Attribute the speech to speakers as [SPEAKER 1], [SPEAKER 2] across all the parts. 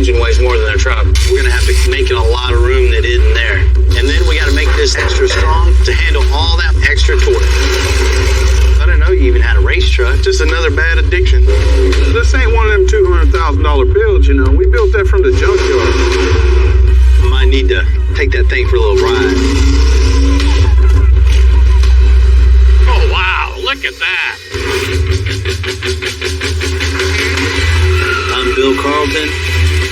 [SPEAKER 1] engine weighs more than a truck. We're gonna have to make it a lot of room that isn't there. And then we gotta make this extra strong to handle all that extra torque. I didn't know you even had a race truck.
[SPEAKER 2] Just another bad addiction. This ain't one of them $200,000 builds, you know. We built that from the junkyard.
[SPEAKER 1] Might need to take that thing for a little ride.
[SPEAKER 3] Oh, wow, look at that.
[SPEAKER 4] I'm Bill Carlton.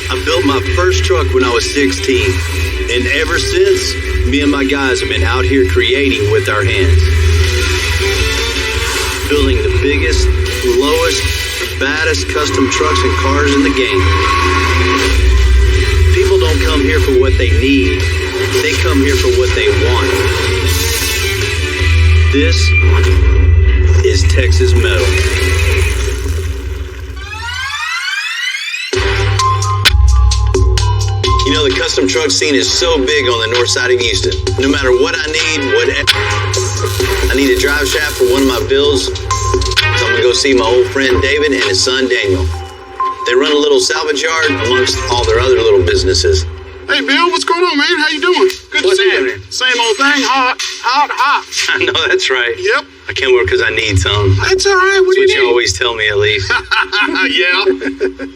[SPEAKER 4] I built my first truck when I was 16. And ever since, me and my guys have been out here creating with our hands. Building the biggest, lowest, baddest custom trucks and cars in the game. People don't come here for what they need. They come here for what they want. This is Texas Metal. You know, the custom truck scene is so big on the north side of Houston. No matter what I need, I need a drive shaft for one of my builds, so I'm gonna go see my old friend David and his son Daniel. They run a little salvage yard amongst all their other little businesses.
[SPEAKER 2] Hey, Bill, what's going on, man? How you doing? Good to see you. Same old thing, hot.
[SPEAKER 4] I know, that's right.
[SPEAKER 2] Yep.
[SPEAKER 4] I came over because I need some.
[SPEAKER 2] That's all right. What do
[SPEAKER 4] That's
[SPEAKER 2] you
[SPEAKER 4] what you
[SPEAKER 2] need?
[SPEAKER 4] always tell me, at least.
[SPEAKER 2] Yeah.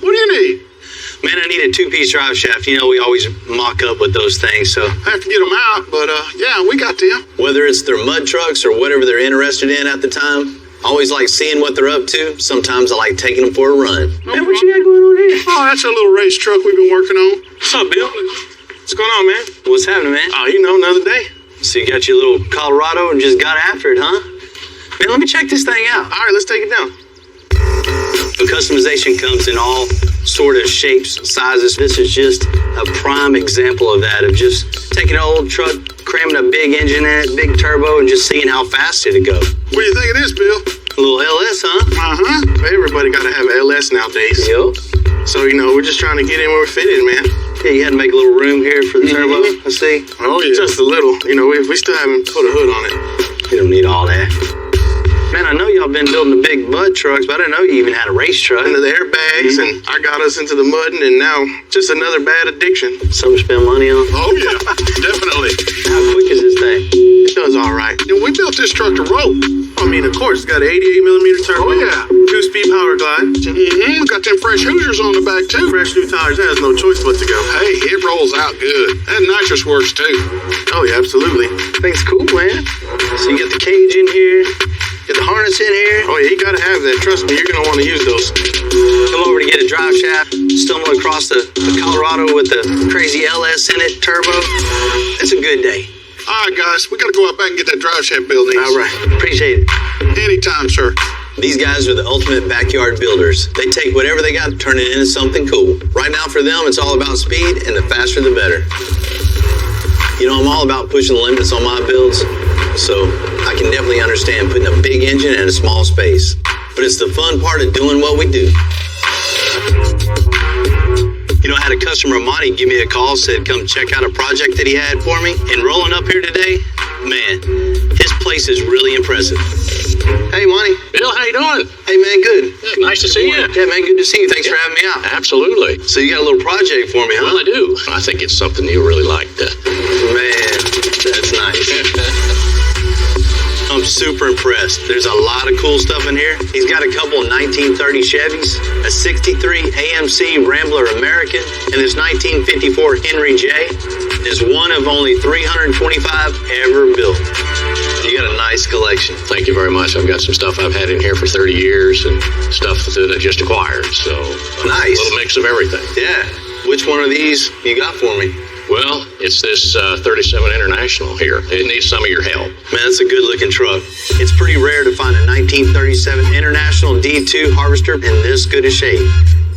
[SPEAKER 2] What do you need?
[SPEAKER 4] Man, I need a two-piece drive shaft. You know, we always mock up with those things, so.
[SPEAKER 2] I have to get them out, but yeah, we got them.
[SPEAKER 4] Whether it's their mud trucks or whatever they're interested in at the time, I always like seeing what they're up to. Sometimes I like taking them for a run.
[SPEAKER 1] Man, what you got going on here?
[SPEAKER 2] Oh, that's a little race truck we've been working on.
[SPEAKER 1] What's up, Bill? What's going on, man?
[SPEAKER 4] What's happening, man?
[SPEAKER 2] Oh, you know, another day.
[SPEAKER 4] So you got your little Colorado and just got after it, huh? Man, let me check this thing out.
[SPEAKER 2] All right, let's take it down.
[SPEAKER 4] The customization comes in all sort of shapes, sizes. This is just a prime example of that, of just taking an old truck, cramming a big engine in it, big turbo, and just seeing how fast it'd go.
[SPEAKER 2] What do you think of this, Bill?
[SPEAKER 4] A little LS, huh?
[SPEAKER 2] Uh-huh. Everybody got to have LS nowadays.
[SPEAKER 4] Yup.
[SPEAKER 2] So, you know, we're just trying to get in where we fit in, man.
[SPEAKER 4] Yeah, you had to make a little room here for the turbo, I see.
[SPEAKER 2] Oh, yeah. Just a little. You know, we still haven't put a hood on it.
[SPEAKER 4] You don't need all that. Man, I know y'all been building the big mud trucks, but I didn't know you even had a race truck.
[SPEAKER 2] Into the airbags, and I got us into the mudding, and now just another bad addiction.
[SPEAKER 4] Something to spend money on.
[SPEAKER 2] Oh, yeah. Definitely.
[SPEAKER 4] How quick is this thing?
[SPEAKER 2] It does all right. And we built this truck to roll. I mean, of course, it's got an 88mm turbo. Oh, yeah. 2-speed power glide. Mm-hmm. Got them fresh Hoosiers on the back, too. Fresh new tires. That has no choice but to go. Hey, it rolls out good. And nitrous works, too. Oh, yeah, absolutely.
[SPEAKER 4] Thing's cool, man. So you got the cage in here, get the harness in here.
[SPEAKER 2] Oh, yeah, you got to have that. Trust me, you're going to want to use those.
[SPEAKER 4] Come over to get a drive shaft, stumble across the Colorado with the crazy LS in it, turbo. It's a good day.
[SPEAKER 2] All right, guys, we got to go out back and get that drive shaft building.
[SPEAKER 4] All right, appreciate it.
[SPEAKER 2] Anytime, sir.
[SPEAKER 4] These guys are the ultimate backyard builders. They take whatever they got and turn it into something cool. Right now for them, it's all about speed, and the faster the better. You know, I'm all about pushing the limits on my builds, so I can definitely understand putting a big engine in a small space. But it's the fun part of doing what we do. You know, I had a customer, Monty, give me a call, said come check out a project that he had for me. And rolling up here today, man, his place is really impressive. Hey, Monty.
[SPEAKER 3] Bill, how you doing?
[SPEAKER 4] Hey, man, good.
[SPEAKER 3] Yeah, nice to see you.
[SPEAKER 4] Yeah, man, good to see you. Thanks for having me out.
[SPEAKER 3] Absolutely.
[SPEAKER 4] So you got a little project for me, huh?
[SPEAKER 3] Well, I do. I think it's something you really like.
[SPEAKER 4] Man, that's nice. I'm super impressed. There's a lot of cool stuff in here. He's got a couple of 1930 Chevys, a 63 AMC Rambler American, and this 1954 Henry J is one of only 325 ever built. You got a nice collection.
[SPEAKER 3] Thank you very much. I've got some stuff I've had in here for 30 years and stuff that I just acquired. So
[SPEAKER 4] nice.
[SPEAKER 3] A little mix of everything.
[SPEAKER 4] Yeah. Which one of these you got for me?
[SPEAKER 3] Well, it's this 37 International here. It needs some of your help.
[SPEAKER 4] Man, that's a good-looking truck. It's pretty rare to find a 1937 International D2 Harvester in this good a shape.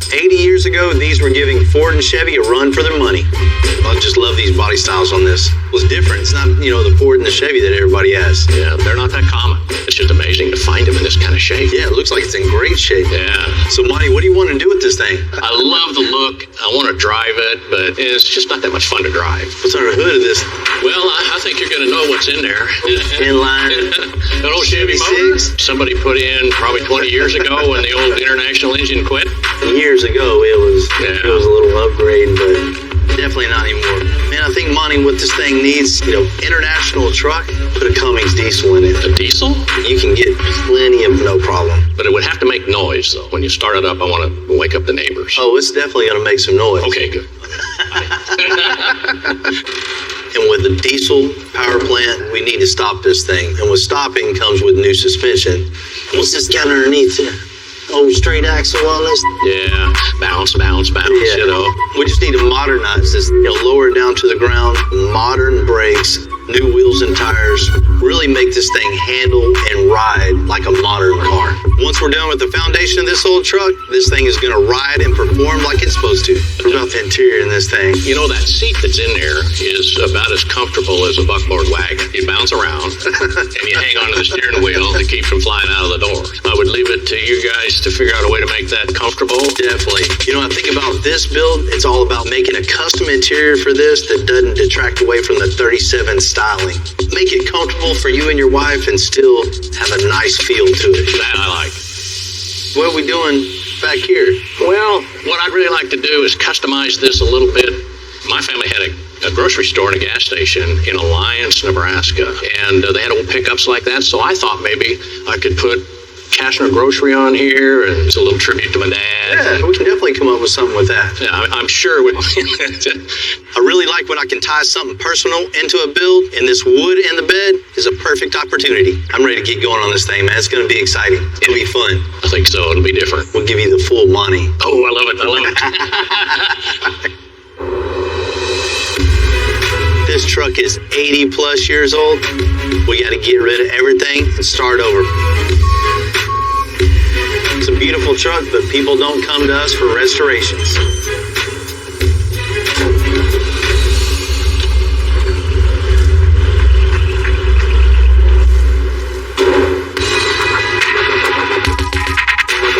[SPEAKER 4] 80 years ago, these were giving Ford and Chevy a run for their money. I just love these body styles on this. It was different. It's not, you know, the Ford and the Chevy that everybody has.
[SPEAKER 3] Yeah, they're not that common. It's just amazing to find them in this kind of shape.
[SPEAKER 4] Yeah, it looks like it's in great shape.
[SPEAKER 3] Yeah.
[SPEAKER 4] So, Monty, what do you want to do with this thing?
[SPEAKER 3] I love the look. I want to drive it, but it's just not that much fun to drive.
[SPEAKER 4] What's under the hood of this?
[SPEAKER 3] Well, I think you're going to know what's in there.
[SPEAKER 4] Inline.
[SPEAKER 3] An old Chevy motor. Somebody put in probably 20 years ago when the old International engine quit.
[SPEAKER 4] Years
[SPEAKER 1] years ago, it was a little upgrade, but definitely not anymore. Man, I think Monty, what this thing needs, international truck, put a Cummins diesel in it.
[SPEAKER 3] A diesel?
[SPEAKER 1] You can get plenty of no problem.
[SPEAKER 3] But it would have to make noise, though. When you start it up, I want to wake up the neighbors.
[SPEAKER 1] Oh, it's definitely going to make some noise.
[SPEAKER 3] Okay, good.
[SPEAKER 1] And with the diesel power plant, we need to stop this thing. And with stopping comes with new suspension. What's this got underneath here? Oh, straight axle on this?
[SPEAKER 3] Yeah, bounce,
[SPEAKER 1] Yeah. We just need to modernize this, lower it down to the ground, modern brakes, new wheels and tires, really make this thing handle and ride like a modern car. Once we're done with the foundation of this old truck, this thing is going to ride and perform like it's supposed to. What about the interior in this thing?
[SPEAKER 3] You know, that seat that's in there is about as comfortable as a buckboard wagon. You bounce around, and you hang onto the steering wheel to keep from flying out of the door. I would leave it to you guys to figure out a way to make that comfortable.
[SPEAKER 1] Definitely. I think about this build, it's all about making a custom interior for this that doesn't detract away from the 37 styling. Make it comfortable for you and your wife and still have a nice feel to it.
[SPEAKER 3] That I like.
[SPEAKER 1] What are we doing back here?
[SPEAKER 3] Well, what I'd really like to do is customize this a little bit. My family had a grocery store and a gas station in Alliance, Nebraska, and they had old pickups like that, so I thought maybe I could put Cashner Grocery on here, and it's a little tribute to my dad.
[SPEAKER 1] Yeah, we can definitely come up with something with that.
[SPEAKER 3] Yeah, I'm sure.
[SPEAKER 1] I really like when I can tie something personal into a build, and this wood in the bed is a perfect opportunity. I'm ready to get going on this thing, man. It's going to be exciting. It'll be fun.
[SPEAKER 3] I think so. It'll be different.
[SPEAKER 1] We'll give you the full money.
[SPEAKER 3] Oh, I love it.
[SPEAKER 1] This truck is 80 plus years old. We got to get rid of everything and start over. It's a beautiful truck, but people don't come to us for restorations.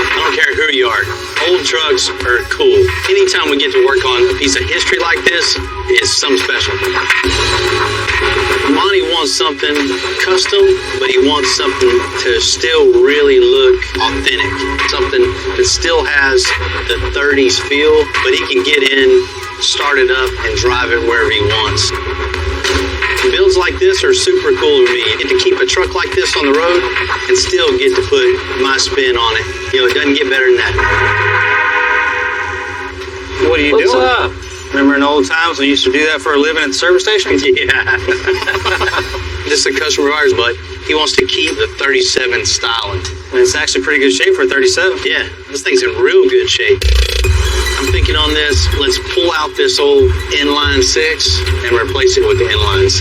[SPEAKER 1] I don't care who you are. Old trucks are cool. Anytime we get to work on a piece of history like this, it's something special. Monty wants something custom, but he wants something to still really look authentic. Something that still has the 30s feel, but he can get in, start it up, and drive it wherever he wants. Builds like this are super cool to me. You get to keep a truck like this on the road and still get to put my spin on it. It doesn't get better than that.
[SPEAKER 5] What are you doing? What's up? Remember in old times when you used to do that for a living at the service station?
[SPEAKER 1] Yeah. This is a customer of ours, but he wants to keep the 37 styling.
[SPEAKER 5] And it's actually pretty good shape for a 37.
[SPEAKER 1] Yeah, this thing's in real good shape. I'm thinking on this, let's pull out this old inline 6 and replace it with the inline 6.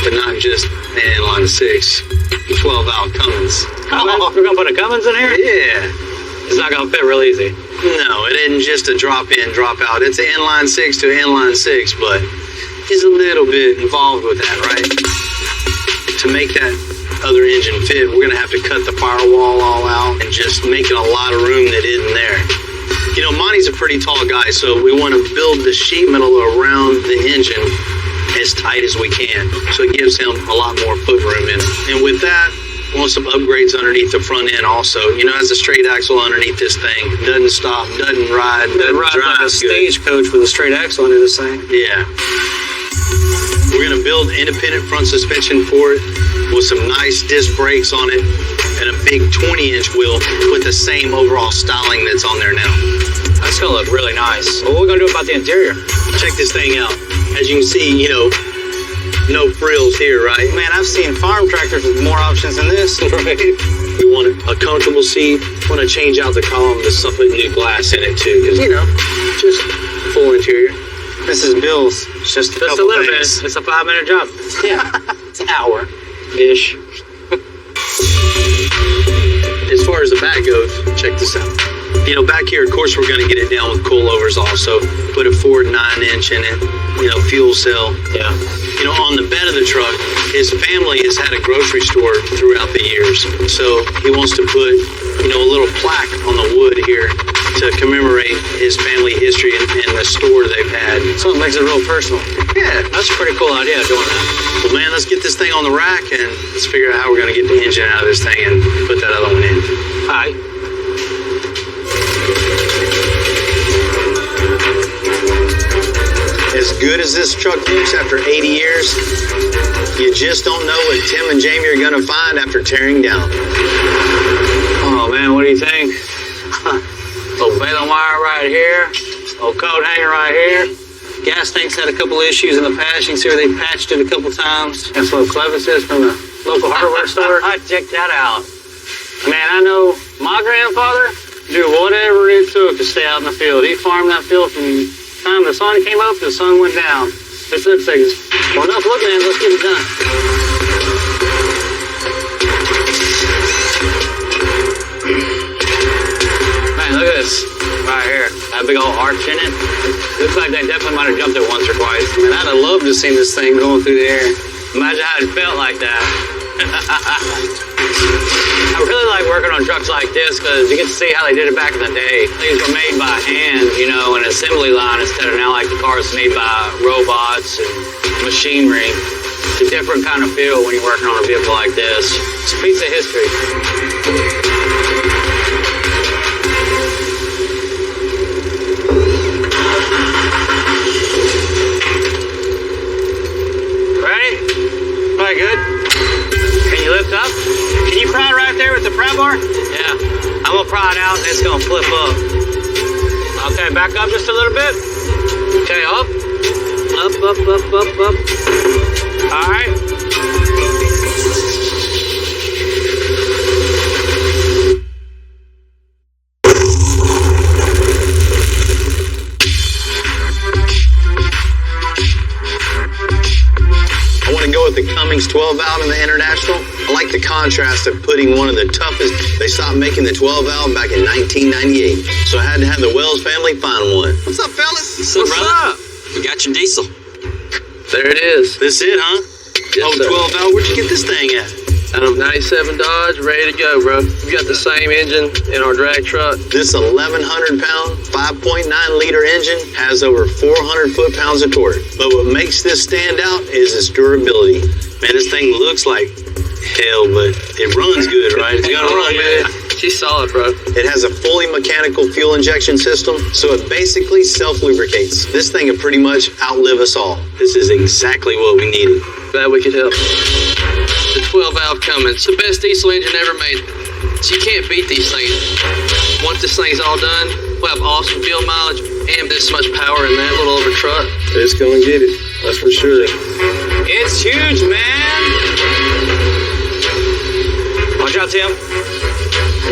[SPEAKER 1] But not just an inline 6, 12-valve Cummins.
[SPEAKER 5] Oh, we're going to put a Cummins in here?
[SPEAKER 1] Yeah.
[SPEAKER 5] It's not going to fit real easy.
[SPEAKER 1] No, it isn't just a drop in, drop out. It's an inline 6 to inline 6, but he's a little bit involved with that, right? To make that other engine fit, we're going to have to cut the firewall all out and just make it a lot of room that isn't there. Monty's a pretty tall guy, so we want to build the sheet metal around the engine as tight as we can, so it gives him a lot more foot room in it. And with that, we want some upgrades underneath the front end also. Has a straight axle underneath this thing. Doesn't stop, doesn't ride, doesn't drive
[SPEAKER 5] like a stagecoach with a straight axle under this thing.
[SPEAKER 1] Yeah. We're going to build independent front suspension for it with some nice disc brakes on it and a big 20-inch wheel with the same overall styling that's on there now.
[SPEAKER 5] That's going to look really nice. What are we going to do about the interior?
[SPEAKER 1] Check this thing out. As you can see, no frills here, right?
[SPEAKER 5] Man, I've seen farm tractors with more options than this.
[SPEAKER 1] Right. We want a comfortable seat. Want to change out the column to put new glass in it too, because just full interior.
[SPEAKER 5] This is Bill's. It's just a little bit. It's a 5-minute job.
[SPEAKER 1] Yeah,
[SPEAKER 5] it's an hour-ish.
[SPEAKER 1] As far as the back goes, check this out. Back here, of course, we're going to get it down with coilovers also. Put a Ford 9-inch in it, fuel cell.
[SPEAKER 5] Yeah.
[SPEAKER 1] On the bed of the truck, his family has had a grocery store throughout the years. So he wants to put, a little plaque on the wood here to commemorate his family history and the store they've had.
[SPEAKER 5] So it makes it real personal.
[SPEAKER 1] Yeah.
[SPEAKER 5] That's a pretty cool idea, doing that.
[SPEAKER 1] Well, man, let's get this thing on the rack and let's figure out how we're going to get the engine out of this thing and put that other one in.
[SPEAKER 5] All right.
[SPEAKER 4] good as this truck looks after 80 years, you just don't know what Tim and Jamie are gonna find after tearing down.
[SPEAKER 5] Oh man, what do you think? Old baling wire right here. Old coat hanger right here. Gas tank's had a couple issues in the past. You can see where they patched it a couple times. That's little crevices from the local hardware store. Check that out. Man, I know my grandfather do whatever it took to stay out in the field. He farmed that field from the time the sun came up to the sun went down. This looks like it's, well, enough look, man. Let's get it done. Man, look at this right here. That big old arch in it. Looks like they definitely might have jumped it once or twice. Man, I'd have loved to have seen this thing going through the air. Imagine how it felt like that. I really like working on trucks like this because you get to see how they did it back in the day. These were made by hand, you know, an assembly line instead of now like the cars made by robots and machinery. It's a different kind of feel when you're working on a vehicle like this. It's a piece of history. Ready? Probably good. Can you lift up? Can you pry right there with the pry bar? Yeah. I'm gonna pry it out and it's gonna flip up. Okay, back up just a little bit. Okay, up. Up, up, up, up, up. All right.
[SPEAKER 4] I want to go with the Cummins 12 valve in the International. I like the contrast of putting one of the toughest. They stopped making the 12 valve back in 1998, so I had to have the Wells family find one. What's up, fellas?
[SPEAKER 5] What's up?
[SPEAKER 6] We got your diesel.
[SPEAKER 5] There it is.
[SPEAKER 1] This it, huh?
[SPEAKER 6] Yes, sir.
[SPEAKER 1] 12 valve. Where'd you get this thing at?
[SPEAKER 6] Out of 97 Dodge, ready to go, bro. We got the same engine in our drag truck.
[SPEAKER 4] This 1,100-pound, 5.9-liter engine has over 400 foot-pounds of torque. But what makes this stand out is its durability.
[SPEAKER 1] Man, this thing looks like hell, but it runs good, right? It's gonna run good.
[SPEAKER 6] She's solid, bro.
[SPEAKER 4] It has a fully mechanical fuel injection system, so it basically self-lubricates. This thing will pretty much outlive us all.
[SPEAKER 1] This is exactly what we needed.
[SPEAKER 6] Glad we could help. The 12-valve Cummins, the best diesel engine ever made. So you can't beat these things. Once this thing's all done, we'll have awesome fuel mileage and this much power in that little over truck.
[SPEAKER 2] It's gonna get it. That's for sure.
[SPEAKER 5] It's huge, man. Watch out, Tim.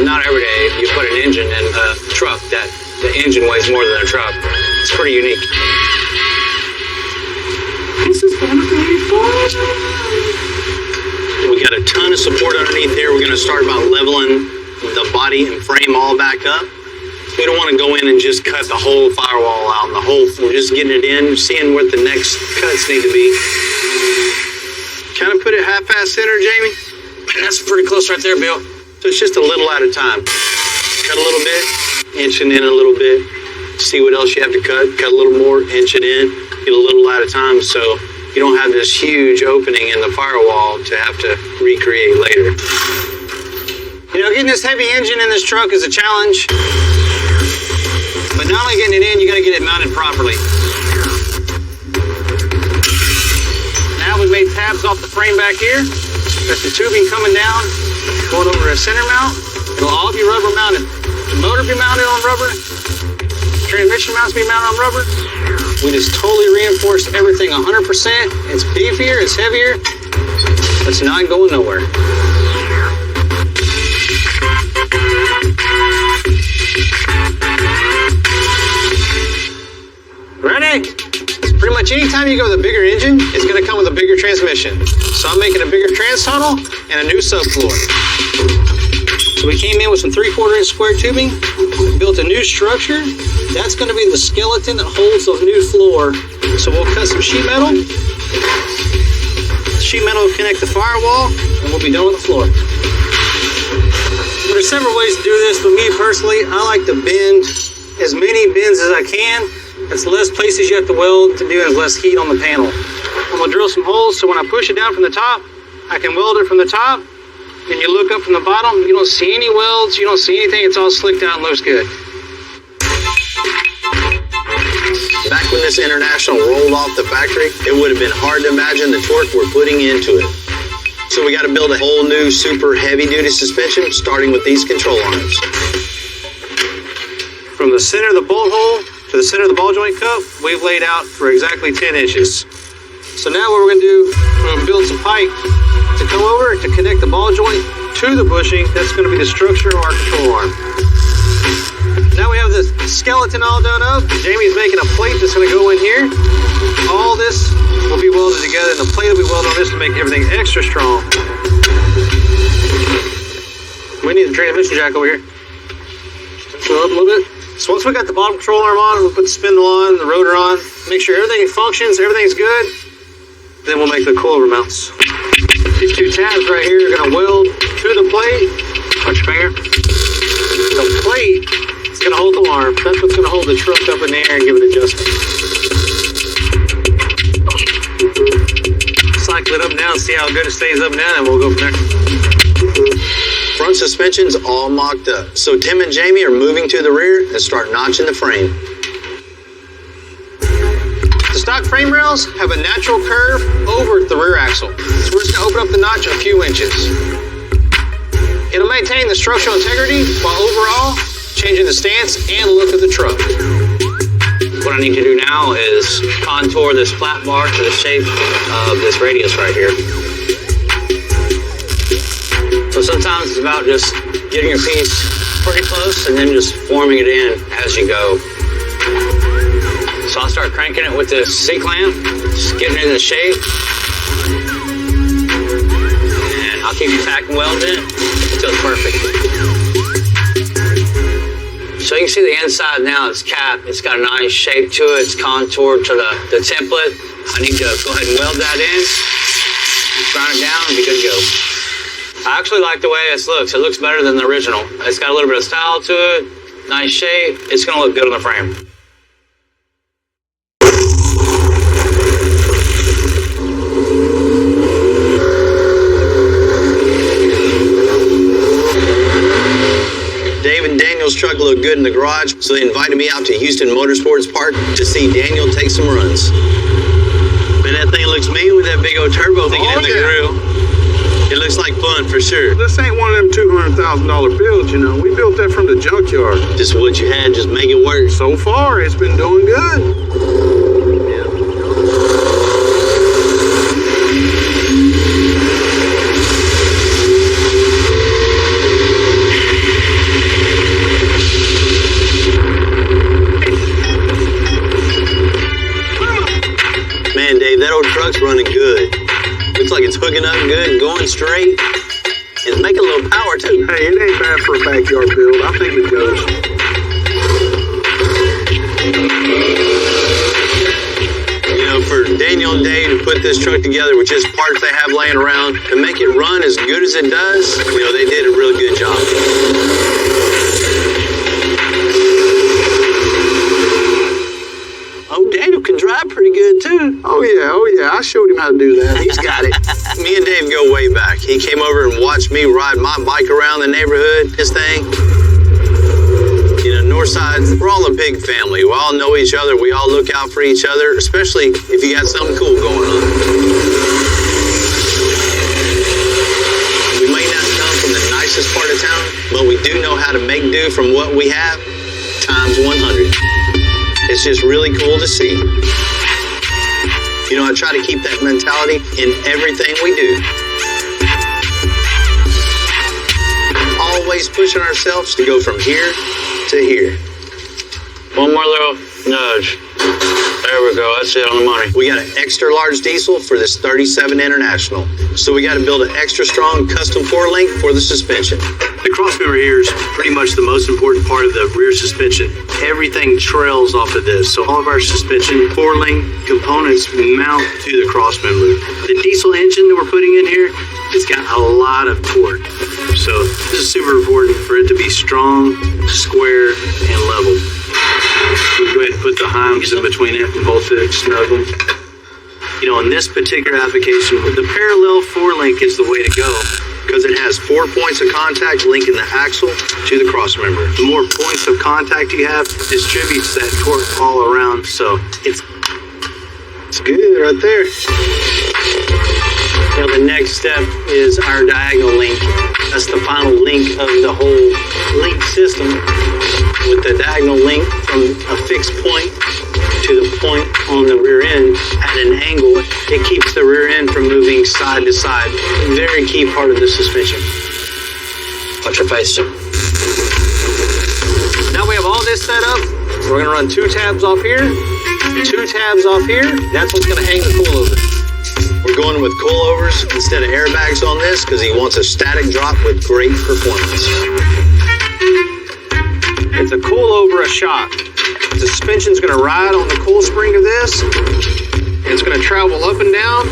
[SPEAKER 5] Not every day you put an engine in a truck that the engine weighs more than a truck. It's pretty unique. This is gonna be fun.
[SPEAKER 1] We got a ton of support underneath here. We're gonna start by leveling the body and frame all back up. We don't want to go in and just cut the whole firewall out and the whole, we're just getting it in, seeing what the next cuts need to be.
[SPEAKER 2] Kind of put it half-past center, Jamie.
[SPEAKER 5] That's pretty close right there, Bill.
[SPEAKER 1] So it's just a little at a time. Cut a little bit, inching in a little bit, see what else you have to cut a little more, inch it in, get a little at a time so you don't have this huge opening in the firewall to have to recreate later.
[SPEAKER 5] You know, getting this heavy engine in this truck is a challenge. But not only getting it in, you gotta get it mounted properly. Now we made tabs off the frame back here. There's the tubing coming down, going over a center mount. It'll all be rubber mounted. The motor be mounted on rubber. Transmission mounts be mounted on rubber. We just totally reinforced everything 100%. It's beefier, it's heavier. It's not going nowhere. Ready? Pretty much anytime you go with a bigger engine, it's going to come with a bigger transmission. So I'm making a bigger trans tunnel and a new subfloor. So we came in with some 3/4 inch square tubing, built a new structure. That's going to be the skeleton that holds the new floor. So we'll cut some sheet metal. The sheet metal will connect the firewall, and we'll be done with the floor. There's several ways to do this, but me personally, I like to bend as many bends as I can. It's less places you have to weld to do and less heat on the panel. I'm gonna drill some holes so when I push it down from the top, I can weld it from the top. And you look up from the bottom, you don't see any welds, you don't see anything, it's all slicked out and looks good.
[SPEAKER 4] Back when this this International rolled off the factory, it would have been hard to imagine the torque we're putting into it. So we got to build a whole new super heavy-duty suspension, starting with these control arms.
[SPEAKER 5] From the center of the bolt hole to the center of the ball joint cup, we've laid out for exactly 10 inches. So now what we're going to do, we're going to build some pipe to come over to connect the ball joint to the bushing. That's going to be the structure of our control arm. Now we have the skeleton all done up. Jamie's making a plate that's going to go in here. All this will be welded together, and the plate will be welded on this to make everything extra strong. We need the transmission jack over here. Go up a little bit. So once we got the bottom control arm on, we'll put the spindle on, the rotor on, make sure everything functions, everything's good. Then we'll make the coilover mounts. These two tabs right here are going to weld to the plate. Watch your finger. The plate is going to hold the arm. That's what's going to hold the truck up in the air and give it adjustment. Cycle it up and down, see how good it stays up and down, and we'll go from there.
[SPEAKER 4] Front suspension's all mocked up, so Tim and Jamie are moving to the rear and start notching the frame.
[SPEAKER 5] The stock frame rails have a natural curve over the rear axle. So we're just going to open up the notch a few inches. It'll maintain the structural integrity while overall changing the stance and look of the truck.
[SPEAKER 7] What I need to do now is contour this flat bar to the shape of this radius right here. So sometimes it's about just getting your piece pretty close and then just forming it in as you go. So I'll start cranking it with this C-clamp, just getting it in the shape. And I'll keep tacking welding it until it's perfect. So you can see the inside now, it's capped. It's got a nice shape to it. It's contoured to the template. I need to go ahead and weld that in, grind it down, and be good to go. I actually like the way this looks. It looks better than the original. It's got a little bit of style to it, nice shape. It's gonna look good on the frame.
[SPEAKER 4] Dave and Daniel's truck looked good in the garage, so they invited me out to Houston Motorsports Park to see Daniel take some runs. Man, that thing looks mean with that big old turbo thing in the grill. It looks like fun for sure.
[SPEAKER 2] This ain't one of them $200,000 builds, you know. We built that from the junkyard.
[SPEAKER 4] Just what you had, just make it work.
[SPEAKER 2] So far, it's been doing good.
[SPEAKER 4] Man, Dave, that old truck's running good. Looks like it's hooking up good, going straight. It's making a little power, too.
[SPEAKER 2] Hey, it ain't bad for a backyard build. I think it goes.
[SPEAKER 4] You know, for Daniel and Dave to put this truck together with just parts they have laying around and make it run as good as it does, you know, they did a real good job. Oh, Daniel can drive pretty good, too.
[SPEAKER 2] Oh, yeah. I showed him how to do that. He's got it.
[SPEAKER 4] Me and Dave go way back. He came over and watched me ride my bike around the neighborhood, his thing. You know, Northside, we're all a big family. We all know each other. We all look out for each other, especially if you got something cool going on. We may not come from the nicest part of town, but we do know how to make do from what we have times 100. It's just really cool to see. You know, I try to keep that mentality in everything we do. Always pushing ourselves to go from here to here.
[SPEAKER 7] One more little nudge. There we go. That's it on the money.
[SPEAKER 4] We got an extra large diesel for this 37 International. So we got to build an extra strong custom 4-link for the suspension.
[SPEAKER 1] The crossmember here is pretty much the most important part of the rear suspension. Everything trails off of this. So all of our suspension 4-link components mount to the crossmember. The diesel engine that we're putting in here, it's got a lot of torque. So this is super important for it to be strong, square, and level. We go ahead and put the heims in between it and bolt it, snug them. You know, in this particular application, the parallel 4-link is the way to go because it has 4 points of contact linking the axle to the crossmember. The more points of contact you have, distributes that torque all around. So it's
[SPEAKER 2] It's good right there.
[SPEAKER 5] Now the next step is our diagonal link. That's the final link of the whole link system. With the diagonal link from a fixed point to the point on the rear end at an angle, it keeps the rear end from moving side to side. Very key part of the suspension.
[SPEAKER 7] Watch your face, Jim.
[SPEAKER 5] Now we have all this set up. We're gonna run 2 tabs off here, 2 tabs off here. That's what's gonna hang the coilover.
[SPEAKER 4] We're going with coilovers instead of airbags on this because he wants a static drop with great performance.
[SPEAKER 5] It's a coilover, a shock. The suspension's gonna ride on the coil spring of this. It's gonna travel up and down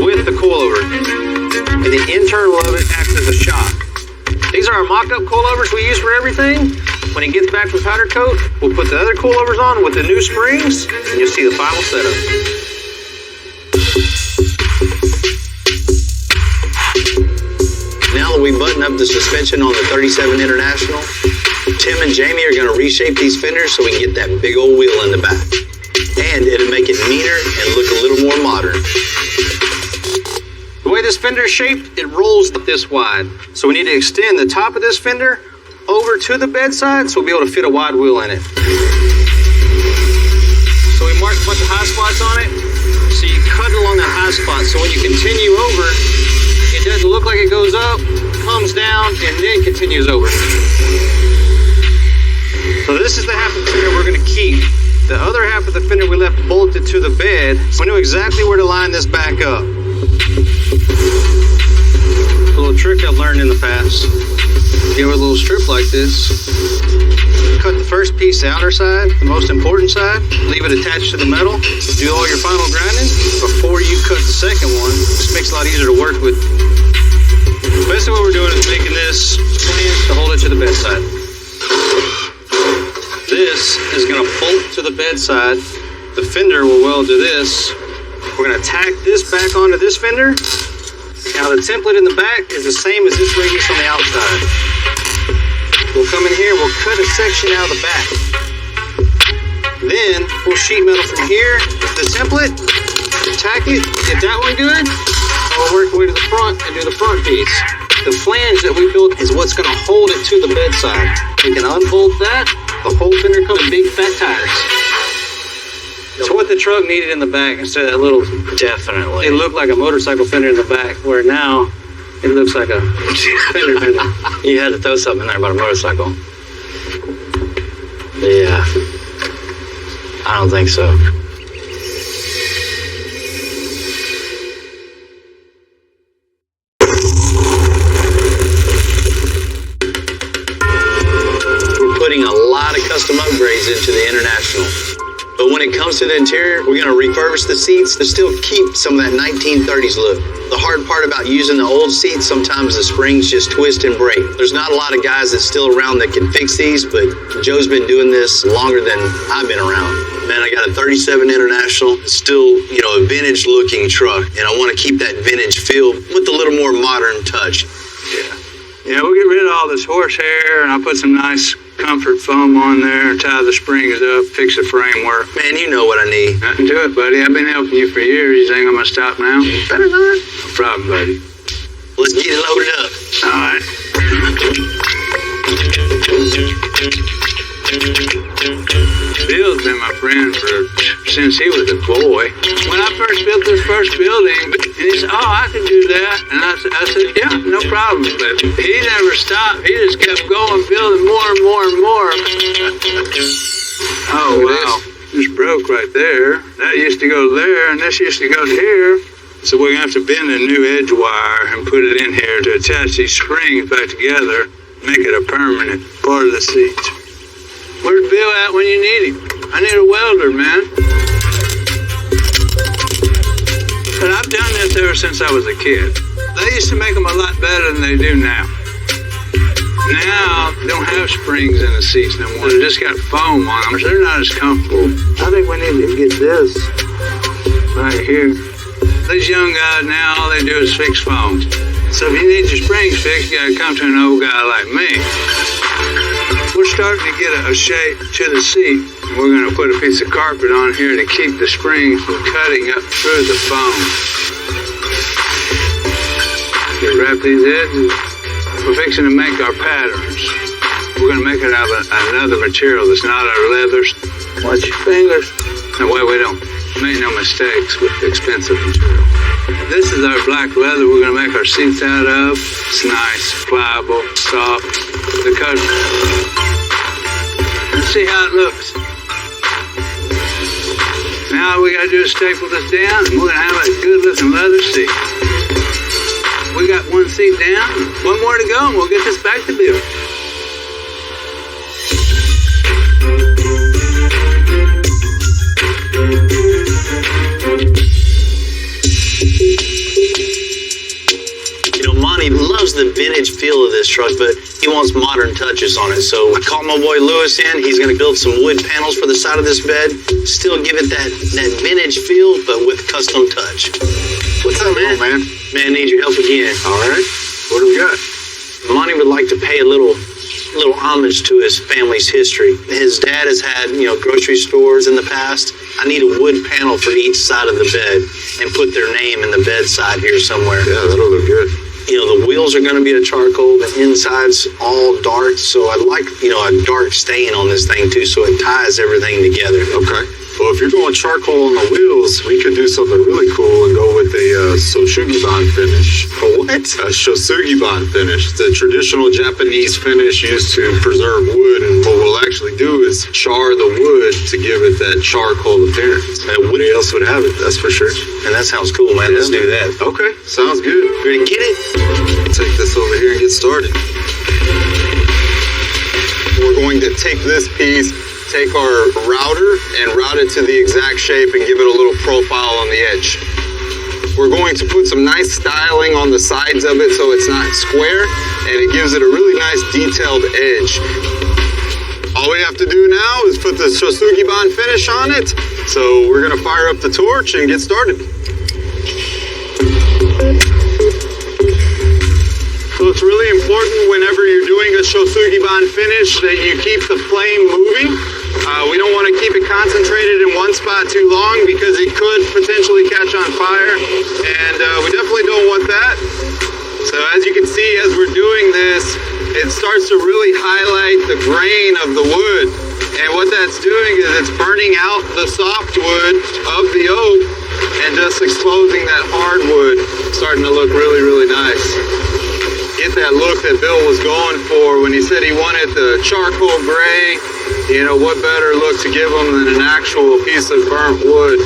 [SPEAKER 5] with the coilover. And the internal of it acts as a shock. These are our mocked-up coilovers we use for everything. When it gets back from powder coat, we'll put the other coilovers on with the new springs, and you'll see the final setup.
[SPEAKER 4] Now that we button up the suspension on the 37 International, Tim and Jamie are going to reshape these fenders so we can get that big old wheel in the back. And it'll make it meaner and look a little more modern.
[SPEAKER 5] The way this fender is shaped, it rolls this wide. So we need to extend the top of this fender over to the bedside so we'll be able to fit a wide wheel in it. So we marked a bunch of high spots on it. So you cut along that high spot. So when you continue over, it doesn't look like it goes up, comes down, and then continues over. So this is the half of the fender we're going to keep. The other half of the fender we left bolted to the bed. So we knew exactly where to line this back up. A little trick I've learned in the past. Give it a little strip like this. Cut the first piece, the outer side, the most important side. Leave it attached to the metal. Do all your final grinding before you cut the second one. This makes it a lot easier to work with. Basically what we're doing is making this flange to hold it to the bedside. This is going to bolt to the bedside. The fender will weld to this. We're going to tack this back onto this fender. Now the template in the back is the same as this radius on the outside. We'll come in here, we'll cut a section out of the back. Then we'll sheet metal from here, the template, tack it, get that one good. And we'll work our way to the front and do the front piece. The flange that we built is what's going to hold it to the bedside. We can unbolt that. The whole fender comes with big fat tires. It's what the truck needed in the back instead of that little.
[SPEAKER 7] Definitely.
[SPEAKER 5] It looked like a motorcycle fender in the back, where now it looks like a fender.
[SPEAKER 7] You had to throw something in there about a motorcycle. Yeah. I don't think so.
[SPEAKER 4] We're putting a lot of custom upgrades into the International. But when it comes to the interior, we're going to refurbish the seats to still keep some of that 1930s look. The hard part about using the old seats, sometimes the springs just twist and break. There's not a lot of guys that's still around that can fix these, but Joe's been doing this longer than I've been around. Man, I got a 37 International, still, a vintage looking truck, and I want to keep that vintage feel with a little more modern touch.
[SPEAKER 8] Yeah, we'll get rid of all this horsehair, and I'll put some nice comfort foam on there, tie the springs up, fix the framework.
[SPEAKER 4] Man, you know what I need.
[SPEAKER 8] Nothing to it, buddy. I've been helping you for years. You think I'm gonna stop now?
[SPEAKER 4] Better not.
[SPEAKER 8] No problem, buddy.
[SPEAKER 4] Let's get it loaded up.
[SPEAKER 8] All right. Bill's been my friend since he was a boy. When I first built this first building, he said, "Oh, I can do that," and I said, "Yeah, no problem." But he never stopped. He just kept going, building more and more and more. Oh wow! This broke right there. That used to go there, and this used to go to here. So we're gonna have to bend a new edge wire and put it in here to attach these springs back together, make it a permanent part of the seat. Where's Bill at when you need him? I need a welder, man. But I've done this ever since I was a kid. They used to make them a lot better than they do now. Now, they don't have springs in the seats no more. They just got foam on them, so they're not as comfortable. I think we need to get this right here. These young guys now, all they do is fix foam. So if you need your springs fixed, you gotta come to an old guy like me. we're starting to get a shape to the seat. We're going to put a piece of carpet on here to keep the springs from cutting up through the foam. You wrap these edges. We're fixing to make our patterns. We're going to make it out of another material that's not our leathers. Watch your fingers. That way we don't make no mistakes with the expensive material. This is our black leather we're going to make our seats out of. It's nice, pliable, soft. The color. Let's see how it looks. Now all we got to do is staple this down, and we're going to have a good looking leather seat. We got one seat down, one more to go, and we'll get this back to build.
[SPEAKER 4] Monty loves the vintage feel of this truck, but he wants modern touches on it. So I called my boy Lewis in. He's going to build some wood panels for the side of this bed. Still give it that vintage feel, but with custom touch.
[SPEAKER 2] What's up, man?
[SPEAKER 4] Man, need your help again.
[SPEAKER 2] All right. What do we got?
[SPEAKER 4] Monty would like to pay a little homage to his family's history. His dad has had, grocery stores in the past. I need a wood panel for each side of the bed and put their name in the bedside here somewhere.
[SPEAKER 2] Yeah, that'll look good.
[SPEAKER 4] The wheels are going to be a charcoal. The inside's all dark. So I'd like, a dark stain on this thing too, so it ties everything together.
[SPEAKER 2] Okay. Well, if you're going charcoal on the wheels, we could do something really cool and go with a Shosugiban finish.
[SPEAKER 4] A what?
[SPEAKER 2] A Shosugiban finish. It's a traditional Japanese finish used to preserve wood. And what we'll actually do is char the wood to give it that charcoal appearance. Nobody else would have it, that's for sure.
[SPEAKER 4] And that sounds cool, man. Let's do that.
[SPEAKER 2] Okay, sounds good.
[SPEAKER 4] Ready to get it?
[SPEAKER 2] Take this over here and get started. We're going to take this piece, take our router and route it to the exact shape and give it a little profile on the edge. We're going to put some nice styling on the sides of it so it's not square and it gives it a really nice detailed edge. All we have to do now is put the Shosugiban finish on it. So we're going to fire up the torch and get started. So it's really important whenever you're doing a Shosugiban finish that you keep the flame moving. We don't want to keep it concentrated in one spot too long because it could potentially catch on fire, and we definitely don't want that. So as you can see, as we're doing this, it starts to really highlight the grain of the wood. And what that's doing is it's burning out the softwood of the oak and just exposing that hardwood, starting to look really, really nice. Get that look that Bill was going for when he said he wanted the charcoal gray. What better look to give them than an actual piece of burnt wood.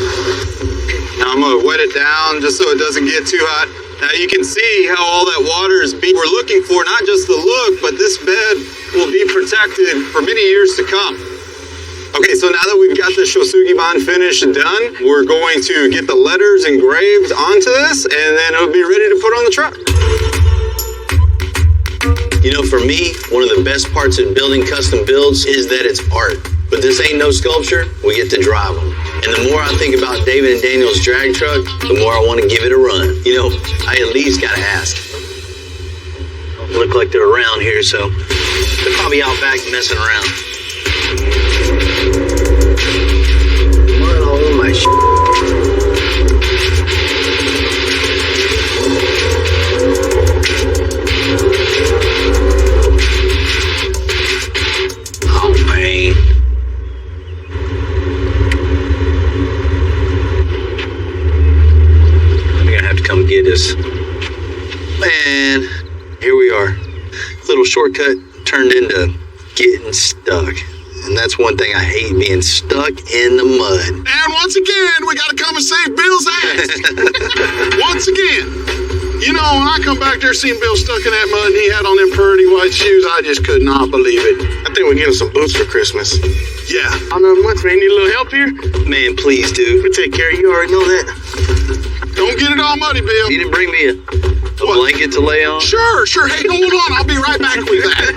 [SPEAKER 2] Now I'm going to wet it down just so it doesn't get too hot. Now you can see how all that water is we're looking for not just the look, but this bed will be protected for many years to come. Okay, so now that we've got the Shosugiban finish done, we're going to get the letters engraved onto this, and then it'll be ready to put on the truck.
[SPEAKER 4] For me, one of the best parts of building custom builds is that it's art. But this ain't no sculpture, we get to drive them. And the more I think about David and Daniel's drag truck, the more I want to give it a run. I at least gotta ask. Look like they're around here, so they're probably out back messing around. What all my get us. Man, here we are. Little shortcut turned into getting stuck. And that's one thing I hate, being stuck in the mud.
[SPEAKER 2] And once again, we gotta come and save Bill's ass. Once again. When I come back there seeing Bill stuck in that mud and he had on them pearly white shoes, I just could not believe it. I think we get him some boots for Christmas. Yeah. I know much, man. Need a little help here?
[SPEAKER 4] Man, please do.
[SPEAKER 2] We'll take care of you. You already know that. Don't get it all muddy, Bill.
[SPEAKER 4] You didn't bring me a blanket to lay on?
[SPEAKER 2] Sure. Hey, hold on. I'll be right back with that.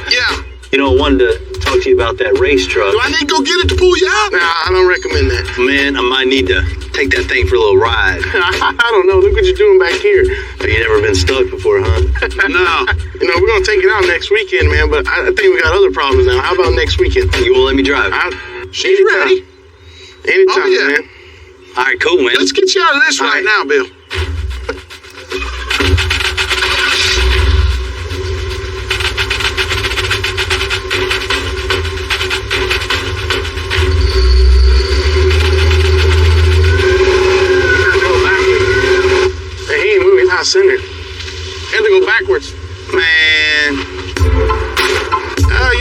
[SPEAKER 2] Yeah.
[SPEAKER 4] I wanted to
[SPEAKER 1] talk to you about that race truck.
[SPEAKER 2] Do I need to go get it to pull you out? Nah, I don't recommend that.
[SPEAKER 1] Man, I might need to take that thing for a little ride.
[SPEAKER 2] I don't know. Look what you're doing back here.
[SPEAKER 1] You never been stuck before, huh?
[SPEAKER 2] No. You know, we're going to take it out next weekend, man, but I think we got other problems now. How about next weekend?
[SPEAKER 1] You won't let me drive?
[SPEAKER 2] She's ready. Anytime, man.
[SPEAKER 1] All right, cool, man.
[SPEAKER 2] Let's get you out of this right now, Bill. Centered. And to go backwards. Man.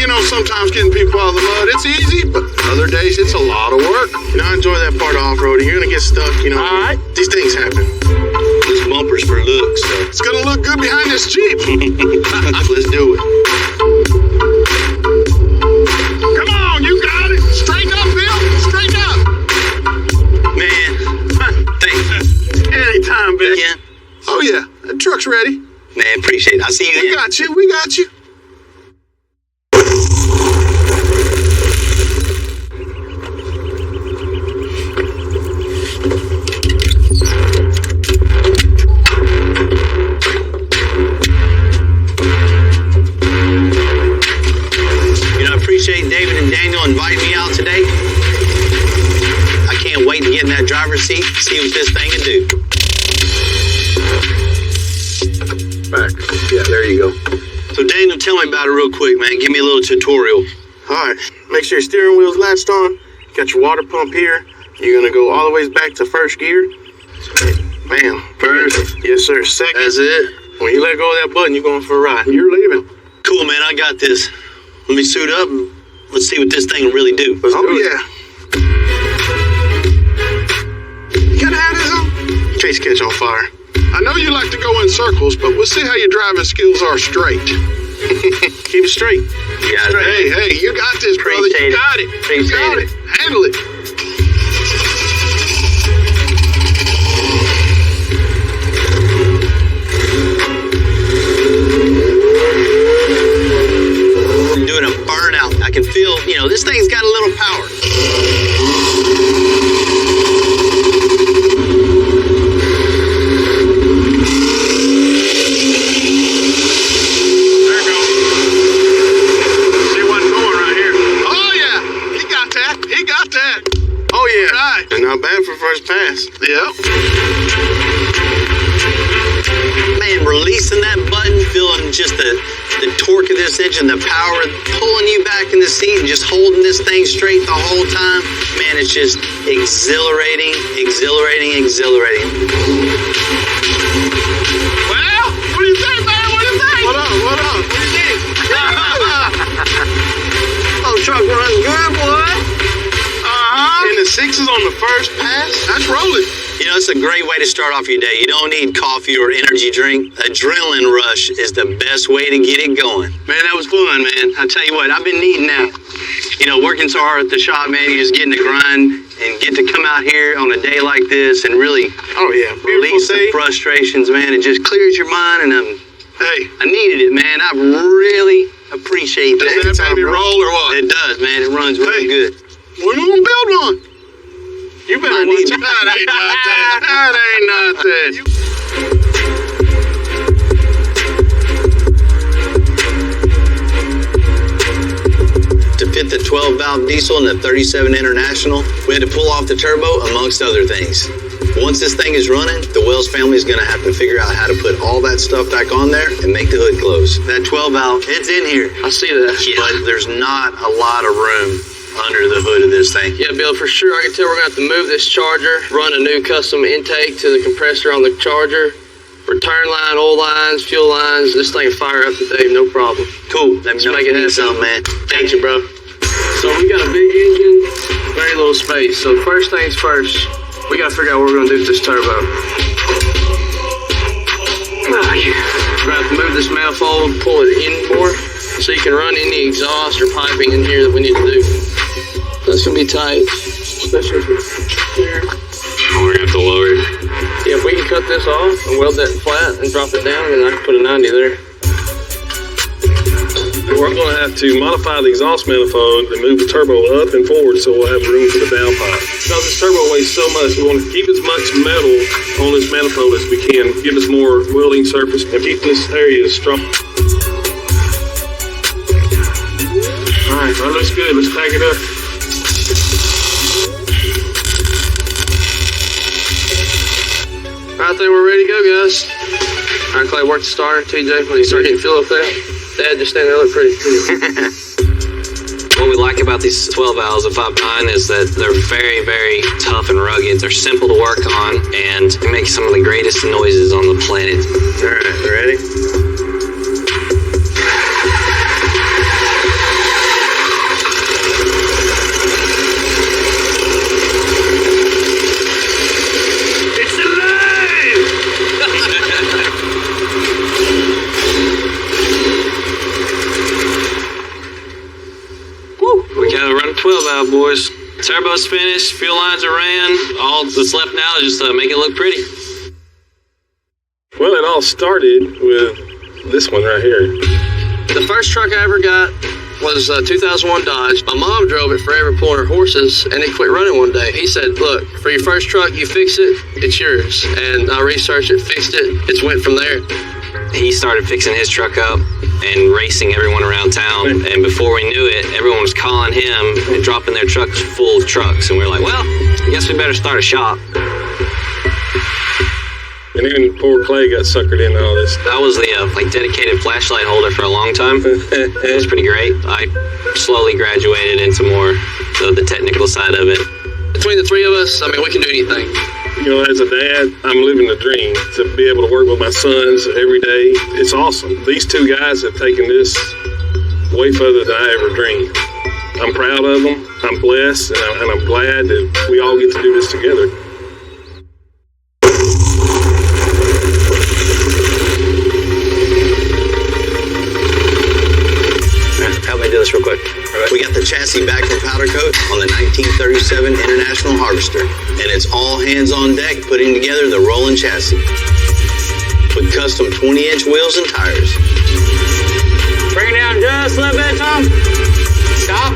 [SPEAKER 2] You know, sometimes getting people out of the mud, it's easy, but other days it's a lot of work. You know, I enjoy that part of off-roading. You're going to get stuck, you know. All right. These things happen.
[SPEAKER 1] This bumper's for looks, so.
[SPEAKER 2] It's going to look good behind this Jeep.
[SPEAKER 1] Let's do it.
[SPEAKER 2] Come on, you got it. Straighten up, Bill. Straighten up.
[SPEAKER 1] Man, thanks.
[SPEAKER 2] Anytime, Bill.
[SPEAKER 1] Yeah.
[SPEAKER 2] Oh, yeah. That truck's ready.
[SPEAKER 1] Man, appreciate it. I'll see you
[SPEAKER 2] We got you. We got you.
[SPEAKER 1] You know, I appreciate David and Daniel inviting me out today. I can't wait to get in that driver's seat, see what this thing can do.
[SPEAKER 2] Back. Yeah, there you go.
[SPEAKER 1] So Daniel, tell me about it real quick, man. Give me a little tutorial.
[SPEAKER 2] All right. Make sure your steering wheel's latched on. Got your water pump here. You're going to go all the way back to first gear. Bam. First. Yes, sir. Second.
[SPEAKER 1] That's it.
[SPEAKER 2] When you let go of that button, you're going for a ride. You're leaving.
[SPEAKER 1] Cool, man. I got this. Let me suit up and let's see what this thing will really do.
[SPEAKER 2] Let's do it. Yeah. You got to have this on? Case catch on fire. I know you like to go in circles, but we'll see how your driving skills are straight. Keep it straight.
[SPEAKER 1] You got it.
[SPEAKER 2] Hey, you got this, brother. You got it. You got it. Handle it.
[SPEAKER 1] I'm doing a burnout. I can feel, you know, this thing's got a little power.
[SPEAKER 2] Not bad for first pass. Yep.
[SPEAKER 1] Man, releasing that button, feeling just the torque of this engine, the power pulling you back in the seat and just holding this thing straight the whole time. Man, it's just exhilarating, exhilarating, exhilarating.
[SPEAKER 2] Well, what do you think, man? What do you think? What up? What do you think?
[SPEAKER 1] Oh, truck runs good, boy.
[SPEAKER 2] And the 6 is on the first pass? That's rolling.
[SPEAKER 1] You know, it's a great way to start off your day. You don't need coffee or energy drink. Adrenaline rush is the best way to get it going. Man, that was fun, man. I tell you what, I've been needing that. You know, working so hard at the shop, man, you just get in the grind and get to come out here on a day like this and really release the frustrations, man. It just clears your mind, and I needed it, man. I really appreciate that.
[SPEAKER 2] Does that baby roll or what?
[SPEAKER 1] It does, man. It runs really good.
[SPEAKER 2] We're going to build one. You better watch it. That ain't nothing. That ain't nothing.
[SPEAKER 1] To fit the 12-valve diesel and the 37 International, we had to pull off the turbo, amongst other things. Once this thing is running, the Wells family is going to have to figure out how to put all that stuff back on there and make the hood close. That 12-valve, it's in here.
[SPEAKER 6] I see that.
[SPEAKER 1] Yeah, but there's not a lot of room under the hood of this thing.
[SPEAKER 6] Yeah, Bill, for sure. I can tell we're going to have to move this charger, run a new custom intake to the compressor on the charger, return line, oil lines, fuel lines. This thing will fire up today, no problem.
[SPEAKER 1] Cool. Let me know if you need something, man.
[SPEAKER 6] Thank you, bro. So we got a big engine, very little space. So first things first, we got to figure out what we're going to do with this turbo. We're going to have to move this manifold, pull it in more, so you can run any exhaust or piping in here that we need to do. That's going to be tight, especially here.
[SPEAKER 3] We're going to have to lower it.
[SPEAKER 6] Yeah, if we can cut this off and weld that flat and drop it down, then I can put a 90 there.
[SPEAKER 9] We're going to have to modify the exhaust manifold and move the turbo up and forward so we'll have room for the downpipe. Because this turbo weighs so much, we want to keep as much metal on this manifold as we can, give us more welding surface, and keep this area strong. All right, that looks good. Let's pack it up.
[SPEAKER 6] Right there, we're ready to go, guys. All right, Clay, work the starter. TJ, when you start getting fuel up there, Dad, just stand there, look pretty.
[SPEAKER 5] What we like about these 12 valves of 5.9 is that they're very, very tough and rugged. They're simple to work on, and they make some of the greatest noises on the planet.
[SPEAKER 4] All right, ready?
[SPEAKER 5] We gotta run 12 valve, boys. Turbo's finished, fuel lines are ran. All that's left now is just to make it look pretty.
[SPEAKER 9] Well, it all started with this one right here.
[SPEAKER 6] The first truck I ever got was a 2001 Dodge. My mom drove it forever pulling her horses, and it quit running one day. He said, look, for your first truck, you fix it, it's yours. And I researched it, fixed it, it's went from there.
[SPEAKER 5] He started fixing his truck up and racing everyone around town. And before we knew it, everyone was calling him and dropping their trucks full of trucks. And we were like, well, I guess we better start a shop.
[SPEAKER 9] And even poor Clay got suckered into all this.
[SPEAKER 5] I was the dedicated flashlight holder for a long time. It was pretty great. I slowly graduated into more the technical side of it.
[SPEAKER 6] Between the three of us, I mean, we can do anything.
[SPEAKER 9] You know, as a dad, I'm living the dream to be able to work with my sons every day. It's awesome. These two guys have taken this way further than I ever dreamed. I'm proud of them. I'm blessed, and I'm glad that we all get to do this together.
[SPEAKER 5] Help me do this real quick.
[SPEAKER 4] We got the chassis back from powder coat on the 1937 International Harvester, and it's all hands on deck putting together the rolling chassis with custom 20-inch wheels and tires.
[SPEAKER 7] Bring it down just a little bit, Tom. Stop.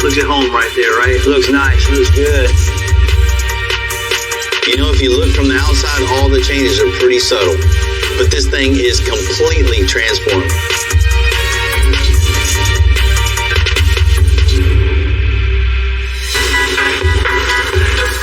[SPEAKER 4] Looks at home right there, right?
[SPEAKER 7] Looks nice, looks good.
[SPEAKER 4] You know, if you look from the outside, all the changes are pretty subtle, but this thing is completely transformed.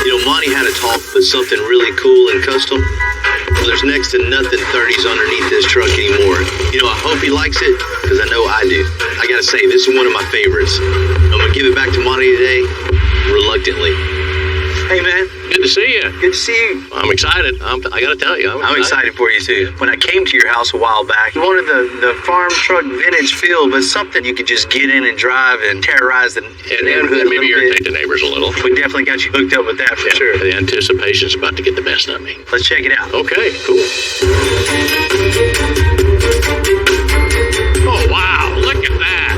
[SPEAKER 4] You know, Monty had a talk with something really cool and custom. Well, there's next to nothing 30s underneath this truck anymore. You know, I hope he likes it, because I know I do. I gotta say, this is one of my favorites. I'm gonna give it back to Monty today, reluctantly. Hey, man.
[SPEAKER 3] Good to see you.
[SPEAKER 4] Good to see you.
[SPEAKER 3] I'm excited. I got to tell you,
[SPEAKER 4] I'm excited for you, too. When I came to your house a while back, you wanted the farm truck vintage feel, but something you could just get in and drive and terrorize the neighborhood a
[SPEAKER 3] maybe
[SPEAKER 4] little
[SPEAKER 3] irritate
[SPEAKER 4] bit.
[SPEAKER 3] the neighbors a little.
[SPEAKER 4] We definitely got you hooked up with that for sure.
[SPEAKER 3] The anticipation's about to get the best of me.
[SPEAKER 4] Let's check it out.
[SPEAKER 3] Okay, cool. Oh, wow, look at that.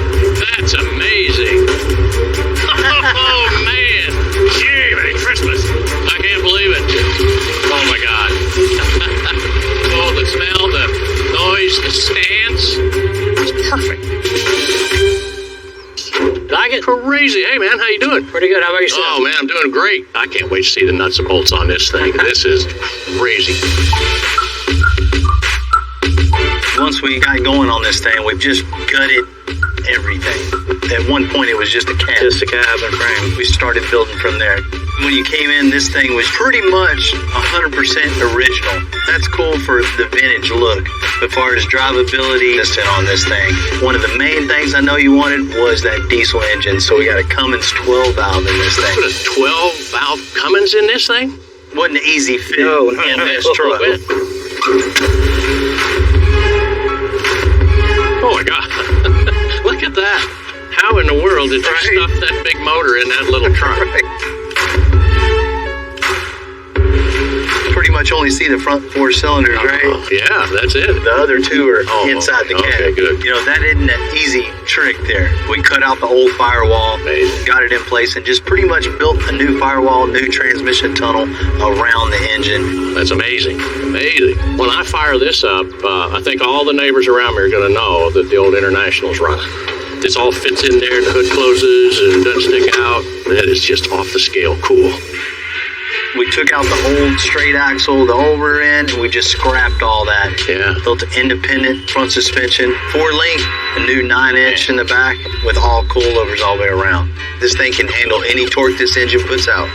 [SPEAKER 3] That's amazing. Oh, man. Gee, Merry Christmas. I can't believe it. Oh, my God. Oh, the smell, the noise, the stance. It's perfect.
[SPEAKER 7] Like it?
[SPEAKER 3] Crazy. Hey, man, how you doing?
[SPEAKER 7] Pretty good. How about yourself?
[SPEAKER 3] Oh, man, I'm doing great. I can't wait to see the nuts and bolts on this thing. This is crazy.
[SPEAKER 4] Once we got going on this thing, we've just gutted everything. At one point, it was just a cab.
[SPEAKER 7] Just a cab and frame.
[SPEAKER 4] We started building from there. When you came in, this thing was pretty much 100% original. That's cool for the vintage look. As far as drivability on this thing, one of the main things I know you wanted was that diesel engine, so we got a Cummins 12 valve in this thing.
[SPEAKER 3] Put a 12-valve Cummins in this thing?
[SPEAKER 4] Wasn't an easy fit
[SPEAKER 7] No,
[SPEAKER 4] in this
[SPEAKER 3] Oh,
[SPEAKER 4] truck.
[SPEAKER 3] Oh my God. Look at that. How in the world did you stuff that big motor in that little truck?
[SPEAKER 4] Pretty much only see the front four cylinders, right?
[SPEAKER 3] Yeah, that's it.
[SPEAKER 4] The other two are
[SPEAKER 3] Oh,
[SPEAKER 4] inside the cab.
[SPEAKER 3] okay, good.
[SPEAKER 4] You know, that isn't an easy
[SPEAKER 1] trick there. We cut out the old firewall, got it in place, and just pretty much built a new firewall, new transmission tunnel around the engine.
[SPEAKER 3] That's amazing. Amazing. When I fire this up, I think all the neighbors around me are going to know that the old International's running. This all fits in there, the hood closes and doesn't stick out. That is just off the scale cool.
[SPEAKER 1] We took out the old straight axle, the over end, and we just scrapped all that.
[SPEAKER 3] Yeah.
[SPEAKER 1] Built an independent front suspension, 4-link, a new 9-inch in the back with all coilovers all the way around. This thing can handle any torque this engine puts out.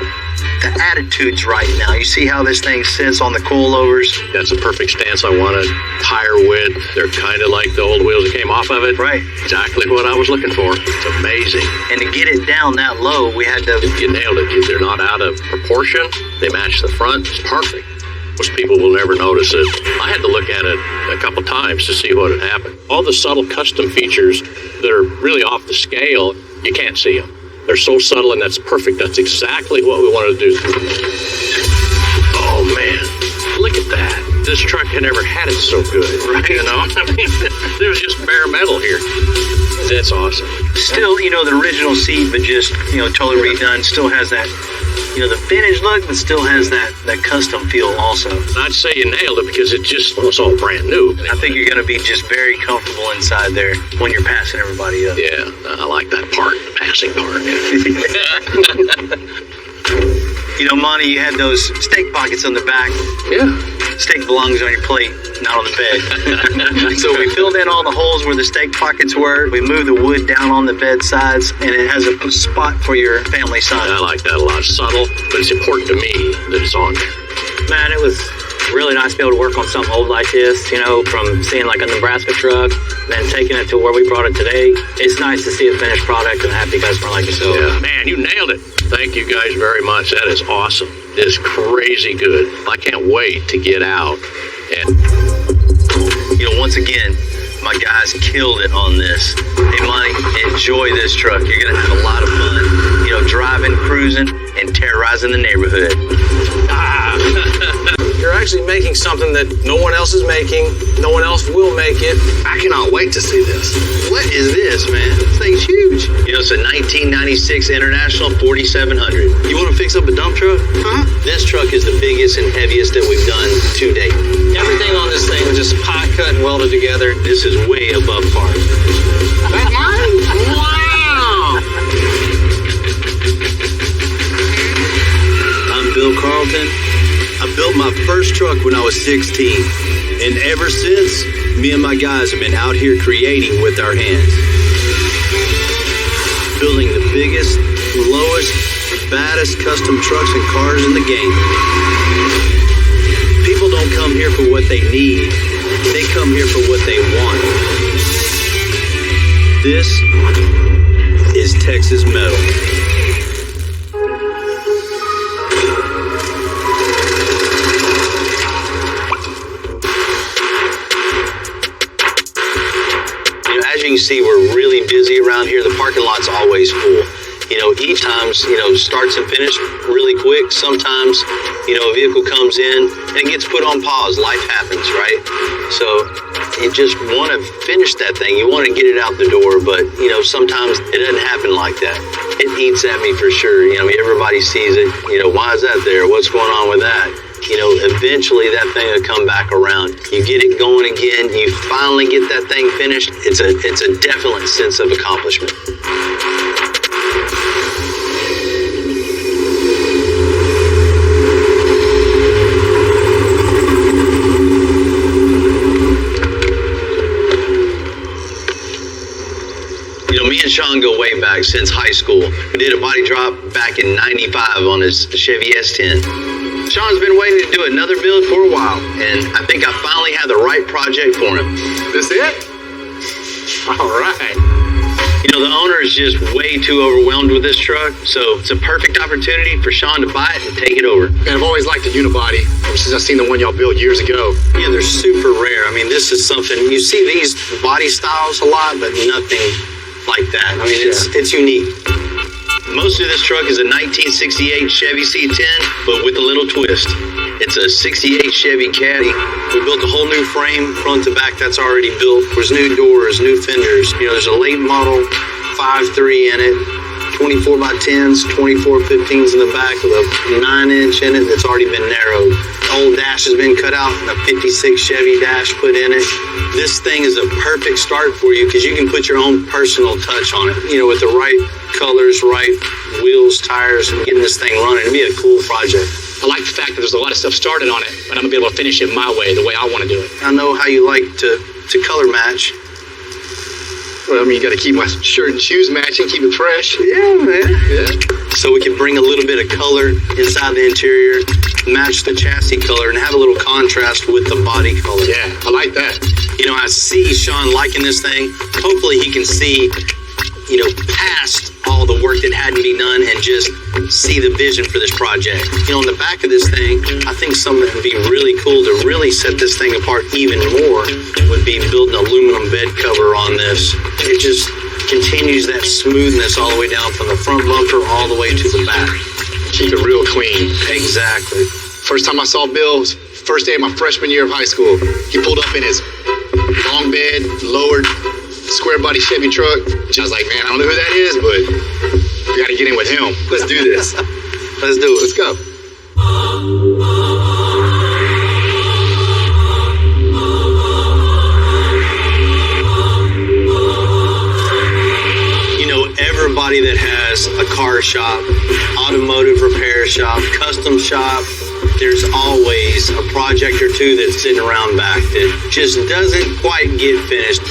[SPEAKER 1] The attitude's right now. You see how this thing sits on the coilovers?
[SPEAKER 3] That's a perfect stance I wanted. Tire width. They're kind of like the old wheels that came off of it.
[SPEAKER 1] Right.
[SPEAKER 3] Exactly what I was looking for. It's amazing.
[SPEAKER 1] And to get it down that low, we had to...
[SPEAKER 3] You nailed it. They're not out of proportion. They match the front. It's perfect. Most people will never notice it. I had to look at it a couple times to see what had happened. All the subtle custom features that are really off the scale, you can't see them. They're so subtle, and that's perfect. That's exactly what we wanted to do. Oh, man. Look at that. This truck had never had it so good, right? You know? I mean, there's just bare metal here. That's awesome.
[SPEAKER 1] Still, the original seat, but just, totally redone. Still has that, the vintage look, but still has that custom feel also.
[SPEAKER 3] I'd say you nailed it because it just was all brand new.
[SPEAKER 1] I think you're going to be just very comfortable inside there when you're passing everybody up.
[SPEAKER 3] Yeah, I like that part, the passing part.
[SPEAKER 1] Monty, you had those steak pockets on the back.
[SPEAKER 3] Yeah.
[SPEAKER 1] Steak belongs on your plate, not on the bed. So we filled in all the holes where the steak pockets were. We moved the wood down on the bed sides, and it has a spot for your family son.
[SPEAKER 3] I like that a lot. Subtle, but it's important to me that it's on there.
[SPEAKER 5] Man, it was really nice to be able to work on something old like this, from seeing like a Nebraska truck, then taking it to where we brought it today. It's nice to see a finished product and a happy customer like yourself.
[SPEAKER 3] Yeah, man, you nailed it. Thank you guys very much. That is awesome. It is crazy good. I can't wait to get out. And
[SPEAKER 1] once again, my guys killed it on this. Hey, Monty, enjoy this truck. You're going to have a lot of fun, driving, cruising, and terrorizing the neighborhood.
[SPEAKER 10] You're actually making something that no one else is making. No one else will make it.
[SPEAKER 2] I cannot wait to see this.
[SPEAKER 1] What is this, man? This thing's huge. It's a 1996 International 4700. You want to fix up a dump truck? Huh? This truck is the biggest and heaviest that we've done to date.
[SPEAKER 5] Everything on this thing was just pie cut and welded together.
[SPEAKER 1] This is way above par.
[SPEAKER 2] That's mine? Wow!
[SPEAKER 4] I'm Bill Carlton. I built my first truck when I was 16. And ever since, me and my guys have been out here creating with our hands. Building the biggest, lowest, baddest custom trucks and cars in the game. People don't come here for what they need. They come here for what they want. This is Texas Metal.
[SPEAKER 1] As you can see, we're really busy around here. The parking lot's always full. Each times, starts and finishes really quick. Sometimes, a vehicle comes in and it gets put on pause. Life happens, right? So you just want to finish that thing. You want to get it out the door, but, sometimes it doesn't happen like that. It eats at me for sure. Everybody sees it. Why is that there? What's going on with that? Eventually that thing will come back around. You get it going again. You finally get that thing finished. It's a definite sense of accomplishment. Me and Sean go way back since high school. We did a body drop back in '95 on his Chevy S10. Sean's been waiting to do another build for a while, and I think I finally have the right project for him.
[SPEAKER 2] This it?
[SPEAKER 1] All right. The owner is just way too overwhelmed with this truck, so it's a perfect opportunity for Sean to buy it and take it over.
[SPEAKER 2] Man, I've always liked a unibody ever since I seen the one y'all built years ago.
[SPEAKER 1] Yeah, they're super rare. This is something, you see these body styles a lot, but nothing like that. It's unique.
[SPEAKER 4] Most of this truck is a 1968 Chevy C10, but with a little twist. It's a 68 Chevy Caddy. We built a whole new frame, front to back, that's already built. There's new doors, new fenders. There's a late model 5.3 in it, 24 by 10s, 24 15s in the back with a 9-inch in it that's already been narrowed. The old dash has been cut out and a 56 Chevy dash put in it. This thing is a perfect start for you because you can put your own personal touch on it. With the right colors, right wheels, tires, and getting this thing running. It'd be a cool project.
[SPEAKER 3] I like the fact that there's a lot of stuff started on it, but I'm gonna be able to finish it my way, the way I want to do it.
[SPEAKER 4] I know how you like to color match.
[SPEAKER 6] Well, you got to keep my shirt and shoes matching, keep it fresh.
[SPEAKER 4] Yeah, man.
[SPEAKER 6] Yeah.
[SPEAKER 4] So we can bring a little bit of color inside the interior, match the chassis color, and have a little contrast with the body color.
[SPEAKER 3] Yeah, I like that.
[SPEAKER 4] I see Sean liking this thing. Hopefully he can see, past all the work that had to be done and just see the vision for this project. On the back of this thing, I think something that would be really cool to really set this thing apart even more would be building an aluminum bed cover on this. It just continues that smoothness all the way down from the front bumper all the way to the back.
[SPEAKER 3] Keep it real clean.
[SPEAKER 4] Exactly.
[SPEAKER 3] First time I saw Bill was first day of my freshman year of high school. He pulled up in his long bed, lowered, square body Chevy truck. I was like, man, I don't know who that is, but we got to get in with him. Let's do this.
[SPEAKER 4] Let's do it.
[SPEAKER 3] Let's go.
[SPEAKER 4] Everybody that has a car shop, automotive repair shop, custom shop, there's always a project or two that's sitting around back that just doesn't quite get finished.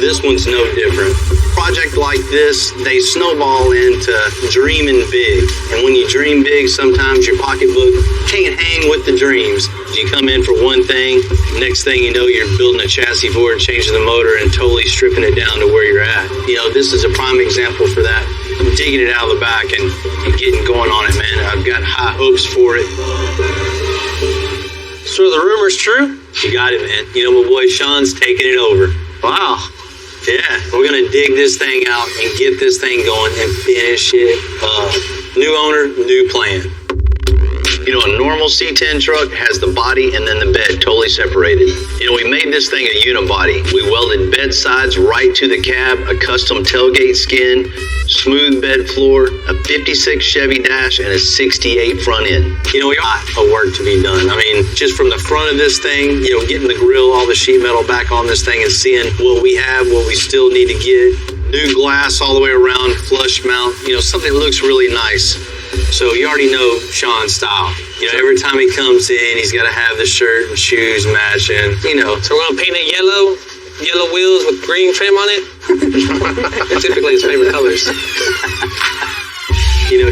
[SPEAKER 4] This one's no different. Project like this, they snowball into dreaming big. And when you dream big, sometimes your pocketbook can't hang with the dreams. You come in for one thing, next thing you know, you're building a chassis for it, changing the motor, and totally stripping it down to where you're at. This is a prime example for that. I'm digging it out of the back and getting going on it, man. I've got high hopes for it.
[SPEAKER 10] So the rumor's true?
[SPEAKER 4] You got it, man. My boy Sean's taking it over.
[SPEAKER 10] Wow.
[SPEAKER 4] Yeah, we're gonna dig this thing out and get this thing going and finish it up. New owner, new plan. A normal C10 truck has the body and then the bed totally separated. We made this thing a unibody. We welded bed sides right to the cab, a custom tailgate skin, smooth bed floor, a 56 Chevy dash, and a 68 front end. We got a lot of work to be done. Just from the front of this thing, getting the grill, all the sheet metal back on this thing and seeing what we have, what we still need to get. New glass all the way around, flush mount, something that looks really nice. So you already know Sean's style. Every time he comes in, he's got to have the shirt and shoes matching.
[SPEAKER 10] So we're gonna paint it yellow wheels with green trim on it. Typically his favorite colors.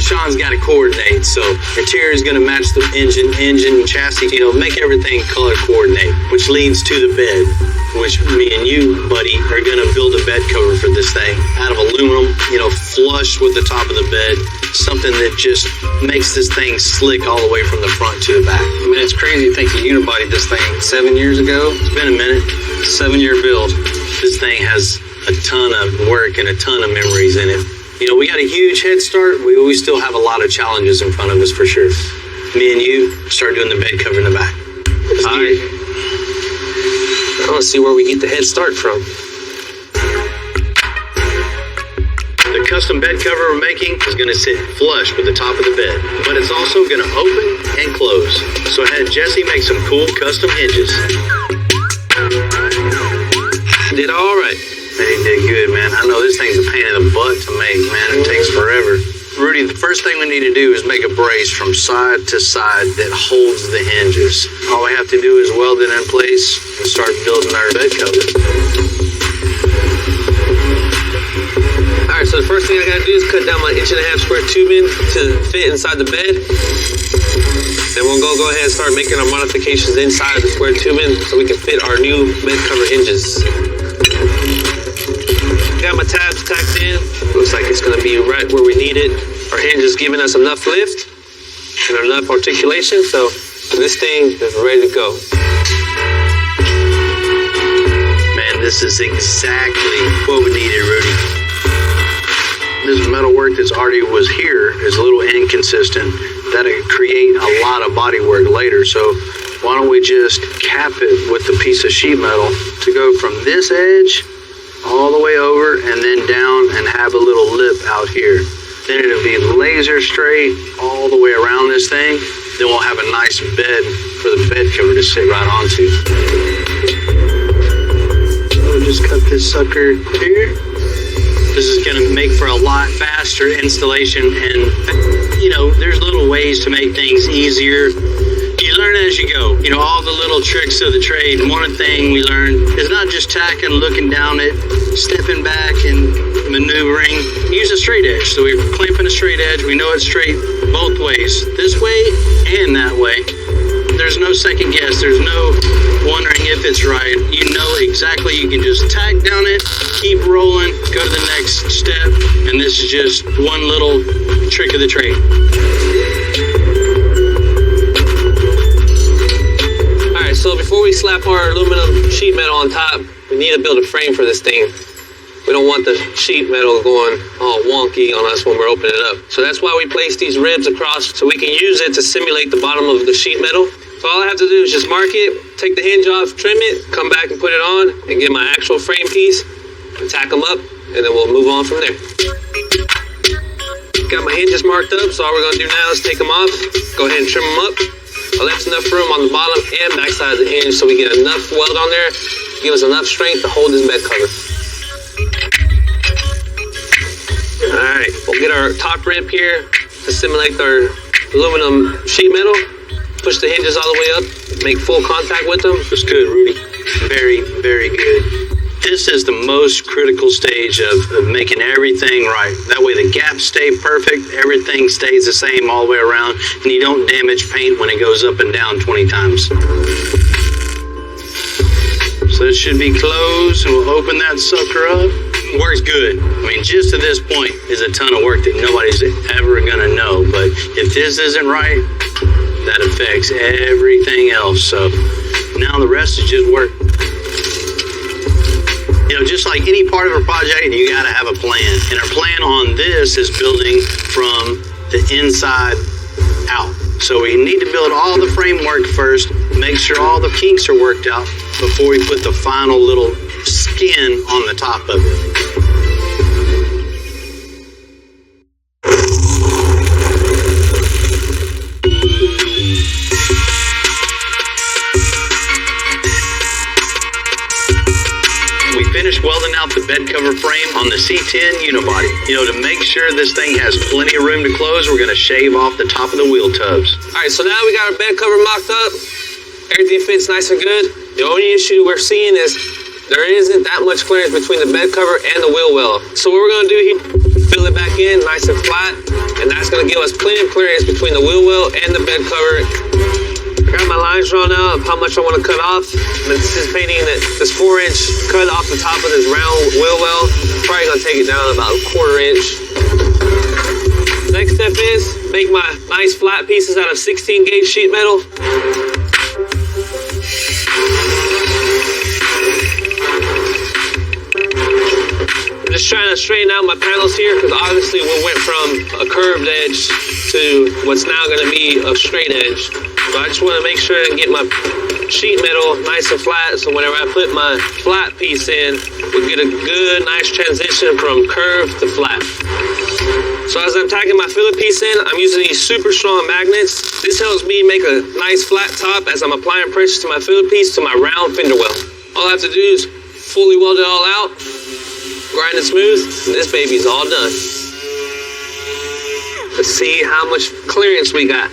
[SPEAKER 4] Sean's got to coordinate. So interior is going to match the engine, chassis. Make everything color coordinate, which leads to the bed, which me and you, buddy, are going to build a bed cover for this thing out of aluminum. Flush with the top of the bed. Something that just makes this thing slick all the way from the front to the back.
[SPEAKER 5] It's crazy to think you unibodied this thing 7 years ago.
[SPEAKER 4] It's been a minute.
[SPEAKER 5] 7-year build.
[SPEAKER 4] This thing has a ton of work and a ton of memories in it. We got a huge head start. We still have a lot of challenges in front of us for sure. Me and you start doing the bed cover in the back.
[SPEAKER 10] I want to see where we get the head start from.
[SPEAKER 4] The custom bed cover we're making is going to sit flush with the top of the bed, but it's also going to open and close. So I had Jesse make some cool custom hinges.
[SPEAKER 10] Did all right.
[SPEAKER 4] He did good, man. I know this thing's a pain in the butt to make, man. It takes forever. Rudy, the first thing we need to do is make a brace from side to side that holds the hinges. All we have to do is weld it in place and start building our bed cover.
[SPEAKER 10] All right, so the first thing I gotta do is cut down my 1.5 square tubing to fit inside the bed. Then we'll go ahead and start making our modifications inside the square tubing so we can fit our new bed cover hinges. Got my tabs tacked in. Looks like it's gonna be right where we need it. Our hinge is giving us enough lift and enough articulation, so this thing is ready to go.
[SPEAKER 4] Man, this is exactly what we needed, Rudy.
[SPEAKER 2] This metal work
[SPEAKER 1] work that's already was here is a little inconsistent. That'll create a lot of body work later. So why don't we just cap it with the piece of sheet metal to go from this edge all the way over and then down and have a little lip out here. Then it'll be laser straight all the way around this thing. Then we'll have a nice bed for the bed cover to sit right onto. We'll just cut this sucker here. This is going to make for a lot faster installation, and there's little ways to make things easier. You learn as you go, all the little tricks of the trade. And one thing we learned is not just tacking, looking down it, stepping back and maneuvering. Use a straight edge. So we're clamping a straight edge. We know it's straight both ways, this way and that way. There's no second guess. There's no wondering if it's right. You know exactly. You can just tack down it, keep rolling, go to the next step, and this is just one little trick of the trade.
[SPEAKER 10] Alright, so before we slap our aluminum sheet metal on top, we need to build a frame for this thing. We don't want the sheet metal going all wonky on us when we're opening it up. So that's why we place these ribs across so we can use it to simulate the bottom of the sheet metal. So all I have to do is just mark it, take the hinge off, trim it, come back and put it on, and get my actual frame piece, and tack them up, and then we'll move on from there. Got my hinges marked up, so all we're gonna do now is take them off, go ahead and trim them up. I left enough room on the bottom and backside of the hinge so we get enough weld on there, give us enough strength to hold this bed cover. Alright, we'll get our top rib here to simulate our aluminum sheet metal. Push the hinges all the way up, make full contact with them.
[SPEAKER 1] That's good, Rudy. Very, very good. This is the most critical stage of making everything right. That way the gaps stay perfect, everything stays the same all the way around, and you don't damage paint when it goes up and down 20 times. So it should be closed, and we'll open that sucker up. Works good. I mean, just to this point is a ton of work that nobody's ever gonna know, but if this isn't right, that affects everything else. So now the rest is just work. Just like any part of a project, you got to have a plan. And our plan on this is building from the inside out. So we need to build all the framework first, make sure all the kinks are worked out before we put the final little skin on the top of it. Welding out the bed cover frame on the C10 unibody. To make sure this thing has plenty of room to close, we're going to shave off the top of the wheel tubs.
[SPEAKER 10] Alright, so now we got our bed cover mocked up. Everything fits nice and good. The only issue we're seeing is there isn't that much clearance between the bed cover and the wheel well. So what we're going to do here, fill it back in nice and flat, and that's going to give us plenty of clearance between the wheel well and the bed cover. I got my lines drawn out of how much I want to cut off. I'm anticipating that this 4-inch cut off the top of this round wheel well, probably going to take it down about a 1/4 inch. Next step is make my nice flat pieces out of 16 gauge sheet metal. I'm just trying to straighten out my panels here because obviously we went from a curved edge to what's now going to be a straight edge. So I just want to make sure and get my sheet metal nice and flat, so whenever I put my flat piece in, we'll get a good, nice transition from curved to flat. So as I'm tacking my filler piece in, I'm using these super strong magnets. This helps me make a nice flat top as I'm applying pressure to my filler piece to my round fender well. All I have to do is fully weld it all out, grind it smooth, and this baby's all done. Let's see how much clearance we got.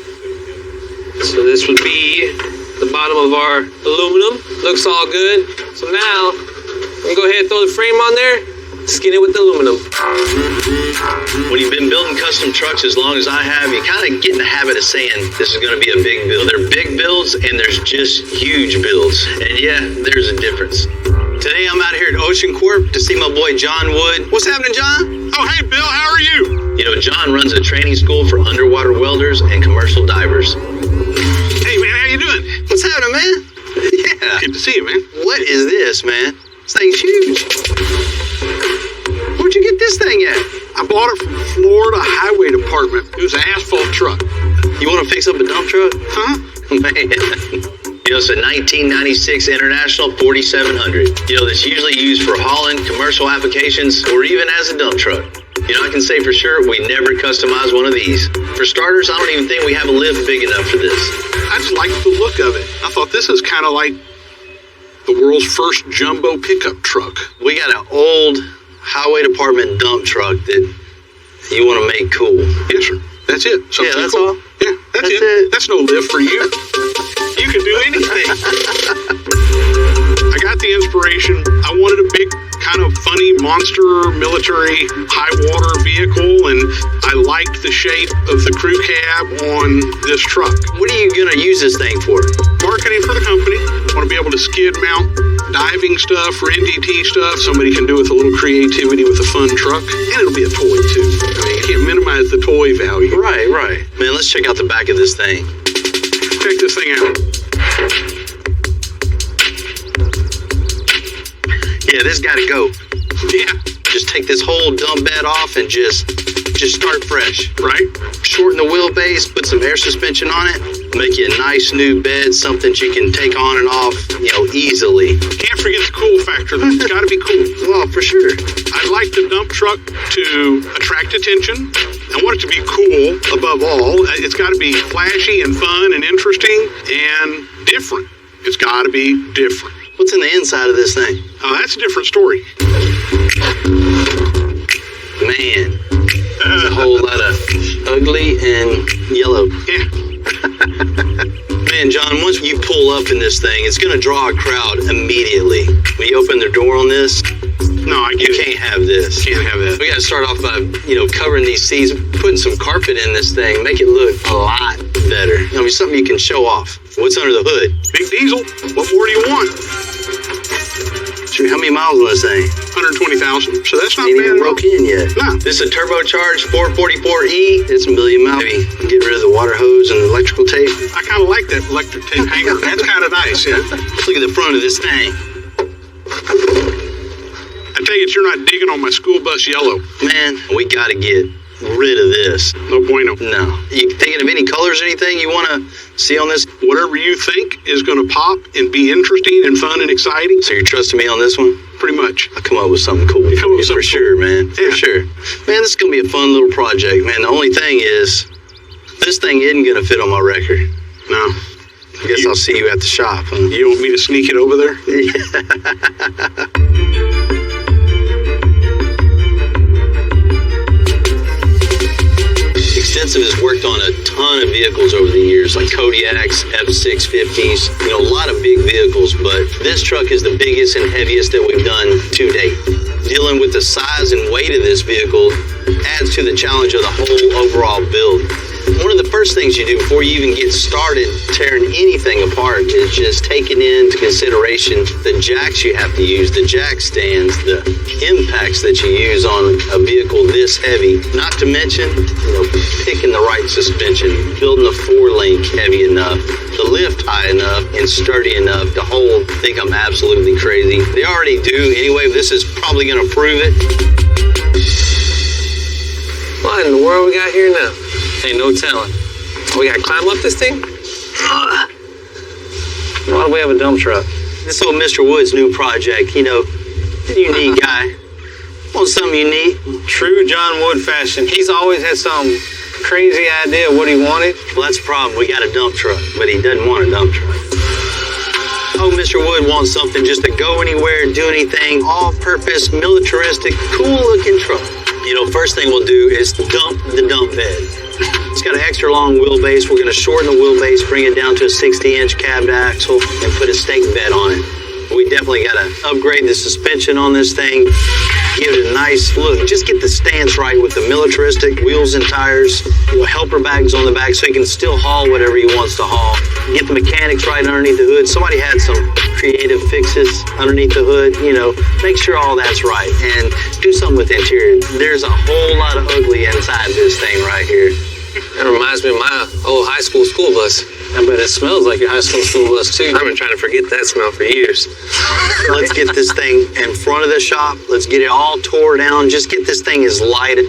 [SPEAKER 10] So this would be the bottom of our aluminum. Looks all good. So now, I'm gonna go ahead and throw the frame on there, skin it with the aluminum.
[SPEAKER 1] When you've been building custom trucks as long as I have, you kind of get in the habit of saying this is gonna be a big build. They're big builds and there's just huge builds. And yeah, there's a difference. Today I'm out here at Ocean Corp to see my boy John Wood. What's happening, John?
[SPEAKER 2] Oh, hey, Bill, how are you?
[SPEAKER 1] John runs a training school for underwater welders and commercial divers.
[SPEAKER 2] Hey, man, how you doing?
[SPEAKER 1] What's happening, man? Yeah.
[SPEAKER 2] Good to see you, man.
[SPEAKER 1] What is this, man? This thing's huge. Where'd you get this thing at?
[SPEAKER 2] I bought it from Florida Highway Department. It was an asphalt truck.
[SPEAKER 4] You want to fix up a dump truck?
[SPEAKER 2] Huh?
[SPEAKER 4] Man. You know, it's a 1996 International 4700. You know, that's usually used for hauling, commercial applications, or even as a dump truck. You know, I can say for sure we never customize one of these. For starters, I don't even think we have a lift big enough for this.
[SPEAKER 2] I just liked the look of it. I thought this is kind of like the world's first jumbo pickup truck.
[SPEAKER 4] We got an old highway department dump truck that you want to make cool.
[SPEAKER 2] Yes, sir. That's it. Something
[SPEAKER 4] Yeah, that's
[SPEAKER 2] cool.
[SPEAKER 4] all.
[SPEAKER 2] Yeah, that's it. That's no lift for you. You can do anything. I got the inspiration. I wanted a big, kind of funny monster military high water vehicle, and I liked the shape of the crew cab on this truck.
[SPEAKER 4] What are you going to use this thing for?
[SPEAKER 2] Marketing for the company. I want to be able to skid mount diving stuff for NDT stuff. Somebody can do with a little creativity with a fun truck, and it'll be a toy too. I mean, you can't minimize the toy value.
[SPEAKER 4] Right. Man, let's check out the back of this thing.
[SPEAKER 2] Check this thing out.
[SPEAKER 4] Yeah, this got to go.
[SPEAKER 2] Yeah,
[SPEAKER 4] Just take this whole dump bed off and just start fresh.
[SPEAKER 2] right?
[SPEAKER 4] Shorten the wheelbase, put some air suspension on it, make you a nice new bed, something you can take on and off, easily.
[SPEAKER 2] Can't forget the cool factor though. It's got to be cool.
[SPEAKER 4] Well, for sure.
[SPEAKER 2] I'd like the dump truck to attract attention. I want it to be cool above all. It's got to be flashy and fun and interesting and different. It's got to be different.
[SPEAKER 4] What's in the inside of this thing?
[SPEAKER 2] That's a different story.
[SPEAKER 4] Man, there's a whole lot of ugly and yellow.
[SPEAKER 2] Yeah.
[SPEAKER 4] Man, John, once you pull up in this thing, it's going to draw a crowd immediately. When you open the door on this,
[SPEAKER 2] No, I
[SPEAKER 4] you
[SPEAKER 2] get it.
[SPEAKER 4] can't have this.
[SPEAKER 2] Can't have that.
[SPEAKER 4] We got to start off by, covering these seats, putting some carpet in this thing, make it look a lot better. I mean, something you can show off. What's under the hood?
[SPEAKER 2] Big diesel. What more do you want?
[SPEAKER 4] Shoot, how many miles on this thing?
[SPEAKER 2] 120,000. So that's not
[SPEAKER 4] Ain't
[SPEAKER 2] bad
[SPEAKER 4] even
[SPEAKER 2] at all.
[SPEAKER 4] broke in yet.
[SPEAKER 2] No.
[SPEAKER 4] This is a turbocharged 444E. It's a million miles. Maybe get rid of the water hose and the electrical tape.
[SPEAKER 2] I kind of like that electric tape hanger. That's kind of nice, yeah.
[SPEAKER 4] Look at the front of this thing.
[SPEAKER 2] I tell you, you're not digging on my school bus yellow.
[SPEAKER 4] Man, we got to get rid of this.
[SPEAKER 2] No bueno.
[SPEAKER 4] No. You thinking of any colors or anything you want to see on this?
[SPEAKER 2] Whatever you think is going to pop and be interesting and fun and exciting,
[SPEAKER 4] So you're trusting me on this one?
[SPEAKER 2] pretty much.
[SPEAKER 4] I'll come up with something cool
[SPEAKER 2] You come up with
[SPEAKER 4] for
[SPEAKER 2] something
[SPEAKER 4] sure, man.
[SPEAKER 2] Yeah.
[SPEAKER 4] For sure. Man, this is going to be a fun little project, man. The only thing is, this thing isn't going to fit on my record.
[SPEAKER 2] No.
[SPEAKER 4] I guess I'll see you at the shop, huh?
[SPEAKER 2] You want me to sneak it over there?
[SPEAKER 4] Extensive has worked on a ton of vehicles over the years, like Kodiaks, F650s, a lot of big vehicles, but this truck is the biggest and heaviest that we've done to date. Dealing with the size and weight of this vehicle adds to the challenge of the whole overall build. One of the first things you do before you even get started tearing anything apart is just taking into consideration the jacks you have to use, the jack stands, the impacts that you use on a vehicle this heavy. Not to mention, picking the right suspension, building a 4-link heavy enough, the lift high enough and sturdy enough to hold. I think I'm absolutely crazy. They already do anyway. This is probably going to prove it.
[SPEAKER 10] What in the world we got here now?
[SPEAKER 5] Ain't no telling.
[SPEAKER 10] We gotta climb up this thing?
[SPEAKER 5] Why do we have a dump truck?
[SPEAKER 4] This old Mr. Wood's new project, unique guy. Want something unique?
[SPEAKER 5] True John Wood fashion. He's always had some crazy idea of what he wanted.
[SPEAKER 4] Well, that's the problem. We got a dump truck, but he doesn't want a dump truck. Oh, Mr. Wood wants something just to go anywhere, do anything, all-purpose, militaristic, cool-looking truck. First thing we'll do is dump the dump bed. It's got an extra long wheelbase. We're going to shorten the wheelbase, bring it down to a 60-inch cabbed axle, and put a stake bed on it. We definitely got to upgrade the suspension on this thing, give it a nice look. Just get the stance right with the militaristic wheels and tires, helper bags on the back so he can still haul whatever he wants to haul. Get the mechanics right underneath the hood. Somebody had some creative fixes underneath the hood, make sure all that's right and do something with the interior. There's a whole lot of ugly inside this thing right here.
[SPEAKER 10] That reminds me of my old high school bus.
[SPEAKER 5] I bet it smells like your high school bus too.
[SPEAKER 10] I've been trying to forget that smell for years.
[SPEAKER 4] Let's get this thing in front of the shop. Let's get it all tore down. Just get this thing as light.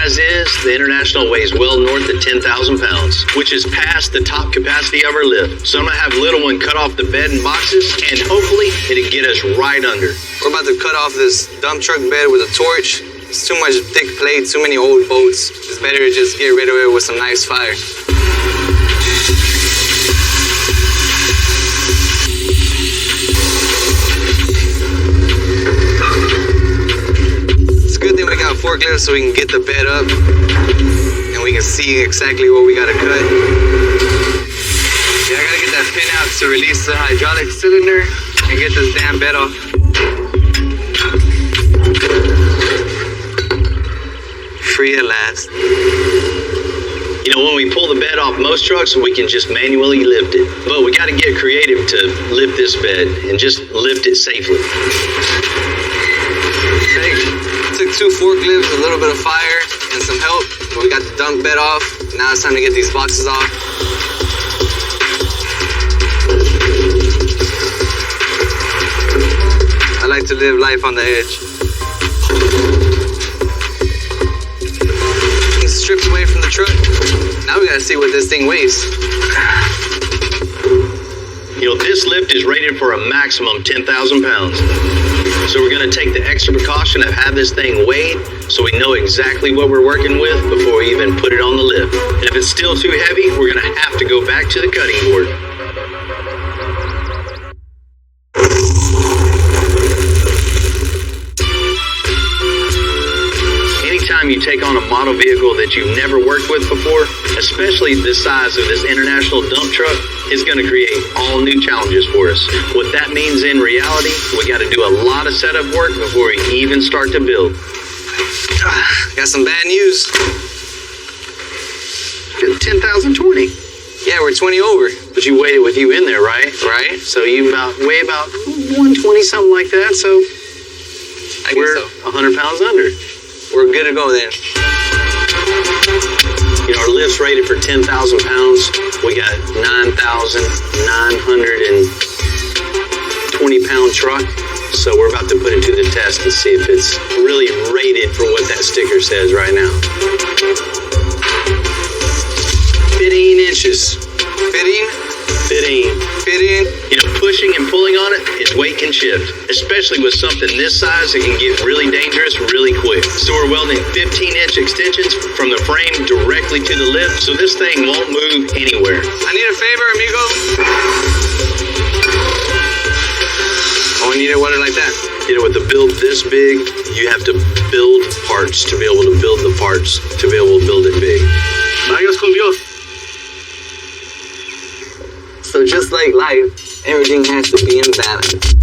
[SPEAKER 4] As is, the International weighs well north of 10,000 pounds, which is past the top capacity of our lift. So I'm gonna have little one cut off the bed and boxes, and hopefully it'll get us right under.
[SPEAKER 6] We're about to cut off this dump truck bed with a torch. It's too much thick plate, too many old bolts. It's better to just get rid of it with some nice fire. It's a good thing we got forklifts so we can get the bed up and we can see exactly what we gotta cut. Yeah, I gotta get that pin out to release the hydraulic cylinder and get this damn bed off. Free at last.
[SPEAKER 4] You know, when we pull the bed off most trucks, we can just manually lift it. But we got to get creative to lift this bed and just lift it safely.
[SPEAKER 6] Okay. Took 2 forklifts, a little bit of fire, and some help. We got the dump bed off. Now it's time to get these boxes off. I like to live life on the edge. Stripped away from the truck. Now we gotta see what this thing weighs.
[SPEAKER 4] You know, this lift is rated for a maximum 10,000 pounds. So we're gonna take the extra precaution of have this thing weighed so we know exactly what we're working with before we even put it on the lift. And if it's still too heavy, we're gonna have to go back to the cutting board. Anytime you take on a model vehicle that you've never worked with before, especially the size of this international dump truck, is going to create all new challenges for us. What that means in reality, we got to do a lot of setup work before we even start to build.
[SPEAKER 6] Got some bad news.
[SPEAKER 4] 10,020.
[SPEAKER 6] Yeah, we're 20 over.
[SPEAKER 4] But you weighed it with you in there, right?
[SPEAKER 6] Right?
[SPEAKER 4] So you weigh about 120, something like that. So
[SPEAKER 6] I
[SPEAKER 4] we're
[SPEAKER 6] guess so.
[SPEAKER 4] 100 pounds under.
[SPEAKER 6] We're good to go then.
[SPEAKER 4] You know, our lift's rated for 10,000 pounds. We got 9,920 pound truck. So we're about to put it to the test and see if it's really rated for what that sticker says right now. 15 inches.
[SPEAKER 6] Fitting?
[SPEAKER 4] 15.
[SPEAKER 6] Fitting?
[SPEAKER 4] You know, pushing and pulling on it, its weight can shift, especially with something this size. It can get really dangerous really quick. So we're welding 15-inch extensions from the frame directly to the lift, so this thing won't move anywhere.
[SPEAKER 6] I need a favor, amigo. Oh, I need a water like that.
[SPEAKER 4] You know, with a build this big, you have to build parts to be able to build the parts to be able to build it big.
[SPEAKER 2] Vayas con Dios.
[SPEAKER 6] So just like life, everything has to be in balance.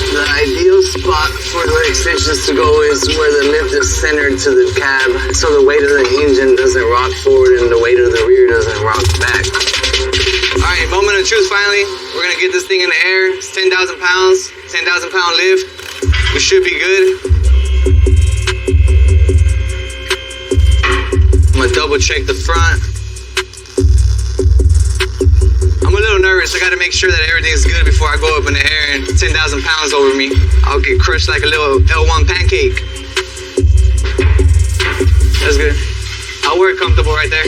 [SPEAKER 6] The ideal spot for the extensions to go is where the lift is centered to the cab, so the weight of the engine doesn't rock forward and the weight of the rear doesn't rock back. All right, moment of truth finally. We're gonna get this thing in the air. It's 10,000 pounds, 10,000 pound lift. We should be good. I'm gonna double check the front. I'm a little nervous. I gotta make sure that everything's good before I go up in the air and 10,000 pounds over me. I'll get crushed like a little L1 pancake. That's good. I'll work comfortable right there.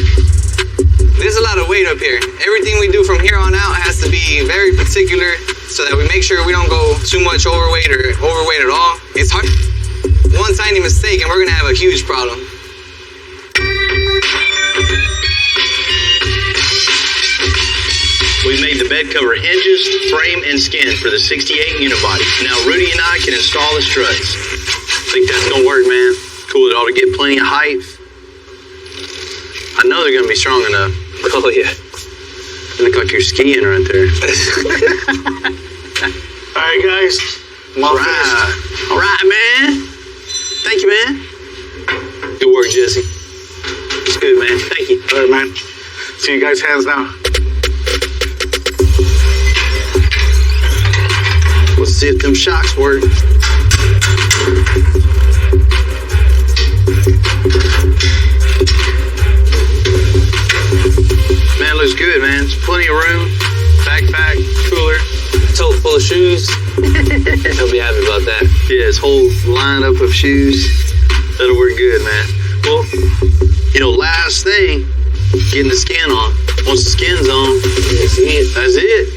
[SPEAKER 6] There's a lot of weight up here. Everything we do from here on out has to be very particular so that we make sure we don't go too much overweight or overweight at all. It's hard. One tiny mistake and we're gonna have a huge problem.
[SPEAKER 4] We made the bed cover hinges, frame, and skin for the 68 unibody. Now Rudy and I can install the struts. Think that's gonna work, man? Cool, it ought to get plenty of height. I know they're gonna be strong enough.
[SPEAKER 10] Oh, yeah.
[SPEAKER 4] You look like you're skiing right there.
[SPEAKER 2] All right, guys. I'm all finished.
[SPEAKER 4] All right, man. Thank you, man. Good work, Jesse. It's good, man. Thank you.
[SPEAKER 2] All right, man. See you guys' hands now.
[SPEAKER 4] Let's see if them shocks work.
[SPEAKER 1] Man, looks good, man. There's plenty of room. Backpack, cooler.
[SPEAKER 10] Tote full of shoes. He'll be happy about that.
[SPEAKER 1] Yeah, his whole lineup of shoes. That'll work good, man. Well, last thing, getting the skin on. Once the skin's on, that's it.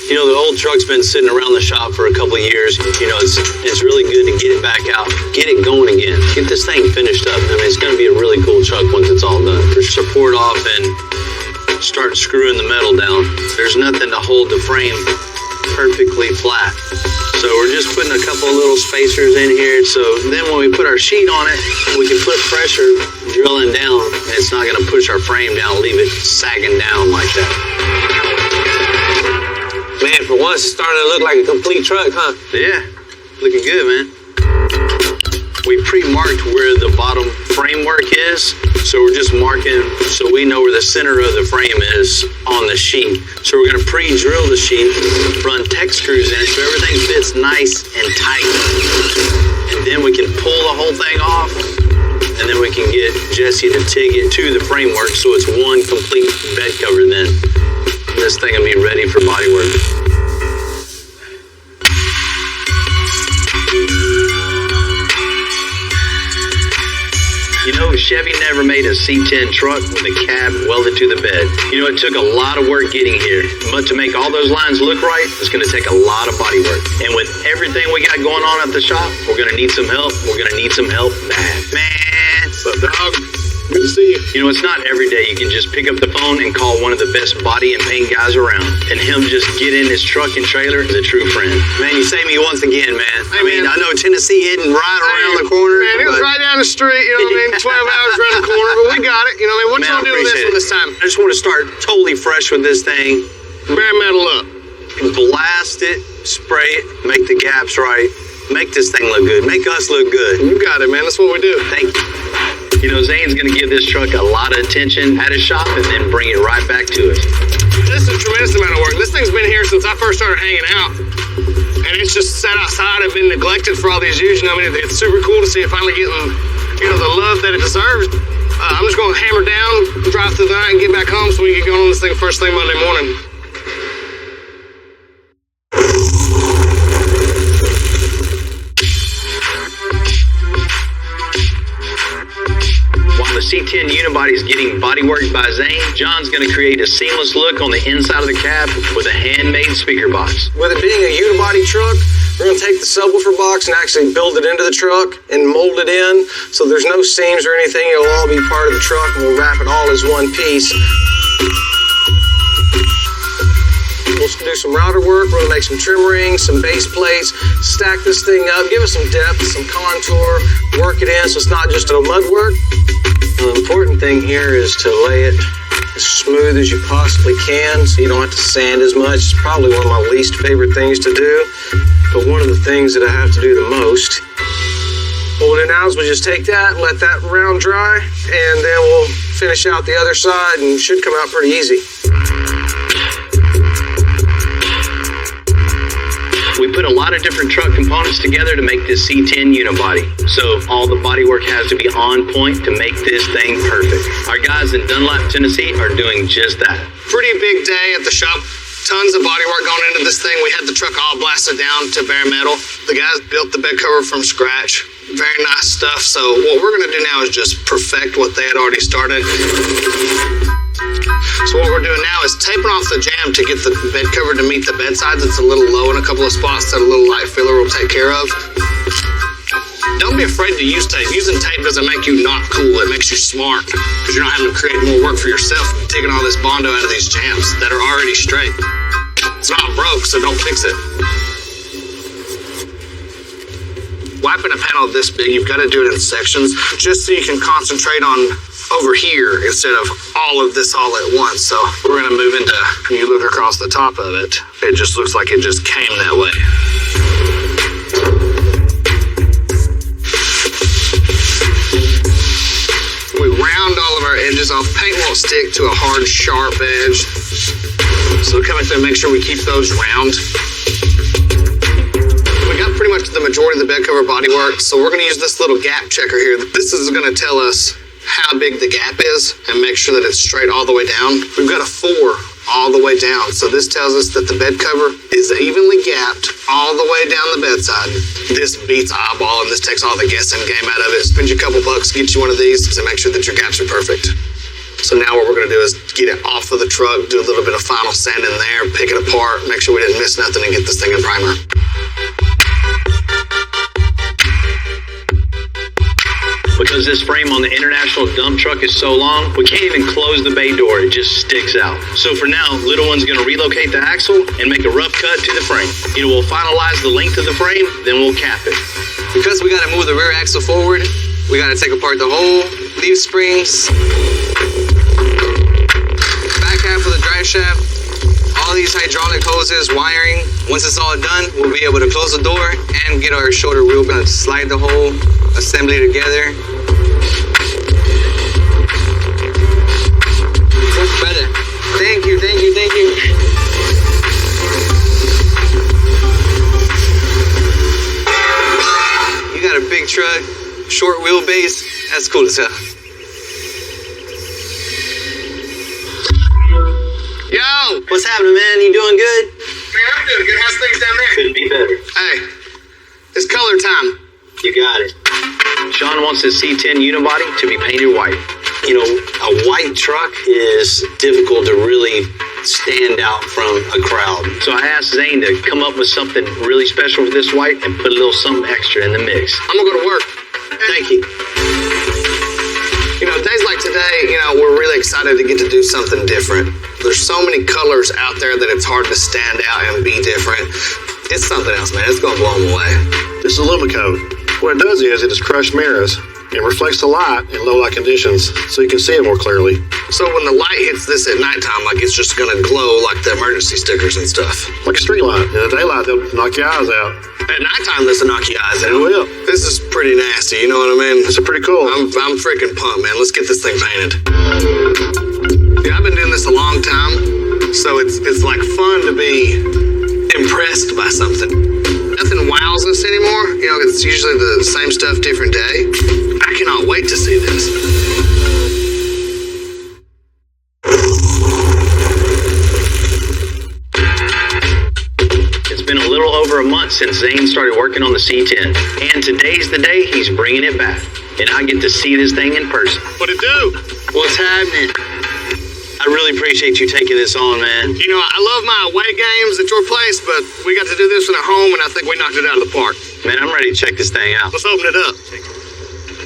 [SPEAKER 4] The old truck's been sitting around the shop for a couple of years. It's really good to get it back out, get it going again, get this thing finished up. I mean, it's going to be a really cool truck once it's all done. For support off and start screwing the metal down. There's nothing to hold the frame perfectly flat. So we're just putting a couple of little spacers in here. So then when we put our sheet on it, we can put pressure drilling down, and it's not going to push our frame down, leave it sagging down like that.
[SPEAKER 10] Man, for once, it's starting to look like a complete truck, huh?
[SPEAKER 1] Yeah, looking good, man. We pre-marked where the bottom framework is, so we're just marking so we know where the center of the frame is on the sheet. So we're going to pre-drill the sheet, run tech screws in it so everything fits nice and tight. And then we can pull the whole thing off, and then we can get Jesse to TIG it to the framework so it's one complete bed cover then. This thing will be ready for bodywork. Chevy never made a C10 truck with a cab welded to the bed. It took a lot of work getting here, but to make all those lines look right, it's going to take a lot of body work. And with everything we got going on at the shop, we're going to need some help. We're going to need some help bad. Man,
[SPEAKER 2] What's up, dog? Good to see you.
[SPEAKER 1] It's not every day you can just pick up the phone and call one of the best body and paint guys around. And him just get in his truck and trailer is a true friend.
[SPEAKER 4] Man, you saved me once again, man.
[SPEAKER 2] Hey, man.
[SPEAKER 4] I know Tennessee isn't right around the corner.
[SPEAKER 2] Man, it was right down the street, 12 hours around the corner, but we got it. What
[SPEAKER 4] Man,
[SPEAKER 2] y'all
[SPEAKER 4] I
[SPEAKER 2] do with this
[SPEAKER 4] appreciate
[SPEAKER 2] one
[SPEAKER 4] it.
[SPEAKER 2] this time?
[SPEAKER 4] I just want to start totally fresh with this thing.
[SPEAKER 2] Bare metal up.
[SPEAKER 4] Blast it, spray it, make the gaps right, make this thing look good, make us look good.
[SPEAKER 2] You got it, man. That's what we do.
[SPEAKER 4] Thank you.
[SPEAKER 1] Zane's going to give this truck a lot of attention at his shop and then bring it right back to us.
[SPEAKER 2] This is a tremendous amount of work. This thing's been here since I first started hanging out. And it's just sat outside and been neglected for all these years. It's super cool to see it finally getting, the love that it deserves. I'm just going to hammer down, drive through the night, and get back home so we can get going on this thing first thing Monday morning.
[SPEAKER 1] While the C10 unibody is getting bodyworked by Zane, John's going to create a seamless look on the inside of the cab with a handmade speaker box.
[SPEAKER 11] With it being a unibody truck, we're going to take the subwoofer box and actually build it into the truck and mold it in so there's no seams or anything. It'll all be part of the truck and we'll wrap it all as one piece. We'll do some router work. We're going to make some trim rings, some base plates, stack this thing up, give it some depth, some contour, work it in so it's not just a mud work. The important thing here is to lay it as smooth as you possibly can so you don't have to sand as much. It's probably one of my least favorite things to do, but one of the things that I have to do the most. What we'll do now is we'll just take that, let that round dry, and then we'll finish out the other side and it should come out pretty easy.
[SPEAKER 1] We put a lot of different truck components together to make this C10 unibody. So all the bodywork has to be on point to make this thing perfect. Our guys in Dunlap, Tennessee are doing just that.
[SPEAKER 2] Pretty big day at the shop. Tons of bodywork going into this thing. We had the truck all blasted down to bare metal. The guys built the bed cover from scratch. Very nice stuff. So what we're going to do now is just perfect what they had already started. So what we're doing now is taping off the jam to get the bed cover to meet the bed sides. It's a little low in a couple of spots that a little light filler will take care of. Don't be afraid to use tape. Using tape doesn't make you not cool. It makes you smart because you're not having to create more work for yourself and taking all this Bondo out of these jams that are already straight. It's not broke, so don't fix it. Wiping a panel this big, you've got to do it in sections just so you can concentrate on over here instead of all of this all at once. So we're going to move into, when you look across the top of it, it just looks like it just came that way. We round all of our edges off. Paint won't stick to a hard, sharp edge. So come in there and make sure we keep those round. We got pretty much the majority of the bed cover bodywork, so we're going to use this little gap checker here. This is going to tell us how big the gap is and make sure that it's straight all the way down. We've got a 4 all the way down, so this tells us that the bed cover is evenly gapped all the way down the bedside. This beats eyeball, and this takes all the guessing game out of it. Spend you a couple bucks, get you one of these to make sure that your gaps are perfect. So now what we're going to do is get it off of the truck, do a little bit of final sand in there, pick it apart, make sure we didn't miss nothing, and get this thing in primer.
[SPEAKER 1] Because this frame on the international dump truck is so long, we can't even close the bay door. It just sticks out. So for now, Little One's going to relocate the axle and make a rough cut to the frame. We'll finalize the length of the frame, then we'll cap it.
[SPEAKER 6] Because we got to move the rear axle forward, we got to take apart the whole leaf springs, back half of the drive shaft, all these hydraulic hoses, wiring. Once it's all done, we'll be able to close the door and get our shoulder wheel. We're going to slide the whole assembly together. Brother, thank you. You got a big truck, short wheelbase. That's cool as hell. Yo!
[SPEAKER 1] What's happening, man? You doing good?
[SPEAKER 2] Man, I'm doing good. How's things down there?
[SPEAKER 1] Couldn't be better.
[SPEAKER 2] Hey, it's color time.
[SPEAKER 1] You got it. Sean wants his C10 unibody to be painted white. A white truck is difficult to really stand out from a crowd. So I asked Zane to come up with something really special for this white and put a little something extra in the mix.
[SPEAKER 2] I'm gonna go to work.
[SPEAKER 1] Thank you.
[SPEAKER 2] Days like today, we're really excited to get to do something different. There's so many colors out there that it's hard to stand out and be different. It's something else, man. It's gonna blow them away.
[SPEAKER 12] This is Lumicode. What it does is it just crushed mirrors. It reflects the light in low light conditions, so you can see it more clearly.
[SPEAKER 2] So when the light hits this at nighttime, it's just gonna glow like the emergency stickers and stuff.
[SPEAKER 12] Like a street light. In the daylight, they'll knock your eyes out.
[SPEAKER 2] At nighttime, this will knock your eyes out.
[SPEAKER 12] It will.
[SPEAKER 2] This is pretty nasty, you know what I mean?
[SPEAKER 12] It's pretty cool.
[SPEAKER 2] I'm freaking pumped, man. Let's get this thing painted. Yeah, I've been doing this a long time, so it's like fun to be impressed by something. Nothing wows us anymore. It's usually the same stuff, different day. I cannot wait to see this.
[SPEAKER 1] It's been a little over a month since Zane started working on the C10. And today's the day he's bringing it back. And I get to see this thing in person.
[SPEAKER 2] What it do?
[SPEAKER 1] What's happening? I really appreciate you taking this on, man.
[SPEAKER 2] I love my away games at your place, but we got to do this one at home, and I think we knocked it out of the park.
[SPEAKER 1] Man, I'm ready to check this thing out.
[SPEAKER 2] Let's open it up.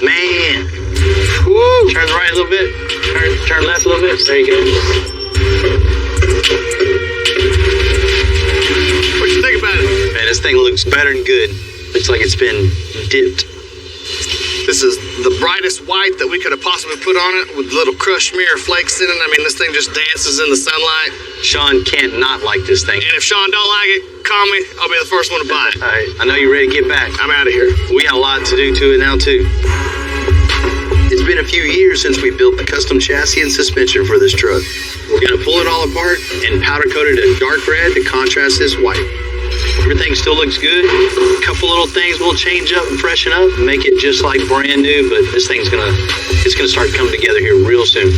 [SPEAKER 1] Man.
[SPEAKER 2] Woo!
[SPEAKER 1] Turn right a little bit. Turn left a little bit. There you go.
[SPEAKER 2] What you think about it?
[SPEAKER 1] Man, this thing looks better than good. Looks like it's been dipped.
[SPEAKER 2] This is the brightest white that we could have possibly put on it with little crushed mirror flakes in it. This thing just dances in the sunlight.
[SPEAKER 1] Sean can't not like this thing.
[SPEAKER 2] And if Sean don't like it, call me. I'll be the first one to buy it.
[SPEAKER 1] All right, I know you're ready to get back.
[SPEAKER 2] I'm out of here.
[SPEAKER 1] We got a lot to do to it now, too. It's been a few years since we built the custom chassis and suspension for this truck. We're going to pull it all apart and powder coat it a dark red to contrast this white. Everything still looks good. A couple little things we'll change up and freshen up and make it just like brand new, but this thing's gonna start coming together here real soon.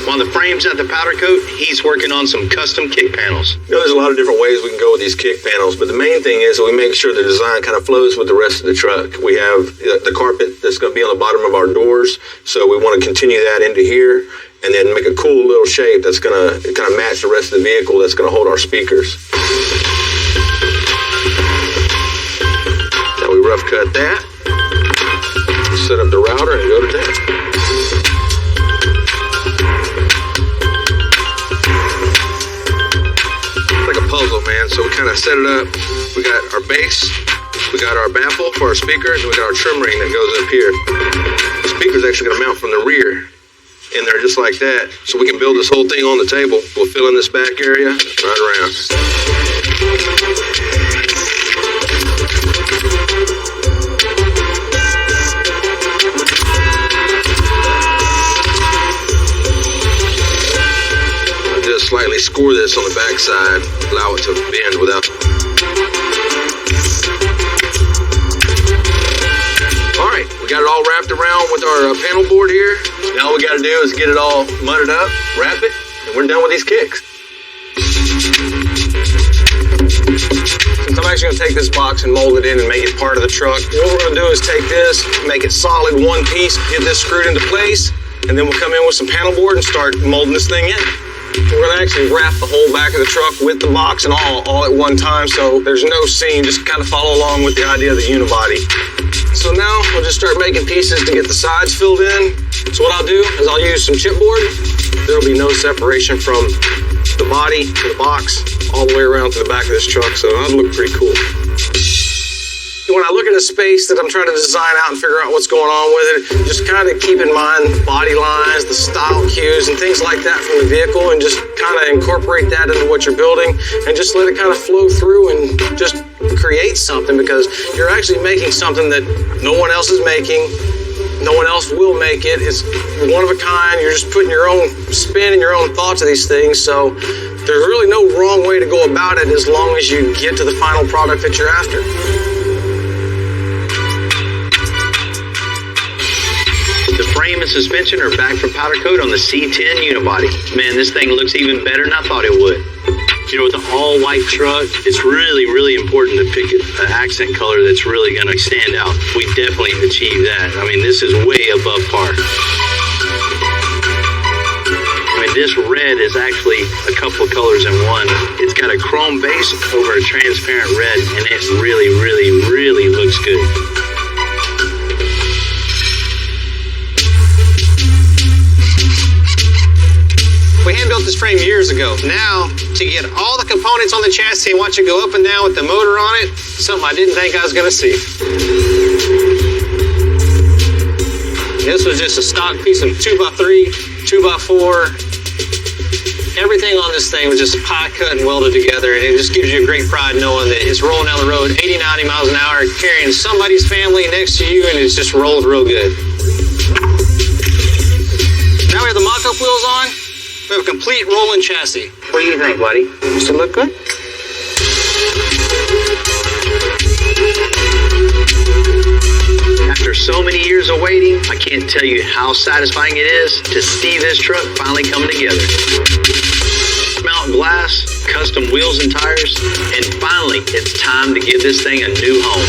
[SPEAKER 1] While the frame's at the powder coat, he's working on some custom kick panels.
[SPEAKER 12] There's a lot of different ways we can go with these kick panels, but the main thing is that we make sure the design kind of flows with the rest of the truck. We have the carpet that's going to be on the bottom of our doors, so we want to continue that into here, and then make a cool little shape that's going to kind of match the rest of the vehicle that's going to hold our speakers. Now we rough cut that, set up the router, and go to town. Puzzle, man. So we kind of set it up. We got our base, we got our baffle for our speakers, and we got our trim ring that goes up here. The speaker's actually going to mount from the rear in there just like that. So we can build this whole thing on the table. We'll fill in this back area right around. score this on the backside, allow it to bend without. All right, we got it all wrapped around with our panel board here. Now all we got to do is get it all mudded up, wrap it, and we're done with these kicks.
[SPEAKER 11] Since I'm actually going to take this box and mold it in and make it part of the truck, what we're going to do is take this, make it solid one piece, get this screwed into place, and then we'll come in with some panel board and start molding this thing in. We're going to actually wrap the whole back of the truck with the box and all at one time, so there's no seam, just kind of follow along with the idea of the unibody. So now we'll just start making pieces to get the sides filled in. So what I'll do is I'll use some chipboard. There'll be no separation from the body to the box all the way around to the back of this truck, so that'll look pretty cool. When I look at a space that I'm trying to design out and figure out what's going on with it, just kind of keep in mind the body lines, the style cues, and things like that from the vehicle, and just kind of incorporate that into what you're building, and just let it kind of flow through and just create something, because you're actually making something that no one else is making. No one else will make it. It's one of a kind. You're just putting your own spin and your own thoughts of these things, so there's really no wrong way to go about it as long as you get to the final product that you're after.
[SPEAKER 4] The frame and suspension are back from powder coat on the C10 unibody. Man, this thing looks even better than I thought it would. You know, with an all-white truck, it's really, really important to pick an accent color that's really going to stand out. We definitely achieved that. I mean, this is way above par. I mean, this red is actually a couple of colors in one. It's got a chrome base over a transparent red, and it really, really, really looks good.
[SPEAKER 5] We hand-built this frame years ago. Now, to get all the components on the chassis and watch it go up and down with the motor on it, something I didn't think I was going to see. This was just a stock piece of 2x3, 2x4. Everything on this thing was just pie cut and welded together, and it just gives you a great pride knowing that it's rolling down the road 80, 90 miles an hour, carrying somebody's family next to you, and it's just rolled real good. Now we have the mock-up wheels on. We have a complete rolling chassis. What do you think, buddy? Does it look good?
[SPEAKER 4] After so many years of waiting, I can't tell you how satisfying it is to see this truck finally coming together. Mount glass, custom wheels and tires, and finally it's time to give this thing a new home.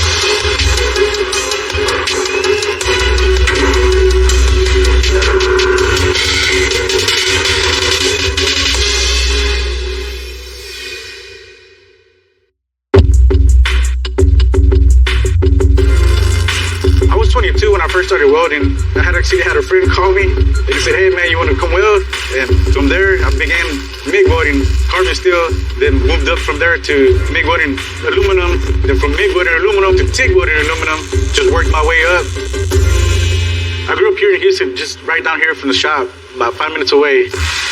[SPEAKER 8] I was 22 when I first started welding. I had a friend call me. He said, "Hey man, you want to come weld?" And from there, I began MIG welding carbon steel. Then moved up from there to MIG welding aluminum. Then from MIG welding aluminum to TIG welding aluminum. Just worked my way up. I grew up here in Houston, just right down here from the shop, about 5 minutes away.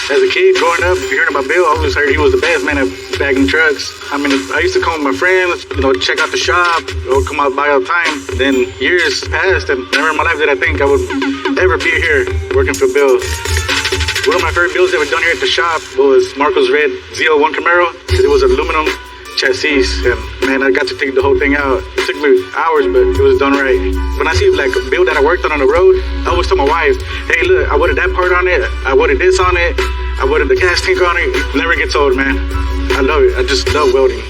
[SPEAKER 8] As a kid, growing up, hearing about Bill, I always heard he was the best man at bagging trucks. I mean, I used to come with my friends, check out the shop. I would come out by all the time. Then years passed, and never in my life did I think I would ever be here working for Bill. One of my favorite builds ever done here at the shop was Marco's red Z01 Camaro, because it was aluminum chassis, and man, I got to take the whole thing out. It took me hours, but it was done right. When I see like a build that I worked on the road, I always tell my wife, "Hey, look, I welded that part on it, I welded this on it, I welded the gas tank on it." It never gets old, man. I love it. I just love welding.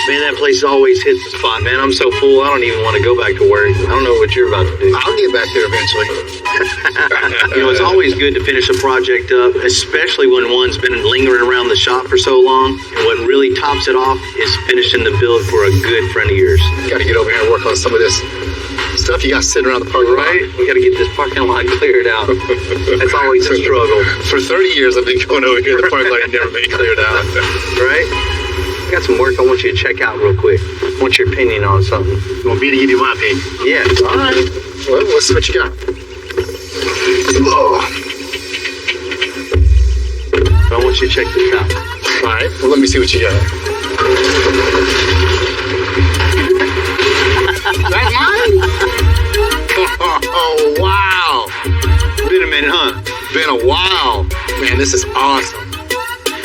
[SPEAKER 4] Man, that place always hits the spot, man. I'm so full, I don't even want to go back to work. I don't know what you're about to do.
[SPEAKER 12] I'll get back there eventually.
[SPEAKER 4] You know, it's always good to finish a project up, especially when one's been lingering around the shop for so long. And what really tops it off is finishing the build for a good friend of yours.
[SPEAKER 12] Got to get over here and work on some of this stuff you got sitting around the parking lot.
[SPEAKER 4] Right? We got to get this parking lot cleared out. That's always a struggle.
[SPEAKER 12] For 30 years, I've been going over here to the parking lot and never been cleared out.
[SPEAKER 4] Right? I got some work I want you to check out real quick. I want your opinion on something.
[SPEAKER 12] You want me to give you my opinion?
[SPEAKER 4] Yeah.
[SPEAKER 12] All right. Well, let's see what you got. Oh.
[SPEAKER 4] I want you to check this out.
[SPEAKER 12] All right. Well, let me see what you got.
[SPEAKER 5] That's mine?
[SPEAKER 12] Oh, wow.
[SPEAKER 4] Been
[SPEAKER 10] this is awesome.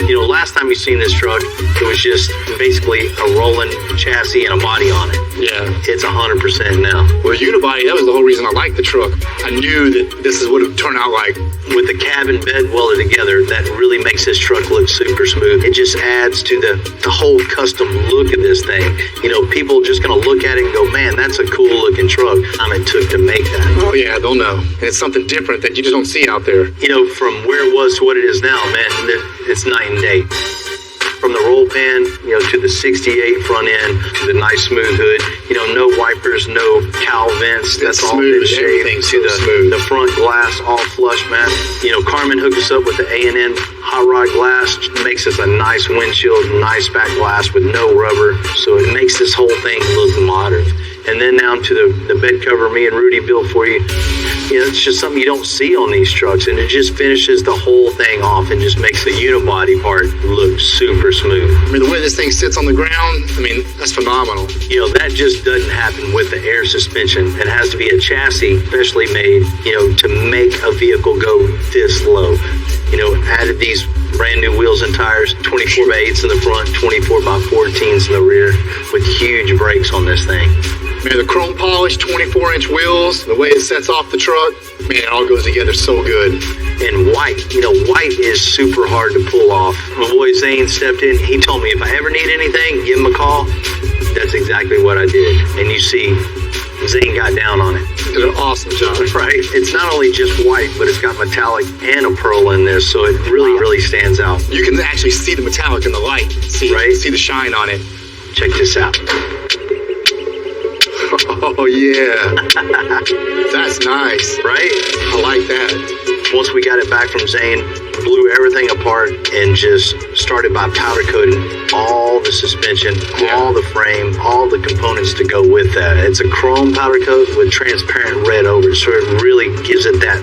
[SPEAKER 1] You know, last time you seen this truck, it was just basically a rolling chassis and a body on it.
[SPEAKER 10] Yeah.
[SPEAKER 1] It's 100% now.
[SPEAKER 10] Well, unibody, that was the whole reason I liked the truck. I knew that this is what it would turn out like.
[SPEAKER 1] With the cab and bed welded together, that really makes this truck look super smooth. It just adds to the whole custom look of this thing. You know, people just gonna look at it and go, man, that's a cool looking truck. It took to make that.
[SPEAKER 10] Oh yeah, they'll know. And it's something different that you just don't see out there.
[SPEAKER 1] You know, from where it was to what it is now, man, it's night and day. From the roll pan, you know, to the 68 front end, to the nice smooth hood, you know, no wipers, no cowl vents, that's all been shaved. To the front glass, all flush, man. You know, Carmen hooked us up with the A&N hot rod glass, makes us a nice windshield, nice back glass with no rubber, so it makes this whole thing look modern. And then down to the bed cover me and Rudy built for you. You know, it's just something you don't see on these trucks, and it just finishes the whole thing off and just makes the unibody part look super smooth.
[SPEAKER 10] I mean, the way this thing sits on the ground, I mean, that's phenomenal.
[SPEAKER 1] You know, that just doesn't happen with the air suspension. It has to be a chassis specially made, you know, to make a vehicle go this low. You know, added these brand new wheels and tires, 24 by 8s in the front, 24 by 14s in the rear, with huge brakes on this thing.
[SPEAKER 10] Man, the chrome polished 24-inch wheels, the way it sets off the truck, man, it all goes together so good.
[SPEAKER 1] And white, you know, white is super hard to pull off. My boy Zane stepped in. He told me if I ever need anything, give him a call. That's exactly what I did. And you see, Zane got down on it.
[SPEAKER 10] Did an awesome job.
[SPEAKER 1] Right? It's not only just white, but it's got metallic and a pearl in this, so it really stands out.
[SPEAKER 10] You can actually see the metallic in the light. See the shine on it.
[SPEAKER 1] Check this out.
[SPEAKER 10] Oh, yeah. That's nice.
[SPEAKER 1] Right?
[SPEAKER 10] I like that.
[SPEAKER 1] Once we got it back from Zane, blew everything apart and just started by powder coating all the suspension, all the frame, all the components to go with that. It's a chrome powder coat with transparent red over it, so it really gives it that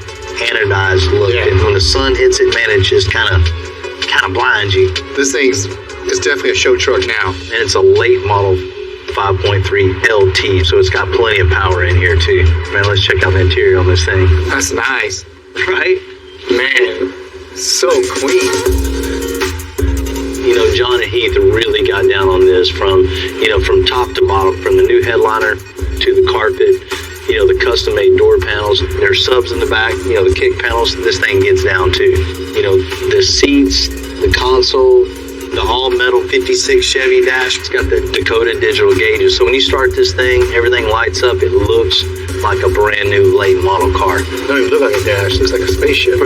[SPEAKER 1] anodized look.
[SPEAKER 10] Yeah.
[SPEAKER 1] And when the sun hits it, man, it just kind of blinds you.
[SPEAKER 10] This thing's definitely a show truck now.
[SPEAKER 1] And it's a late model 5.3 LT, so it's got plenty of power in here too. Man, let's check out the interior on this thing.
[SPEAKER 10] That's nice.
[SPEAKER 1] Right?
[SPEAKER 10] Man, so clean.
[SPEAKER 1] You know, John and Heath really got down on this from top to bottom, from the new headliner to the carpet, you know, the custom-made door panels. There's subs in the back, you know, the kick panels. This thing gets down to, you know, the seats, the console, the all-metal 56 Chevy dash. It's got the Dakota digital gauges. So when you start this thing, everything lights up. It looks like a brand new late model car.
[SPEAKER 10] It don't even look like a dash. It looks like a spaceship.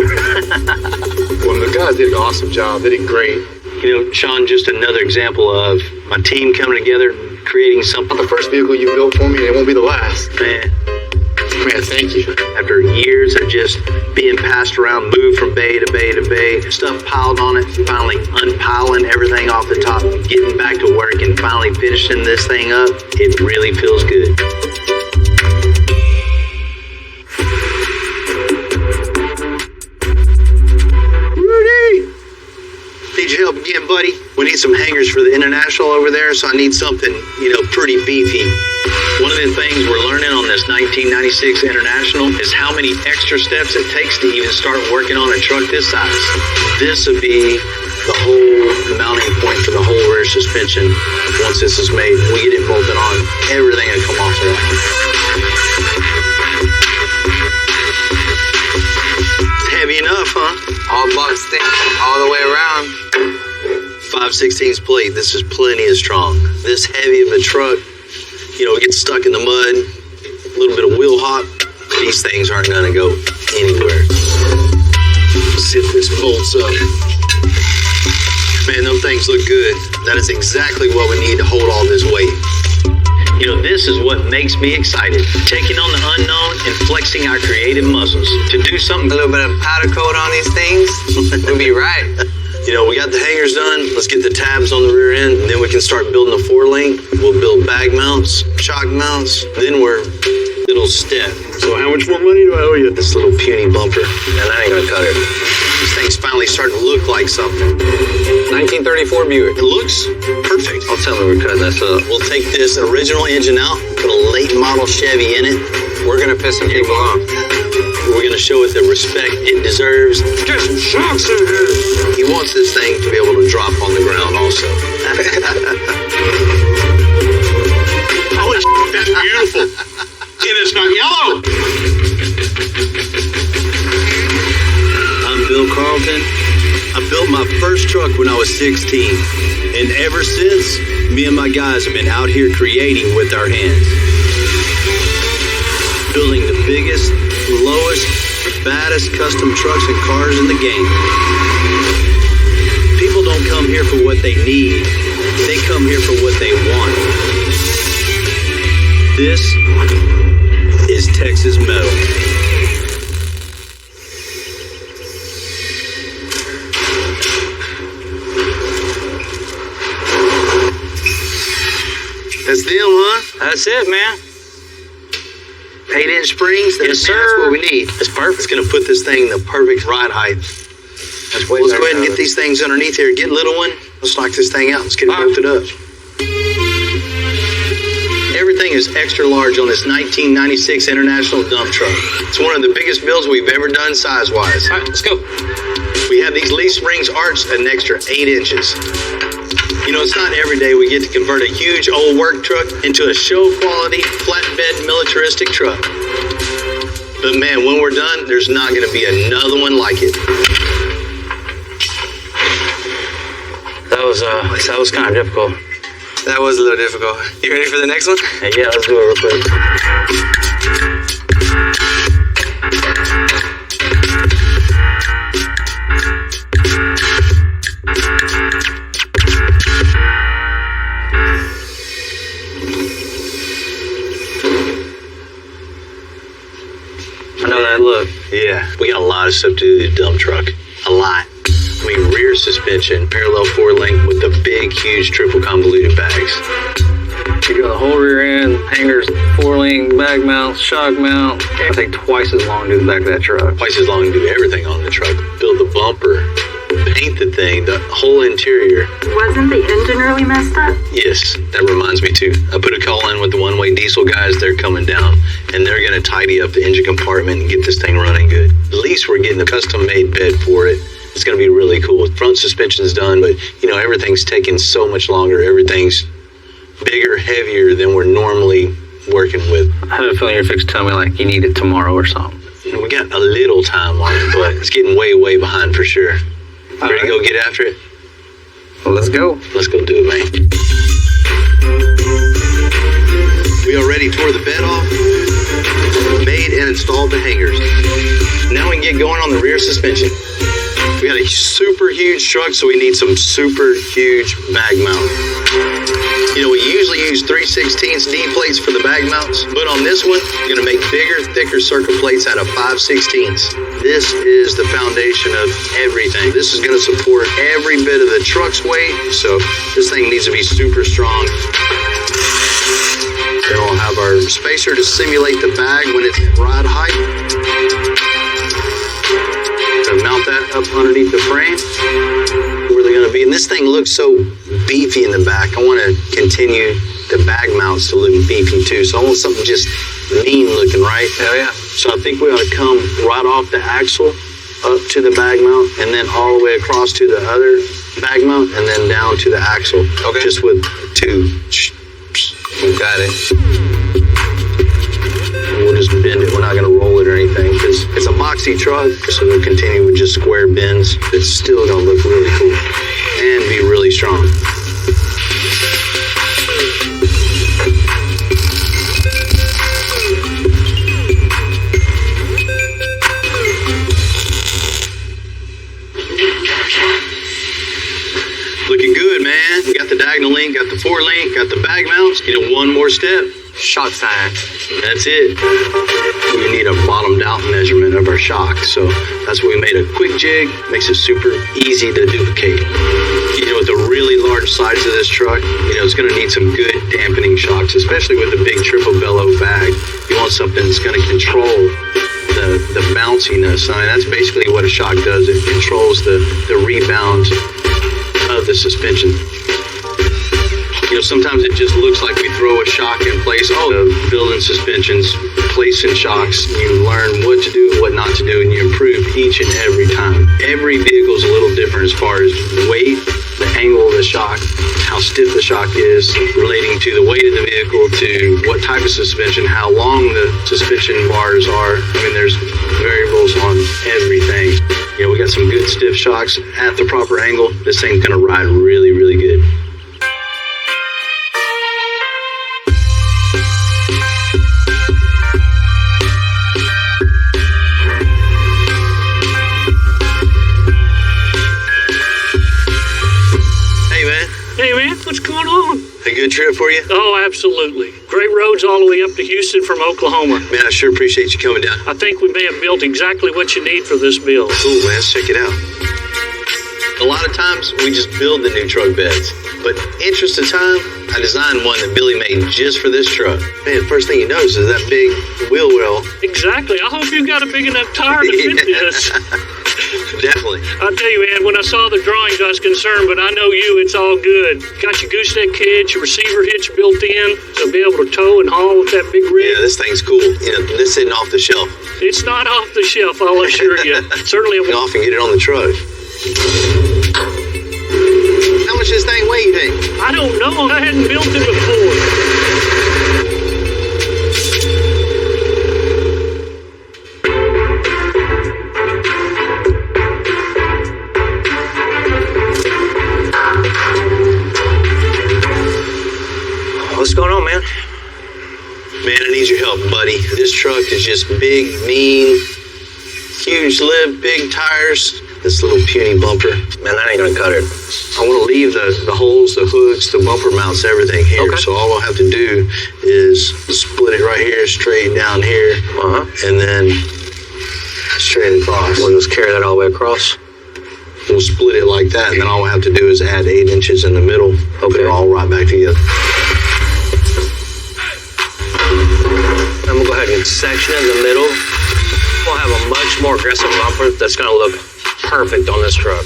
[SPEAKER 10] Well, the guys did an awesome job. They did great.
[SPEAKER 1] You know, Sean, just another example of my team coming together, creating something.
[SPEAKER 10] Not the first vehicle you built for me, and it won't be the last. Man, thank you.
[SPEAKER 1] After years of just being passed around, moved from bay to bay to bay, stuff piled on it, finally unpiling everything off the top, getting back to work and finally finishing this thing up, it really feels good. Need your help again, buddy? We need some hangers for the International over there, so I need something, you know, pretty beefy. One of the things we're learning on this 1996 International is how many extra steps it takes to even start working on a truck this size. This would be the whole mounting point for the whole rear suspension. Once this is made, we get it bolted on, everything will come off of that. It's heavy enough, huh?
[SPEAKER 6] All boxed in, all the way around.
[SPEAKER 1] 5/16 plate. This is plenty of strong. This heavy of a truck, you know, gets stuck in the mud, a little bit of wheel hop. These things aren't going to go anywhere. See if this bolts up. Man, those things look good. That is exactly what we need to hold all this weight. You know, this is what makes me excited. Taking on the unknown and flexing our creative muscles. To do something.
[SPEAKER 6] A little bit of powder coat on these things would be right.
[SPEAKER 1] You know, we got the hangers done. Let's get the tabs on the rear end. And then we can start building a 4-link. We'll build bag mounts, shock mounts. Then we're little step.
[SPEAKER 9] So how much more money do I owe you?
[SPEAKER 1] This little puny bumper. And that ain't gonna cut it. This thing's finally starting to look like something.
[SPEAKER 6] 1934 Buick.
[SPEAKER 1] It looks perfect.
[SPEAKER 6] I'll tell them we're cutting this up.
[SPEAKER 1] We'll take this original engine out, put a late model Chevy in it.
[SPEAKER 6] We're gonna piss some people off.
[SPEAKER 4] We're gonna show it the respect it deserves.
[SPEAKER 8] Get some shocks in here.
[SPEAKER 4] He wants this thing to be able to drop on the ground also.
[SPEAKER 2] Holy that's beautiful. And it's not yellow.
[SPEAKER 4] I'm Bill Carlton. I built my first truck when I was 16. And ever since, me and my guys have been out here creating with our hands. Building the biggest, lowest, baddest custom trucks and cars in the game. People don't come here for what they need. They come here for what they want. This is Texas Metal.
[SPEAKER 1] That's them, huh?
[SPEAKER 5] That's it, man.
[SPEAKER 1] 8-inch springs.
[SPEAKER 5] Yes, sir.
[SPEAKER 1] That's what we need.
[SPEAKER 5] It's perfect.
[SPEAKER 4] It's gonna put this thing in the perfect ride height.
[SPEAKER 5] That's way
[SPEAKER 1] Let's
[SPEAKER 5] better
[SPEAKER 1] go ahead and
[SPEAKER 5] than
[SPEAKER 1] get these things underneath here. Get little one. Let's knock this thing out. Let's get it
[SPEAKER 5] All right.
[SPEAKER 1] bolted up.
[SPEAKER 4] Everything is extra large on this 1996 International dump truck. It's one of the biggest builds we've ever done size-wise.
[SPEAKER 5] All right, let's go.
[SPEAKER 4] We have these leaf springs arched an extra 8 inches. You know, it's not every day we get to convert a huge old work truck into a show-quality, flatbed, militaristic truck. But man, when we're done, there's not going to be another one like it.
[SPEAKER 5] That was kind of difficult.
[SPEAKER 6] That was a little difficult. You ready for the next one?
[SPEAKER 5] Hey, yeah, let's do it real quick. I know that look.
[SPEAKER 4] Yeah, we got a lot of stuff to do to the dump truck. A lot. I mean, rear suspension, parallel 4-link with the big, huge triple convoluted bags.
[SPEAKER 5] You're doing the whole rear end, hangers, 4-link, bag mount, shock mount. It'll take twice as long to do the back of that truck.
[SPEAKER 4] Twice as long to do everything on the truck. Build the bumper, paint the thing, the whole interior.
[SPEAKER 13] Wasn't the engine really messed up?
[SPEAKER 4] Yes, that reminds me too. I put a call in with the one-way diesel guys. They're coming down, and they're going to tidy up the engine compartment and get this thing running good. At least we're getting a custom-made bed for it. It's going to be really cool. Front suspension's done, but you know, everything's taking so much longer. Everything's bigger, heavier than we're normally working with.
[SPEAKER 5] I have a feeling you're fixing to tell me like you need it tomorrow or something.
[SPEAKER 4] We got a little time on it, but it's getting way, way behind for sure. Ready to go get after it?
[SPEAKER 5] Well, let's go.
[SPEAKER 4] Let's go do it, man. We already tore the bed off, made and installed the hangers. Now we can get going on the rear suspension. We got a super huge truck, so we need some super huge bag mount. You know, we usually use 3/16 D plates for the bag mounts, but on this one, we're gonna make bigger, thicker circle plates out of 5/16. This is the foundation of everything. This is gonna support every bit of the truck's weight, so this thing needs to be super strong. Then we'll have our spacer to simulate the bag when it's at ride height. To mount that up underneath the frame, where they're going to be. And this thing looks so beefy in the back. I want to continue the bag mounts to look beefy too. So I want something just mean looking, right?
[SPEAKER 5] Hell yeah.
[SPEAKER 4] So I think we ought to come right off the axle up to the bag mount, and then all the way across to the other bag mount, and then down to the axle.
[SPEAKER 6] Okay.
[SPEAKER 4] Just with two.
[SPEAKER 6] You got it.
[SPEAKER 4] We'll just bend it. We're not going to roll it or anything because it's a boxy truck, so they'll continue with just square bends. It's still going to look really cool and be really strong. Looking good, man. We got the diagonal link, got the 4-link, got the bag mounts. You know, one more step.
[SPEAKER 5] Shock time.
[SPEAKER 4] That's it. We need a bottomed out measurement of our shock. So that's why we made a quick jig. Makes it super easy to duplicate. You know, with the really large size of this truck, you know, it's going to need some good dampening shocks, especially with the big triple bellow bag. You want something that's going to control the bounciness. I mean, that's basically what a shock does. It controls the rebound of the suspension. You
[SPEAKER 1] sometimes it just looks like we throw a shock in place. Oh, building suspensions, placing shocks. You learn what to do and what not to do, and you improve each and every time. Every vehicle is a little different as far as weight, the angle of the shock, how stiff the shock is, relating to the weight of the vehicle, to what type of suspension, how long the suspension bars are. I mean, there's variables on everything. We got some good stiff shocks at the proper angle. This thing's gonna ride really, really good.
[SPEAKER 14] Hey man, what's going on?
[SPEAKER 1] A good trip for you?
[SPEAKER 14] Oh, absolutely. Great roads all the way up to Houston from Oklahoma.
[SPEAKER 1] Man, I sure appreciate you coming down.
[SPEAKER 14] I think we may have built exactly what you need for this build.
[SPEAKER 1] Cool, man. Let's check it out. A lot of times, we just build the new truck beds. But interest of time, I designed one that Billy made just for this truck. Man, first thing you notice is that big wheel well.
[SPEAKER 14] Exactly. I hope you got a big enough tire to fit this.
[SPEAKER 1] Definitely.
[SPEAKER 14] I'll tell you, man, when I saw the drawings, I was concerned, but I know you, it's all good. Got your gooseneck hitch, your receiver hitch built in, so be able to tow and haul with that big rig.
[SPEAKER 1] Yeah, this thing's cool. This isn't off the shelf.
[SPEAKER 14] It's not off the shelf, I'll assure you. Certainly.
[SPEAKER 1] You often get it on the truck. How much does this thing weigh, you think?
[SPEAKER 14] I don't know. I hadn't built it before.
[SPEAKER 7] What's going on, man?
[SPEAKER 1] Man, I need your help, buddy. This truck is just big, mean, huge lip, big tires. This little puny bumper.
[SPEAKER 7] Man, that ain't gonna cut it.
[SPEAKER 1] I want to leave the holes, the hooks, the bumper mounts, everything here. Okay. So all I'll have to do is split it right here, straight down here, and then straight across.
[SPEAKER 7] We'll just carry that all the way across.
[SPEAKER 1] We'll split it like that, and then all I have to do is add 8 inches in the middle. Okay. Put it all right back together.
[SPEAKER 7] I'm gonna go ahead and section it in the middle. We'll have a much more aggressive bumper that's gonna look perfect on this truck.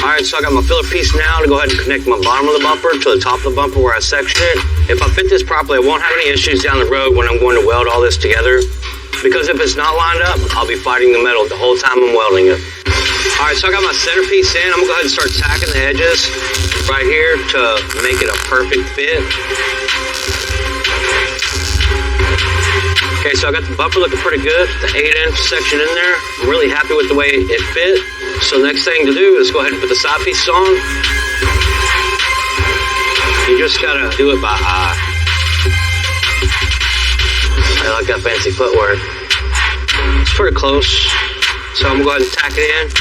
[SPEAKER 7] All right, so I got my filler piece now to go ahead and connect my bottom of the bumper to the top of the bumper where I sectioned it. If I fit this properly, I won't have any issues down the road when I'm going to weld all this together. Because if it's not lined up, I'll be fighting the metal the whole time I'm welding it. All right, so I got my centerpiece in. I'm gonna go ahead and start tacking the edges right here to make it a perfect fit. Okay, so I got the bumper looking pretty good, the 8-inch section in there. I'm really happy with the way it fit. So the next thing to do is go ahead and put the side pieces on. You just gotta do it by eye. I like that fancy footwork. It's pretty close. So I'm gonna go ahead and tack it in.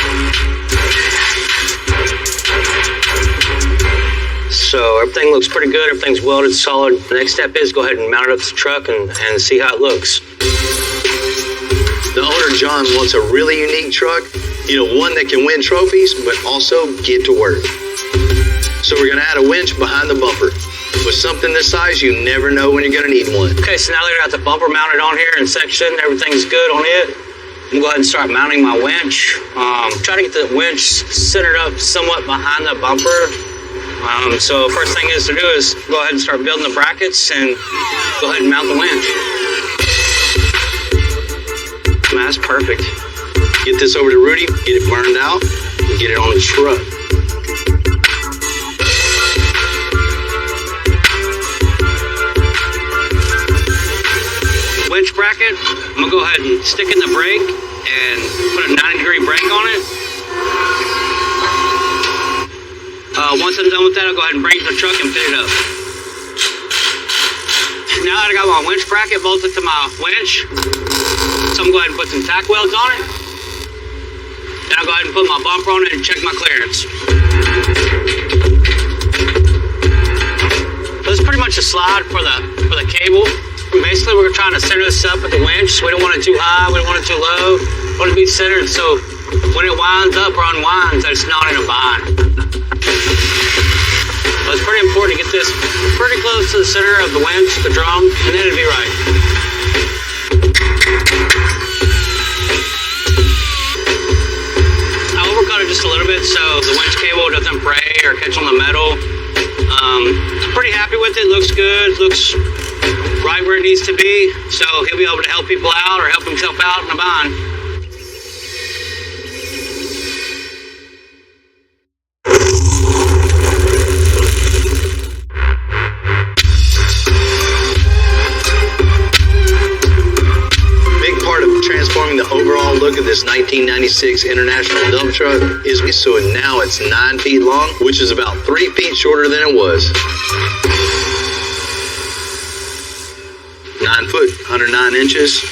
[SPEAKER 7] So everything looks pretty good. Everything's welded solid. The next step is go ahead and mount it up to the truck and see how it looks.
[SPEAKER 1] The owner, John, wants a really unique truck. One that can win trophies, but also get to work. So we're gonna add a winch behind the bumper. With something this size, you never know when you're gonna need one.
[SPEAKER 7] Okay, so now that I got the bumper mounted on here and sectioned, everything's good on it. I'm gonna go ahead and start mounting my winch. Try to get the winch centered up somewhat behind the bumper. So first thing is to do is go ahead and start building the brackets and go ahead and mount the winch. Man, that's perfect.
[SPEAKER 1] Get this over to Rudy, get it burned out, and get it on the truck.
[SPEAKER 7] Winch bracket, I'm gonna go ahead and stick in the brake and put a 90-degree brake on it. Once I'm done with that, I'll go ahead and bring it to the truck and fit it up. Now that I got my winch bracket bolted to my winch, so I'm going to go ahead and put some tack welds on it. Then I'll go ahead and put my bumper on it and check my clearance. So this is pretty much a slide for the cable. Basically, we're trying to center this up with the winch. We don't want it too high, we don't want it too low. We want it to be centered so when it winds up or unwinds, that it's not in a bind. But it's pretty important to get this pretty close to the center of the winch, the drum, and then it'll be right. I overcut it just a little bit so the winch cable doesn't fray or catch on the metal. everything's right where it needs to be, so he'll be able to help people out or help himself out in a bind.
[SPEAKER 4] Big part of transforming the overall look of this 1996 International dump truck is so now it's 9 feet long, which is about 3 feet shorter than it was. 9 foot, 109 inches.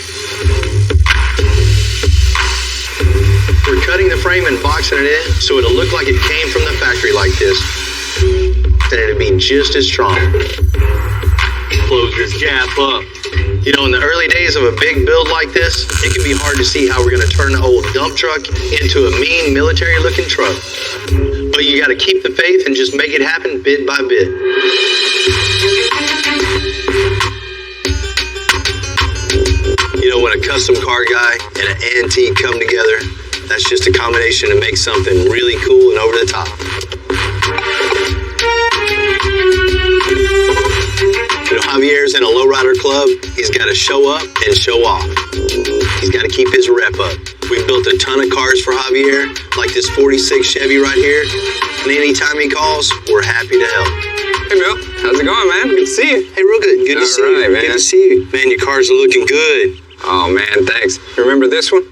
[SPEAKER 4] We're cutting the frame and boxing it in so it'll look like it came from the factory like this. And it'll be just as strong.
[SPEAKER 5] Close this gap up.
[SPEAKER 4] You know, in the early days of a big build like this, it can be hard to see how we're going to turn the old dump truck into a mean military-looking truck. But you got to keep the faith and just make it happen bit by bit. You know, when a custom car guy and an antique come together, that's just a combination to make something really cool and over the top. You know, Javier's in a lowrider club. He's got to show up and show off. He's got to keep his rep up. We built a ton of cars for Javier, like this 46 Chevy right here. And anytime he calls, we're happy to help.
[SPEAKER 15] Hey, Bill. How's it going, man? Good to see you.
[SPEAKER 4] Hey, real good. Good to see you.
[SPEAKER 15] Man.
[SPEAKER 4] Good to see you. Man, your cars are looking good.
[SPEAKER 15] Oh, man, thanks. Remember this one?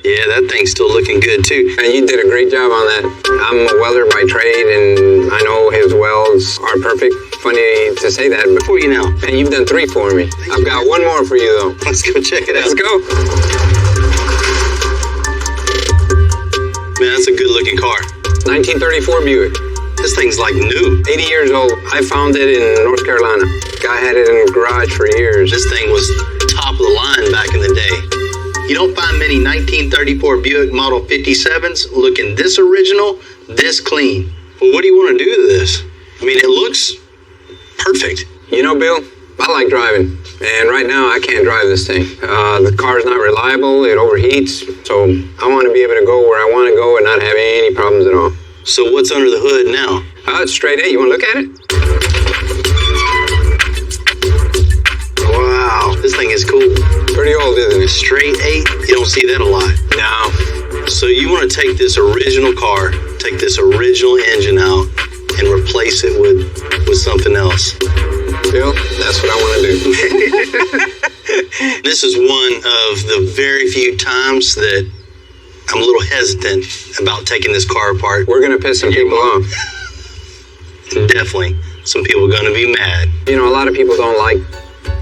[SPEAKER 4] Yeah, that thing's still looking good, too.
[SPEAKER 15] Man, you did a great job on that. I'm a welder by trade, and I know his welds aren't perfect. Funny to say that, but
[SPEAKER 4] Who are you now?
[SPEAKER 15] man, you've done 3 for me. I've got one more for you, though.
[SPEAKER 4] Let's go check it out.
[SPEAKER 15] Let's go.
[SPEAKER 4] Man, that's a good-looking car.
[SPEAKER 15] 1934 Buick.
[SPEAKER 4] This thing's like new.
[SPEAKER 15] 80 years old. I found it in North Carolina. Guy had it in his garage for years.
[SPEAKER 4] This thing was top of the line back in the day. You don't find many 1934 Buick Model 57s looking this original, this clean. Well, what do you want to do to this? I mean, it looks perfect.
[SPEAKER 15] You know, Bill, I like driving. And right now, I can't drive this thing. The car's not reliable. It overheats. So I want to be able to go where I want to go and not have any problems at all.
[SPEAKER 4] So what's under the hood now?
[SPEAKER 15] It's straight A. You want to look at it?
[SPEAKER 4] Wow, this thing is cool.
[SPEAKER 15] Pretty old, isn't it?
[SPEAKER 4] Straight 8, you don't see that a lot.
[SPEAKER 15] No.
[SPEAKER 4] So you want to take this original car, take this original engine out, and replace it with something else.
[SPEAKER 15] Bill, that's what I want to do.
[SPEAKER 4] This is one of the very few times that I'm a little hesitant about taking this car apart.
[SPEAKER 15] We're going to piss some people off.
[SPEAKER 4] Definitely. Some people are going to be mad.
[SPEAKER 15] You know, a lot of people don't like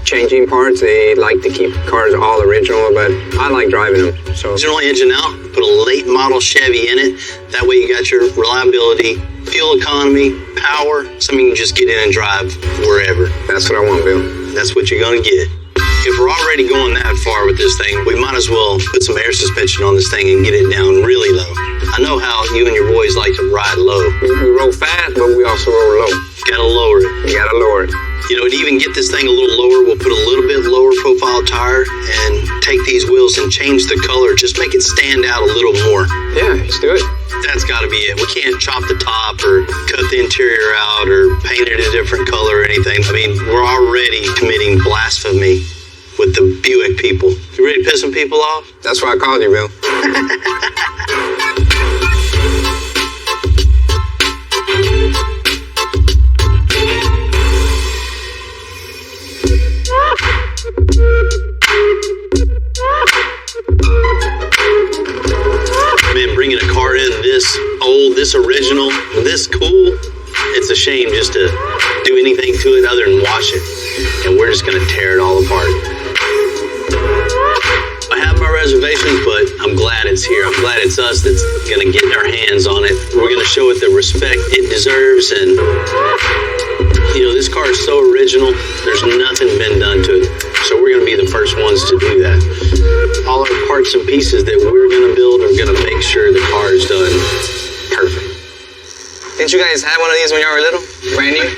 [SPEAKER 15] changing parts. They like to keep cars all original, but I like driving them. So
[SPEAKER 4] Original engine out, put a late model Chevy in it. That way you got your reliability, fuel economy, power, something you can just get in and drive wherever.
[SPEAKER 15] that's what I want, Bill.
[SPEAKER 4] That's what you're going to get. If we're already going that far with this thing, we might as well put some air suspension on this thing and get it down really low. I know how you and your boys like to ride low.
[SPEAKER 15] We roll fast, but we also roll low.
[SPEAKER 4] Gotta lower it.
[SPEAKER 15] You gotta lower it.
[SPEAKER 4] You know, to even get this thing a little lower, we'll put a little bit lower profile tire and take these wheels and change the color. Just make it stand out a little more.
[SPEAKER 15] Yeah, let's do it.
[SPEAKER 4] That's got to be it. We can't chop the top or cut the interior out or paint it a different color or anything. I mean, we're already committing blasphemy with the Buick people. You ready to piss some people off?
[SPEAKER 15] That's why I called you, Bill.
[SPEAKER 4] Man, bringing a car in this old, this original, this cool, it's a shame just to do anything to it other than wash it. And we're just going to tear it all apart. I have my reservations, but I'm glad it's here. I'm glad it's us that's going to get our hands on it. We're going to show it the respect it deserves. And, you know, this car is so original. There's nothing been done to it. So we're going to be the first ones to do that. All our parts and pieces that we're going to build are going to make sure the car is done perfect.
[SPEAKER 11] Didn't you guys have one of these when you were little? Brand new?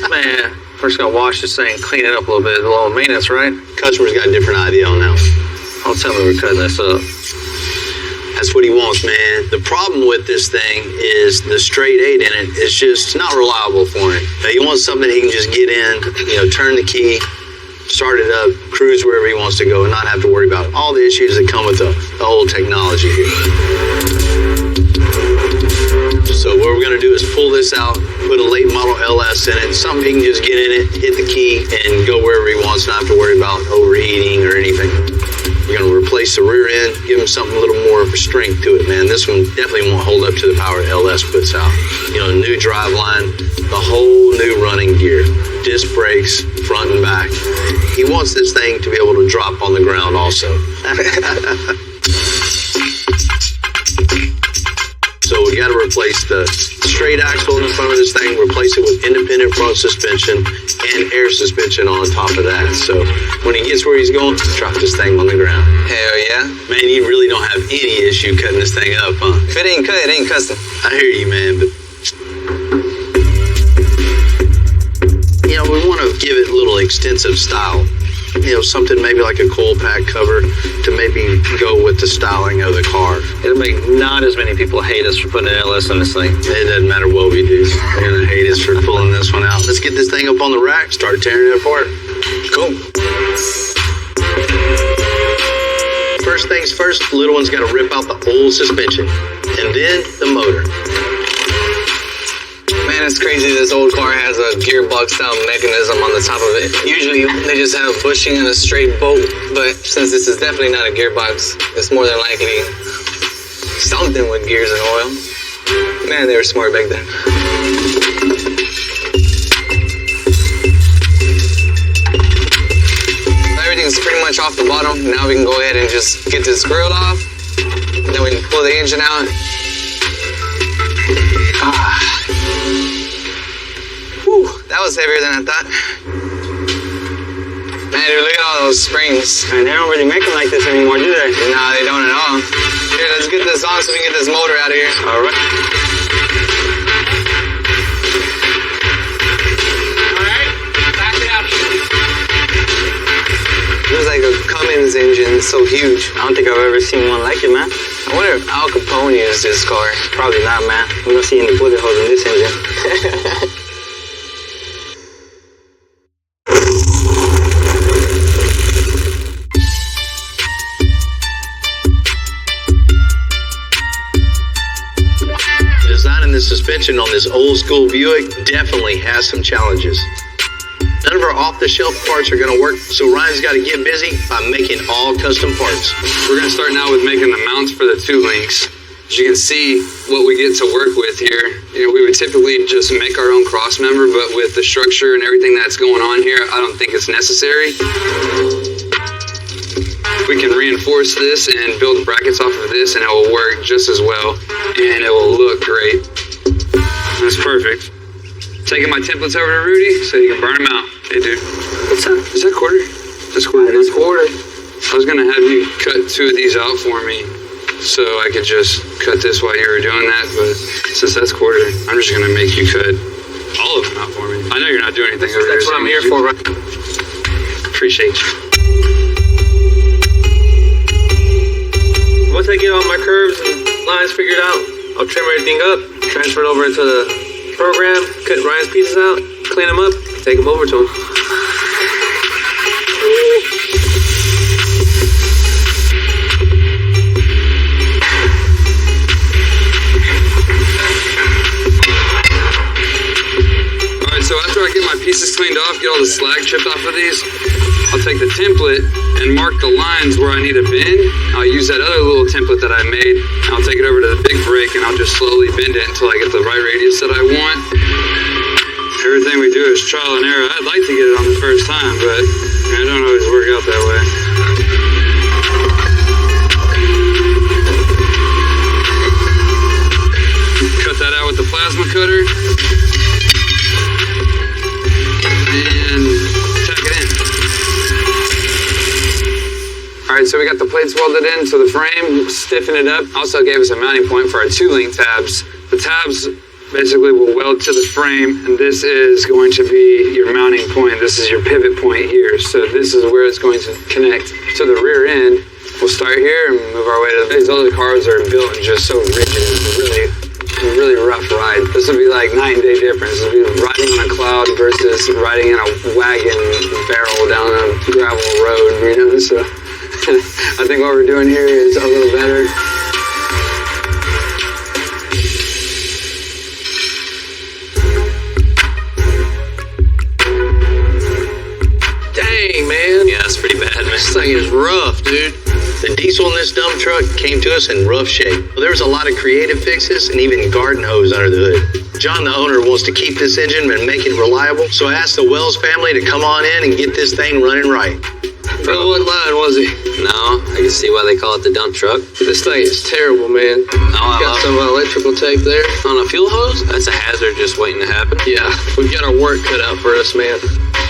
[SPEAKER 6] Man, we're just gonna wash this thing, clean it up a little bit, a little maintenance, right?
[SPEAKER 4] Customers got a different idea on that.
[SPEAKER 6] Don't tell me we're cutting this up.
[SPEAKER 4] That's that's what he wants, man. The problem with this thing is the straight 8 in it is just not reliable for him. He wants something he can just get in, turn the key, start it up, cruise wherever he wants to go, and not have to worry about all the issues that come with the old technology here. So what we're going to do is pull this out, put a late model LS in it, something he can just get in it, hit the key, and go wherever he wants, not have to worry about overheating or anything. We're going to replace the rear end, give him something a little more of a strength to it, man. This one definitely won't hold up to the power LS puts out. New drive line, the whole new running gear, disc brakes, front and back. He wants this thing to be able to drop on the ground also. So we got to replace the straight axle in the front of this thing, replace it with independent front suspension and air suspension on top of that. So when he gets where he's going, drop this thing on the ground.
[SPEAKER 15] Hell yeah.
[SPEAKER 4] Man, you really don't have any issue cutting this thing up, huh?
[SPEAKER 15] If it ain't cut, it ain't custom.
[SPEAKER 4] I hear you, man, but we want to give it a little extensive style. Something maybe like a coil pack cover to maybe go with the styling of the car.
[SPEAKER 5] It'll make not as many people hate us for putting an LS on this thing.
[SPEAKER 4] It doesn't matter what we do. They're going to hate us for pulling this one out. Let's get this thing up on the rack, start tearing it apart. Cool. First things first, the little one's got to rip out the old suspension and then the motor.
[SPEAKER 10] Man, it's crazy this old car has a gearbox style mechanism on the top of it. Usually they just have a bushing and a straight bolt, but since this is definitely not a gearbox, it's more than likely something with gears and oil. Man, they were smart back then. Everything's pretty much off the bottom. Now we can go ahead and just get this grill off. Then we can pull the engine out. That was heavier than I thought. Man, dude, look at all those springs.
[SPEAKER 5] And they don't really make them like this anymore, do they?
[SPEAKER 10] Nah, they don't at all. Here, let's get this on so we can get this motor out of here.
[SPEAKER 5] All right.
[SPEAKER 10] Back it out. It was like a Cummins engine, so huge.
[SPEAKER 5] I don't think I've ever seen one like it, man.
[SPEAKER 10] I wonder if Al Capone used this car.
[SPEAKER 5] Probably not, man. We don't see any bullet holes in this engine.
[SPEAKER 4] Designing the suspension on this old school Buick definitely has some challenges. None of our off-the-shelf parts are going to work, so Ryan's got to get busy by making all custom parts.
[SPEAKER 15] We're going to start now with making the mounts for the 2 links. As you can see what we get to work with here, we would typically just make our own cross member, but with the structure and everything that's going on here, I don't think it's necessary. We can reinforce this and build brackets off of this, and it will work just as well, and it will look great. That's perfect. Taking my templates over to Rudy so you can burn them out. Hey, dude.
[SPEAKER 10] What's up?
[SPEAKER 15] Is that quarter? That's quarter.
[SPEAKER 10] That's quarter.
[SPEAKER 15] I was going to have you cut 2 of these out for me so I could just cut this while you were doing that, but since that's quarter, I'm just going to make you cut all of them out for me. I know you're not doing anything over here.
[SPEAKER 10] That's what I'm here for, right?
[SPEAKER 15] Appreciate you.
[SPEAKER 10] Once I get all my curves and lines figured out, I'll trim everything up, transfer it over into the program, cut Ryan's pieces out, clean them up, take them over to him.
[SPEAKER 15] Alright, so after I get my pieces cleaned off, get all the slag chipped off of these, I'll take the template and mark the lines where I need a bend. I'll use that other little template that I made. I'll take it over to the big break and I'll just slowly bend it until I get the right radius that I want. Everything we do is trial and error. I'd like to get it on the first time, but I don't always work out that way. Cut that out with the plasma cutter. And tack it in. Alright, so we got the plates welded into the frame, stiffen it up. Also gave us a mounting point for our 2-link tabs. The tabs basically will weld to the frame, and this is going to be your mounting point. This is your pivot point here. So this is where it's going to connect to the rear end We'll start here and move our way to these other cars are built and just so rigid. It's a really rough ride. This would be like night and day difference. This would be riding on a cloud versus riding in a wagon barrel down a gravel road, you know? So I think what we're doing here is a little better.
[SPEAKER 6] Dang, man.
[SPEAKER 4] Yeah, that's pretty bad, man.
[SPEAKER 6] This thing is rough, dude.
[SPEAKER 4] The diesel in this dump truck came to us in rough shape. There was a lot of creative fixes and even garden hose under the hood. John, the owner, wants to keep this engine and make it reliable, so I asked the Wells family to come on in and get this thing running right.
[SPEAKER 6] Bro wasn't lying, was he?
[SPEAKER 10] No, I can see why they call it the dump truck.
[SPEAKER 6] This thing is terrible, man. Got some electrical tape there.
[SPEAKER 10] On a fuel hose? That's a hazard just waiting to happen.
[SPEAKER 6] Yeah, we've got our work cut out for us, man.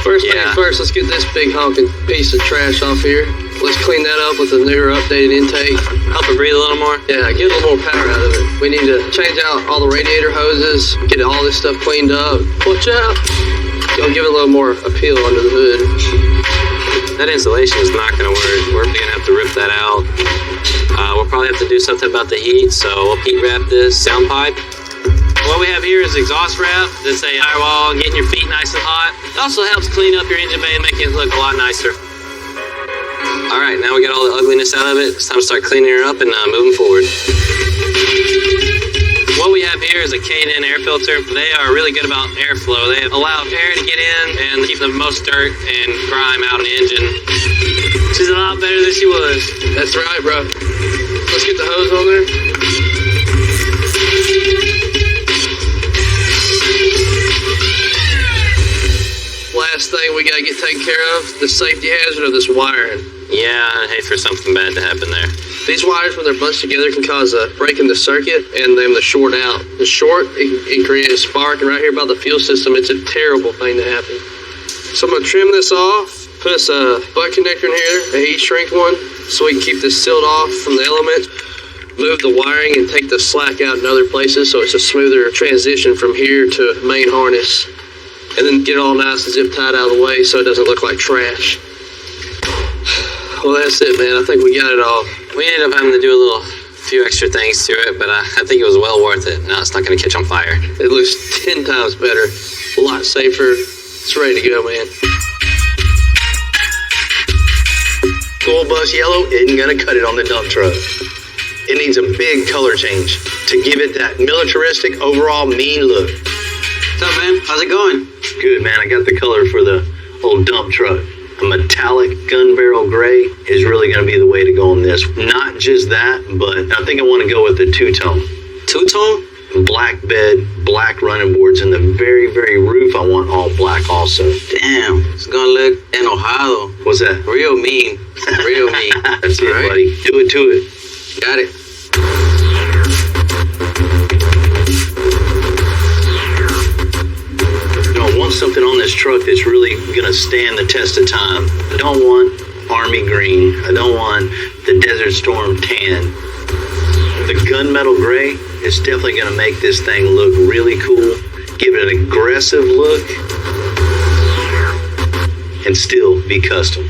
[SPEAKER 6] First things first, let's get this big honking piece of trash off here. Let's clean that up with a newer, updated intake.
[SPEAKER 10] Help it breathe a little more?
[SPEAKER 6] Yeah, get a little more power out of it. We need to change out all the radiator hoses, get all this stuff cleaned up. Watch out. You'll give it a little more appeal under the hood.
[SPEAKER 10] That insulation is not going to work. We're going to have to rip that out. We'll probably have to do something about the heat, so we'll heat wrap this sound pipe. What we have here is exhaust wrap. That's a firewall, getting your feet nice and hot. It also helps clean up your engine bay and make it look a lot nicer. All right, now we got all the ugliness out of it. It's time to start cleaning her up and moving forward. What we have here is a K&N air filter. They are really good about airflow. They allow air to get in and keep the most dirt and grime out of the engine. She's a lot better than she was.
[SPEAKER 6] That's right, bro. Let's get the hose on there. Last thing we gotta get taken care of, the safety hazard of this wiring.
[SPEAKER 10] Yeah, I'd hate for something bad to happen there.
[SPEAKER 6] These wires, when they're bunched together, can cause a break in the circuit and then the short out. The short, it can create a spark, and right here by the fuel system, it's a terrible thing to happen. So I'm gonna trim this off, put us a butt connector in here, a heat shrink one, so we can keep this sealed off from the elements. Move the wiring and take the slack out in other places so it's a smoother transition from here to main harness. And then get it all nice and zip tied out of the way so it doesn't look like trash. Well, that's it, man. I think we got it all.
[SPEAKER 10] We ended up having to do a few extra things to it, but I think it was well worth it. Now it's not going to catch on fire.
[SPEAKER 6] It looks 10 times better, a lot safer. It's ready to go, man.
[SPEAKER 4] School bus yellow isn't gonna cut it on the dump truck. It needs a big color change to give it that militaristic, overall mean look.
[SPEAKER 10] What's up, man? How's it going?
[SPEAKER 4] Good, man. I got the color for the old dump truck. A metallic gun barrel gray is really going to be the way to go on this. Not just that, but I think I want to go with the two-tone.
[SPEAKER 10] Two-tone?
[SPEAKER 4] Black bed, black running boards, and the very, very roof I want all black also.
[SPEAKER 10] Damn, it's going to look enojado.
[SPEAKER 4] What's that?
[SPEAKER 10] Real mean. Real mean.
[SPEAKER 4] That's it,
[SPEAKER 10] right,
[SPEAKER 4] buddy. Do it to it.
[SPEAKER 10] Got it.
[SPEAKER 4] I want something on this truck that's really going to stand the test of time. I don't want army green. I don't want the Desert Storm tan. The gunmetal gray is definitely going to make this thing look really cool, give it an aggressive look, and still be custom.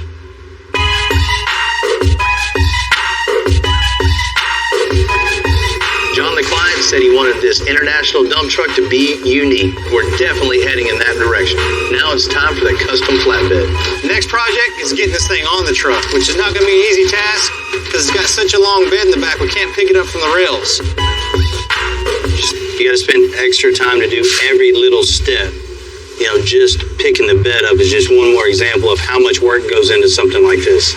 [SPEAKER 4] John, the client, said he wanted this international dump truck to be unique. We're definitely heading in that direction. Now it's time for the custom flatbed.
[SPEAKER 5] Next project is getting this thing on the truck, which is not going to be an easy task because it's got such a long bed in the back we can't pick it up from the rails.
[SPEAKER 4] You got to spend extra time to do every little step. You know, just picking the bed up is just one more example of how much work goes into something like this.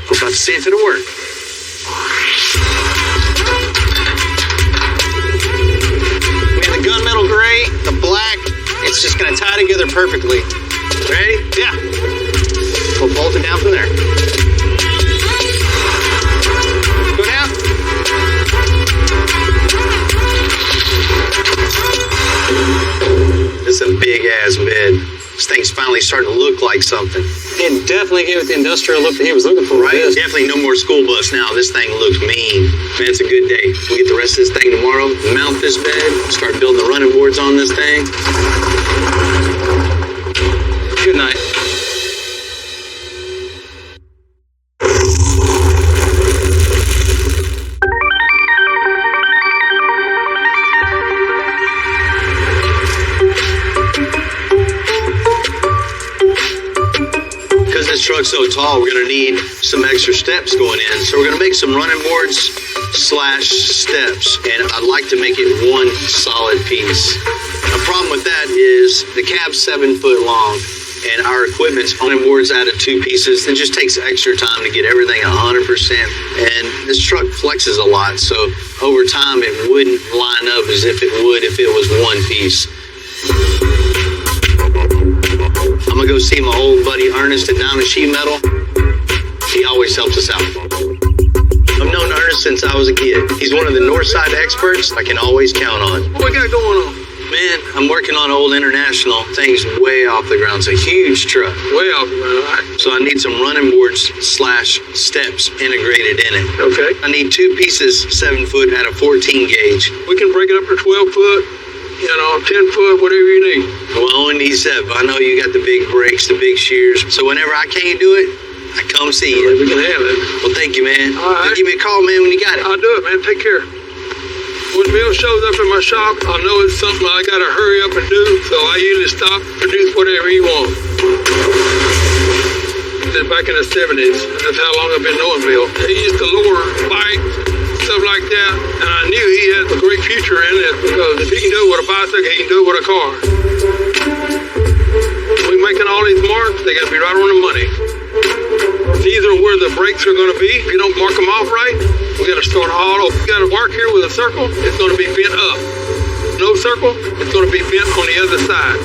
[SPEAKER 4] We're about to see if it'll work.
[SPEAKER 5] Gunmetal gray, the black, it's just going to tie together perfectly. Ready? Yeah. We'll bolt it down from there. Go down.
[SPEAKER 4] This is a big ass bed. This thing's finally starting to look like something.
[SPEAKER 5] It definitely gave it the industrial look that he was looking for,
[SPEAKER 4] right? Definitely no more school bus now. This thing looks mean. Man, it's a good day. We'll get the rest of this thing tomorrow, mount this bed, start building the running boards on this thing. Good night. all, we're gonna need some extra steps going in. So we're gonna make some running boards / steps, and I'd like to make it one solid piece. The problem with that is the cab's 7 foot long, and our equipment's running boards out of 2 pieces. It just takes extra time to get everything 100%. And this truck flexes a lot, so over time it wouldn't line up as if it would if it was one piece. I'm gonna go see my old buddy Ernest at Diamond Sheet Metal. He always helps us out. I've known Ernest since I was a kid. He's one of the Northside experts I can always count on.
[SPEAKER 2] What we got going on?
[SPEAKER 4] Man, I'm working on old International. Thing's way off the ground. It's a huge truck.
[SPEAKER 2] Way off the ground, all right.
[SPEAKER 4] So I need some running boards / steps integrated in it.
[SPEAKER 2] Okay.
[SPEAKER 4] I need 2 pieces, 7 foot out of 14 gauge.
[SPEAKER 2] We can break it up to 12 foot, 10 foot, whatever you need.
[SPEAKER 4] Well, I only need 7. I know you got the big brakes, the big shears. So whenever I can't do it, I come see you.
[SPEAKER 2] We can have it.
[SPEAKER 4] Well, thank you, man.
[SPEAKER 2] All right.
[SPEAKER 4] Just give me a call, man, when you got it.
[SPEAKER 2] I'll do it, man. Take care. When Bill shows up in my shop, I know it's something I gotta hurry up and do, so I usually stop, produce whatever he wants. Back in the 70s, that's how long I've been knowing Bill. He used to lower bikes, stuff like that, and I knew he had a great future in it, because if he can do it with a bicycle, he can do it with a car. We're making all these marks, they gotta be right on the money. These are where the brakes are gonna be. If you don't mark them off right, we gotta start all over. We got a mark here with a circle, it's gonna be bent up. No circle, it's gonna be bent on the other side,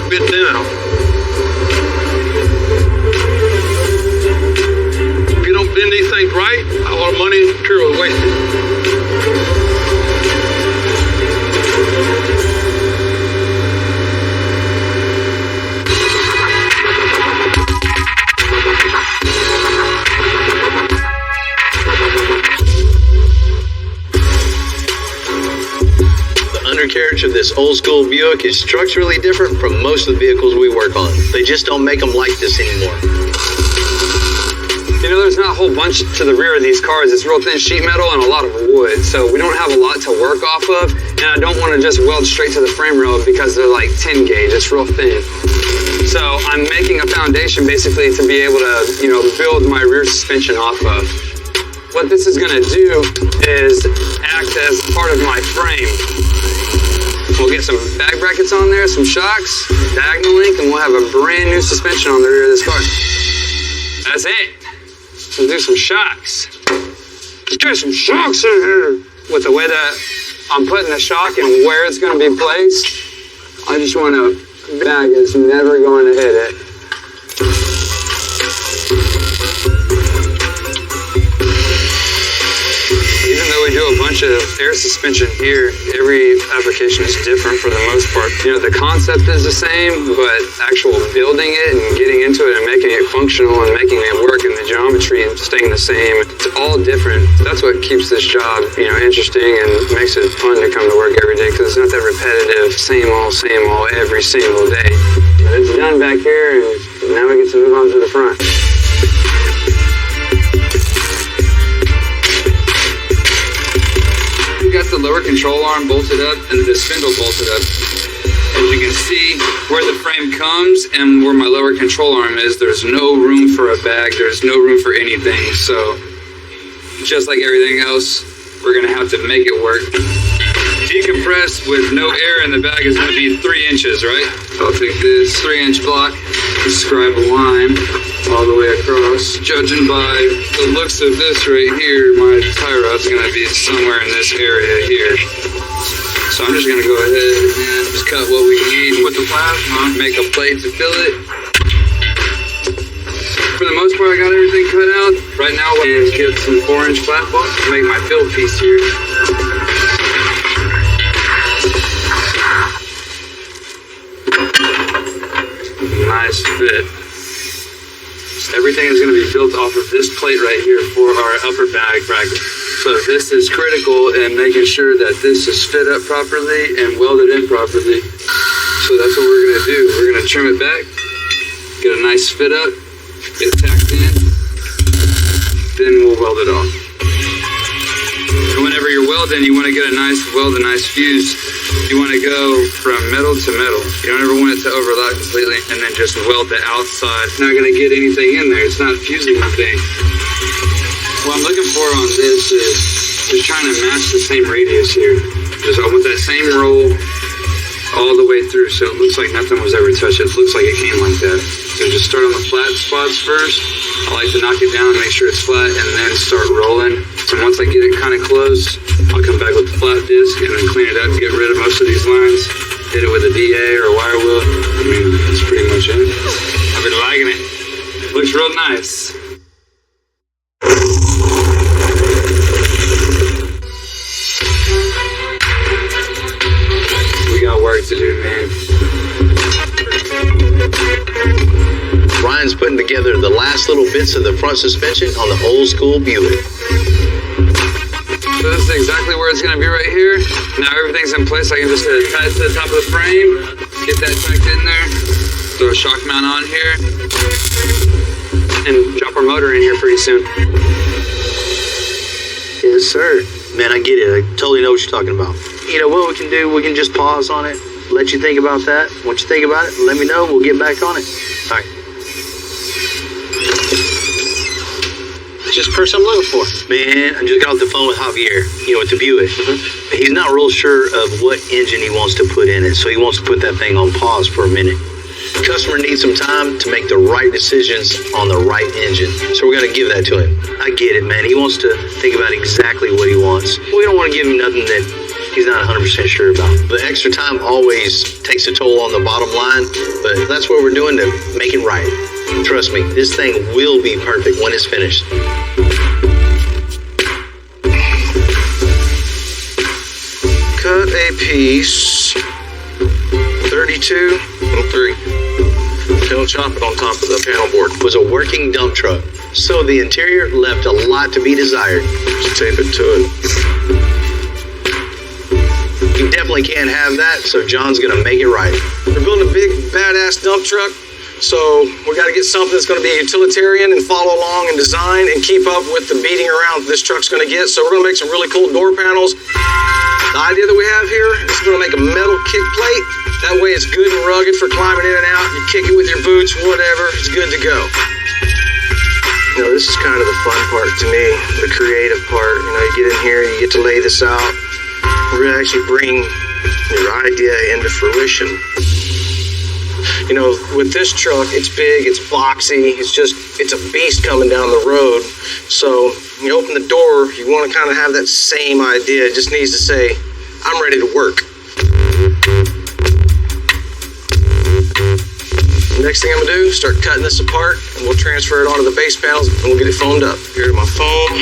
[SPEAKER 2] bent down. If you don't bend these things right, all the money and material is wasted.
[SPEAKER 4] Undercarriage of this old school Buick is structurally different from most of the vehicles we work on. They just don't make them like this anymore.
[SPEAKER 15] There's not a whole bunch to the rear of these cars. It's real thin sheet metal and a lot of wood, so we don't have a lot to work off of, and I don't want to just weld straight to the frame rail because they're like 10 gauge. It's real thin. So I'm making a foundation basically to be able to, build my rear suspension off of. What this is going to do is act as part of my frame. We'll get some bag brackets on there, some shocks, diagonal link, and we'll have a brand new suspension on the rear of this car. That's it. Let's do some shocks. Let's get some shocks in here. With the way that I'm putting the shock and where it's going to be placed, I just want a bag that's never going to hit it. Even though we do a bunch of air suspension here, every application is different for the most part. The concept is the same, but actual building it and getting into it and making it functional and making it work and the geometry and staying the same, it's all different. That's what keeps this job, interesting and makes it fun to come to work every day because it's not that repetitive, same old, every single day. But it's done back here and now we get to move on to the front. Got the lower control arm bolted up and the spindle bolted up. As you can see where the frame comes and where my lower control arm is, there's no room for a bag, there's no room for anything. So just like everything else, we're gonna have to make it work. Decompress with no air in the bag is gonna be 3 inches, right? I'll take this 3-inch block, describe a line all the way across. Judging by the looks of this right here, my tie rod's gonna be somewhere in this area here. So I'm just gonna go ahead and just cut what we need with the plasma, make a plate to fill it. For the most part, I got everything cut out. Right now, I'm gonna get some 4-inch flat block to make my fill piece here. Nice fit. Everything is going to be built off of this plate right here for our upper bag bracket. So this is critical in making sure that this is fit up properly and welded in properly. So that's what we're going to do. We're going to trim it back, get a nice fit up, get it tacked in, then we'll weld it off. And whenever you're welding, and you want to get a nice weld, a nice fuse, you want to go from metal to metal. You don't ever want it to overlap completely and then just weld the outside. It's not going to get anything in there. It's not fusing anything. What I'm looking for on this is just trying to match the same radius here. Just I want that same roll all the way through, so it looks like nothing was ever touched. It looks like it came like that. So just start on the flat spots first. I like to knock it down and make sure it's flat, and then start rolling. So once I get it kind of close, I'll come back with the flat disc and then clean it up and get rid of most of these lines. Hit it with a DA or a wire wheel. I mean, that's pretty much it. I've been liking it. Looks real nice. We got work to do, man.
[SPEAKER 4] Ryan's putting together the last little bits of the front suspension on the old school Buick.
[SPEAKER 15] So this is exactly where it's going to be right here. Now everything's in place. I can just tie it to the top of the frame, get that tucked in there, throw a shock mount on here, and drop our motor in here pretty soon.
[SPEAKER 1] Yes, sir. Man, I get it. I totally know what you're talking about. You know what we can do? We can just pause on it, let you think about that. Once you think about it, let me know. We'll get back on it. All right.
[SPEAKER 5] Just the person I'm looking for.
[SPEAKER 1] Man, I just got off the phone with Javier, with the Buick. He's not real sure of what engine he wants to put in it, so he wants to put that thing on pause for a minute. The customer needs some time to make the right decisions on the right engine, so we're going to give that to him. I get it, man. He wants to think about exactly what he wants. We don't want to give him nothing that he's not 100% sure about. The extra time always takes a toll on the bottom line, but that's what we're doing to make it right. Trust me, this thing will be perfect when it's finished.
[SPEAKER 11] Cut a piece 32 and 3. Don't chop it on top of the panel board.
[SPEAKER 4] It was a working dump truck, so the interior left a lot to be desired.
[SPEAKER 11] Just tape it to it.
[SPEAKER 4] You definitely can't have that, so John's gonna make it right.
[SPEAKER 11] We're building a big, badass dump truck, so we got to get something that's going to be utilitarian and follow along in design and keep up with the beating around this truck's going to get. So we're going to make some really cool door panels. The idea that we have here is we're going to make a metal kick plate. That way it's good and rugged for climbing in and out. You kick it with your boots, whatever, it's good to go. This is kind of the fun part to me, the creative part. You get in here, you get to lay this out. We're going to actually bring your idea into fruition. With this truck, it's big, it's boxy, it's a beast coming down the road. So you open the door, you want to kind of have that same idea. It just needs to say, I'm ready to work. Next thing I'm going to do, start cutting this apart, and we'll transfer it onto the base panels, and we'll get it foamed up. Here to my foam.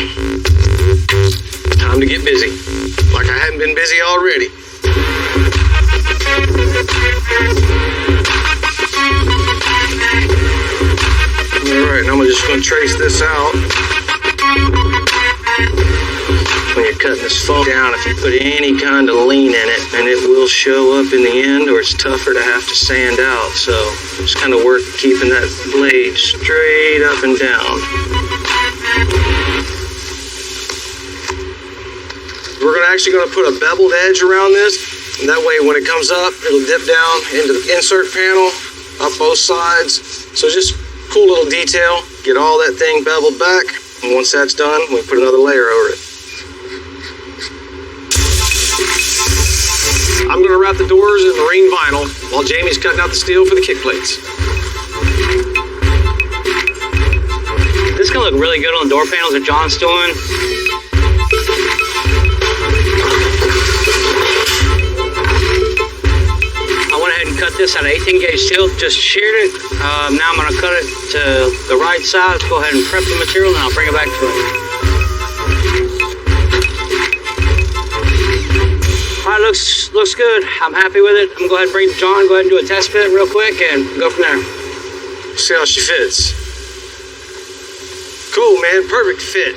[SPEAKER 11] Time to get busy. Like I haven't been busy already. Alright, now I'm just going to trace this out. When you're cutting this foam down, if you put any kind of lean in it, and it will show up in the end, or it's tougher to have to sand out. So just kind of work keeping that blade straight up and down. We're actually going to put a beveled edge around this, and that way when it comes up, it'll dip down into the insert panel, up both sides. So just cool little detail, get all that thing beveled back, and once that's done, we put another layer over it. I'm going to wrap the doors in marine vinyl while Jamie's cutting out the steel for the kick plates.
[SPEAKER 5] This is going to look really good on the door panels that John's doing. I went ahead and cut this out of 18 gauge steel, just sheared it. Now I'm going to cut it to the right size, go ahead and prep the material, and I'll bring it back to it. All right, looks good. I'm happy with it. I'm going to go ahead and bring John, go ahead and do a test fit real quick, and go from there.
[SPEAKER 11] See how she fits. Cool, man. Perfect fit.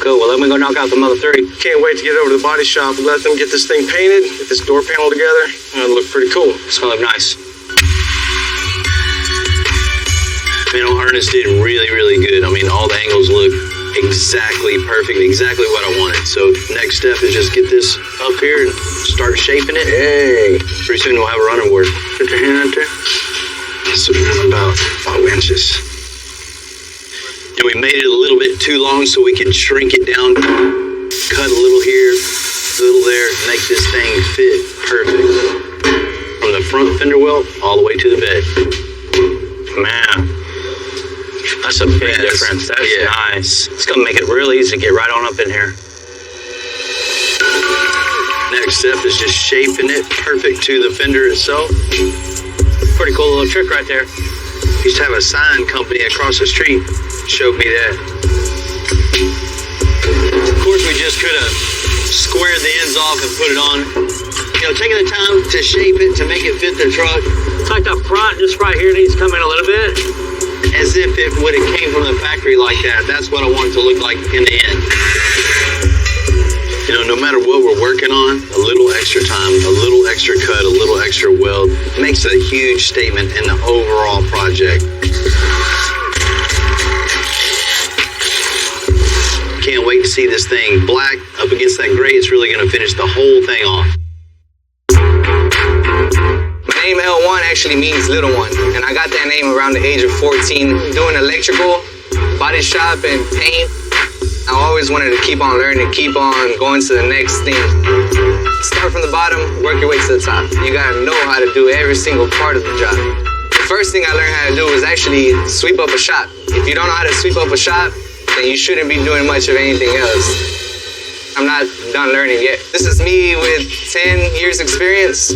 [SPEAKER 5] Cool. Well, let me go knock out the mother 3.
[SPEAKER 11] Can't wait to get over to the body shop and let them get this thing painted, get this door panel together. It'll look pretty cool.
[SPEAKER 5] It's going to look nice.
[SPEAKER 4] Man, Ernest did really, really good. I mean, all the angles look exactly perfect, exactly what I wanted. So next step is just get this up here and start shaping it. Hey, pretty soon we'll have a running board.
[SPEAKER 8] Put your hand out there.
[SPEAKER 4] So about 5 inches. And we made it a little bit too long so we can shrink it down, cut a little here, a little there, make this thing fit perfect. From the front fender well all the way to the bed.
[SPEAKER 5] Man, that's a big difference. That's nice. It's gonna make it real easy to get right on up in here.
[SPEAKER 4] Next step is just shaping it perfect to the fender itself.
[SPEAKER 5] Pretty cool little trick right there.
[SPEAKER 4] Used to have a sign company across the street showed me that. Of course, we just could have squared the ends off and put it on. You know, taking the time to shape it, to make it fit the truck.
[SPEAKER 5] It's like the front just right here needs to come in a little bit.
[SPEAKER 4] As if it would have came from the factory like that. That's what I want it to look like in the end. You know, no matter what we're working on, a little extra time, a little extra cut, a little extra weld makes a huge statement in the overall project. Can't wait to see this thing black up against that gray. It's really going to finish the whole thing off.
[SPEAKER 16] My name L1 actually means little one, and I got that name around the age of 14 doing electrical, body shop, and paint. I always wanted to keep on learning, keep on going to the next thing. Start from the bottom, work your way to the top. You gotta know how to do every single part of the job. The first thing I learned how to do was actually sweep up a shop. If you don't know how to sweep up a shop, then you shouldn't be doing much of anything else. I'm not done learning yet. This is me with 10 years experience.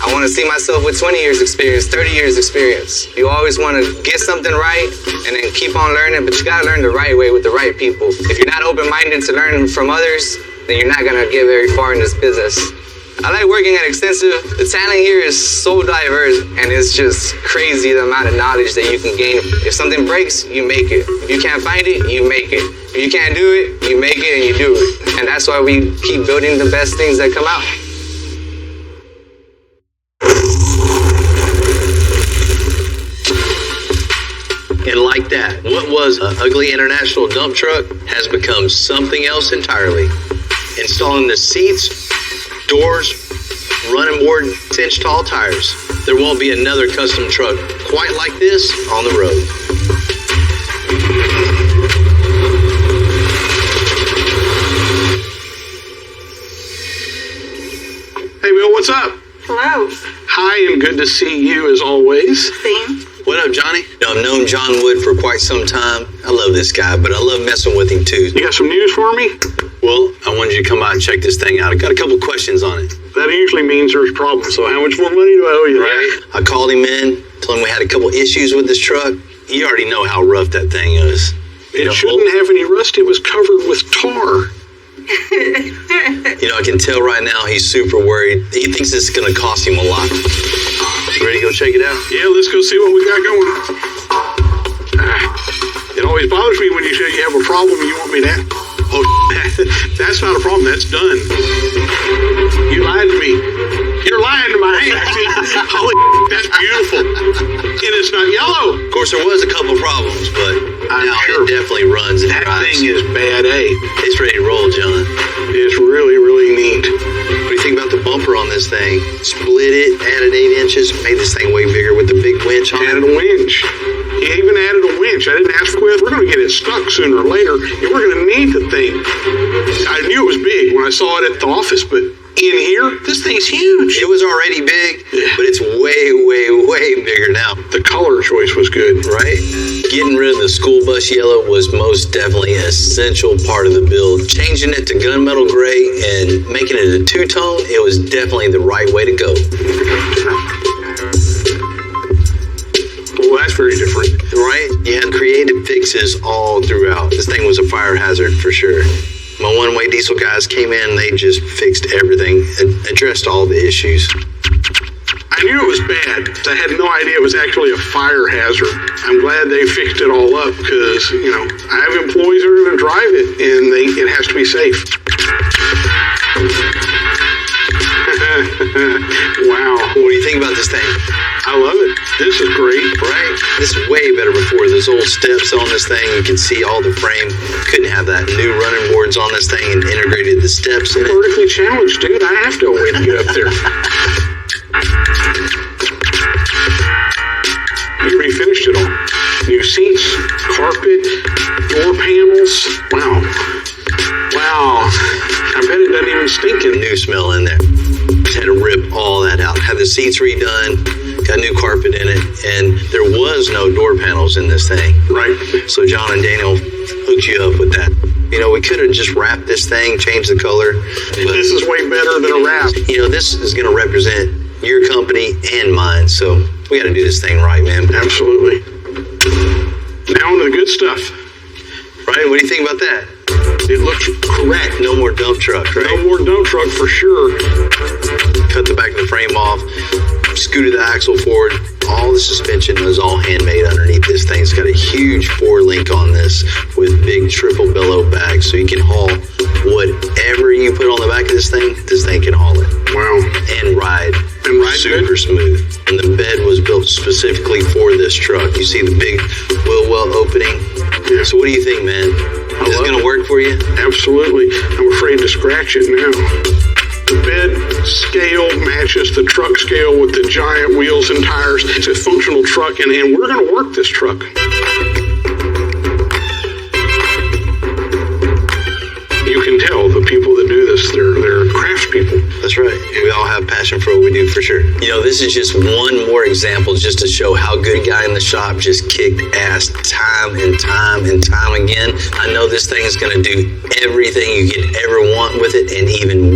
[SPEAKER 16] I want to see myself with 20 years experience, 30 years experience. You always want to get something right and then keep on learning, but you got to learn the right way with the right people. If you're not open-minded to learn from others, then you're not going to get very far in this business. I like working at Extensive. The talent here is so diverse, and it's just crazy the amount of knowledge that you can gain. If something breaks, you make it. If you can't find it, you make it. If you can't do it, you make it and you do it. And that's why we keep building the best things that come out.
[SPEAKER 4] And like that, what was an ugly international dump truck has become something else entirely. Installing the seats, doors, running board, 10-inch tall tires. There won't be another custom truck quite like this on the road.
[SPEAKER 8] Hey, Bill, what's up?
[SPEAKER 13] Hello.
[SPEAKER 8] Hi, and good to see you as always.
[SPEAKER 13] Same.
[SPEAKER 4] What up, Johnny? You know, I've known John Wood for quite some time. I love this guy, but I love messing with him too.
[SPEAKER 8] You got some news for me?
[SPEAKER 4] Well, I wanted you to come out and check this thing out. I got a couple questions on it.
[SPEAKER 8] That usually means there's problems, so how much more money do I owe you?
[SPEAKER 4] Right. I called him in, told him we had a couple issues with this truck. You already know how rough that thing is.
[SPEAKER 8] It shouldn't have any rust. It was covered with tar.
[SPEAKER 4] You know, I can tell right now he's super worried. He thinks it's going to cost him a lot. You ready to go check it out?
[SPEAKER 8] Yeah, let's go see what we got going. It always bothers me when you say you have a problem and you want me to ask. Oh, that's not a problem. That's done. You lied to me. You're lying to my hand. Holy, that's beautiful. And it's not yellow.
[SPEAKER 4] Of course, there was a couple problems, but now it definitely runs and
[SPEAKER 8] that
[SPEAKER 4] drives.
[SPEAKER 8] thing is bad, eh?
[SPEAKER 4] It's ready to roll, John.
[SPEAKER 8] It's really, really neat.
[SPEAKER 4] What do you think about the bumper on this thing? Split it, added 8 inches, made this thing way bigger with the big winch on it.
[SPEAKER 8] Added a winch. He even added a winch. I didn't ask Quith. We're going to get it stuck sooner or later, and we're going to need the thing. I knew it was big when I saw it at the office, but in here, this thing's huge.
[SPEAKER 4] It was already big, but it's way, way, way bigger now.
[SPEAKER 8] The color choice was good.
[SPEAKER 4] Right? Getting rid of the school bus yellow was most definitely an essential part of the build. Changing it to gunmetal gray and making it a two-tone, it was definitely the right way to go.
[SPEAKER 8] Well, that's very different.
[SPEAKER 4] Right? You had creative fixes all throughout. This thing was a fire hazard for sure. My one-way diesel guys came in, they just fixed everything and addressed all the issues.
[SPEAKER 8] I knew it was bad. I had no idea it was actually a fire hazard. I'm glad they fixed it all up because, you know, I have employees that are going to drive it and it has to be safe. Wow.
[SPEAKER 4] What do you think about this thing?
[SPEAKER 8] I love it. This is great.
[SPEAKER 4] Right? This is way better before. Those old steps on this thing, you can see all the frame. Couldn't have that some new running boards on this thing and integrated the steps in it.
[SPEAKER 8] Vertically challenged, dude. I have to wait to get up there. You refinished it all. New seats, carpet, door panels. Wow. I bet it doesn't even stink in
[SPEAKER 4] New smell in there. Just had to rip all that out. Had the seats redone, got new carpet in it, and there was no door panels in this thing.
[SPEAKER 8] Right.
[SPEAKER 4] So John and Daniel hooked you up with that. You know, we could have just wrapped this thing, changed the color. But,
[SPEAKER 8] this is way better than a wrap.
[SPEAKER 4] you know, this is going to represent your company and mine, so we got to do this thing right, man.
[SPEAKER 8] Absolutely. Now on to the good stuff.
[SPEAKER 4] Right? What do you think about that?
[SPEAKER 8] It looks correct.
[SPEAKER 4] No more dump truck, right?
[SPEAKER 8] No more dump truck for sure.
[SPEAKER 4] Cut the back of the frame off, scooted the axle forward. All the suspension was all handmade underneath this thing. It's got a huge 4-link on this with big triple bellow bags, so you can haul whatever you put on the back of this thing can haul it.
[SPEAKER 8] Wow.
[SPEAKER 4] And ride.
[SPEAKER 8] And ride
[SPEAKER 4] super smooth. And the bed was built specifically for this truck. You see the big wheel well opening.
[SPEAKER 8] Yeah.
[SPEAKER 4] So what do you think, man? Is it going to work for you?
[SPEAKER 8] Absolutely. I'm afraid to scratch it now. The bed scale matches the truck scale with the giant wheels and tires. It's a functional truck, and we're going to work this truck. You can tell the people that do this, they're craftspeople.
[SPEAKER 4] That's right. We all have passion for what we do, for sure. You know, this is just one more example just to show how good a guy in the shop just kicked ass time and time and time again. I know this thing is going to do everything you could ever want with it and even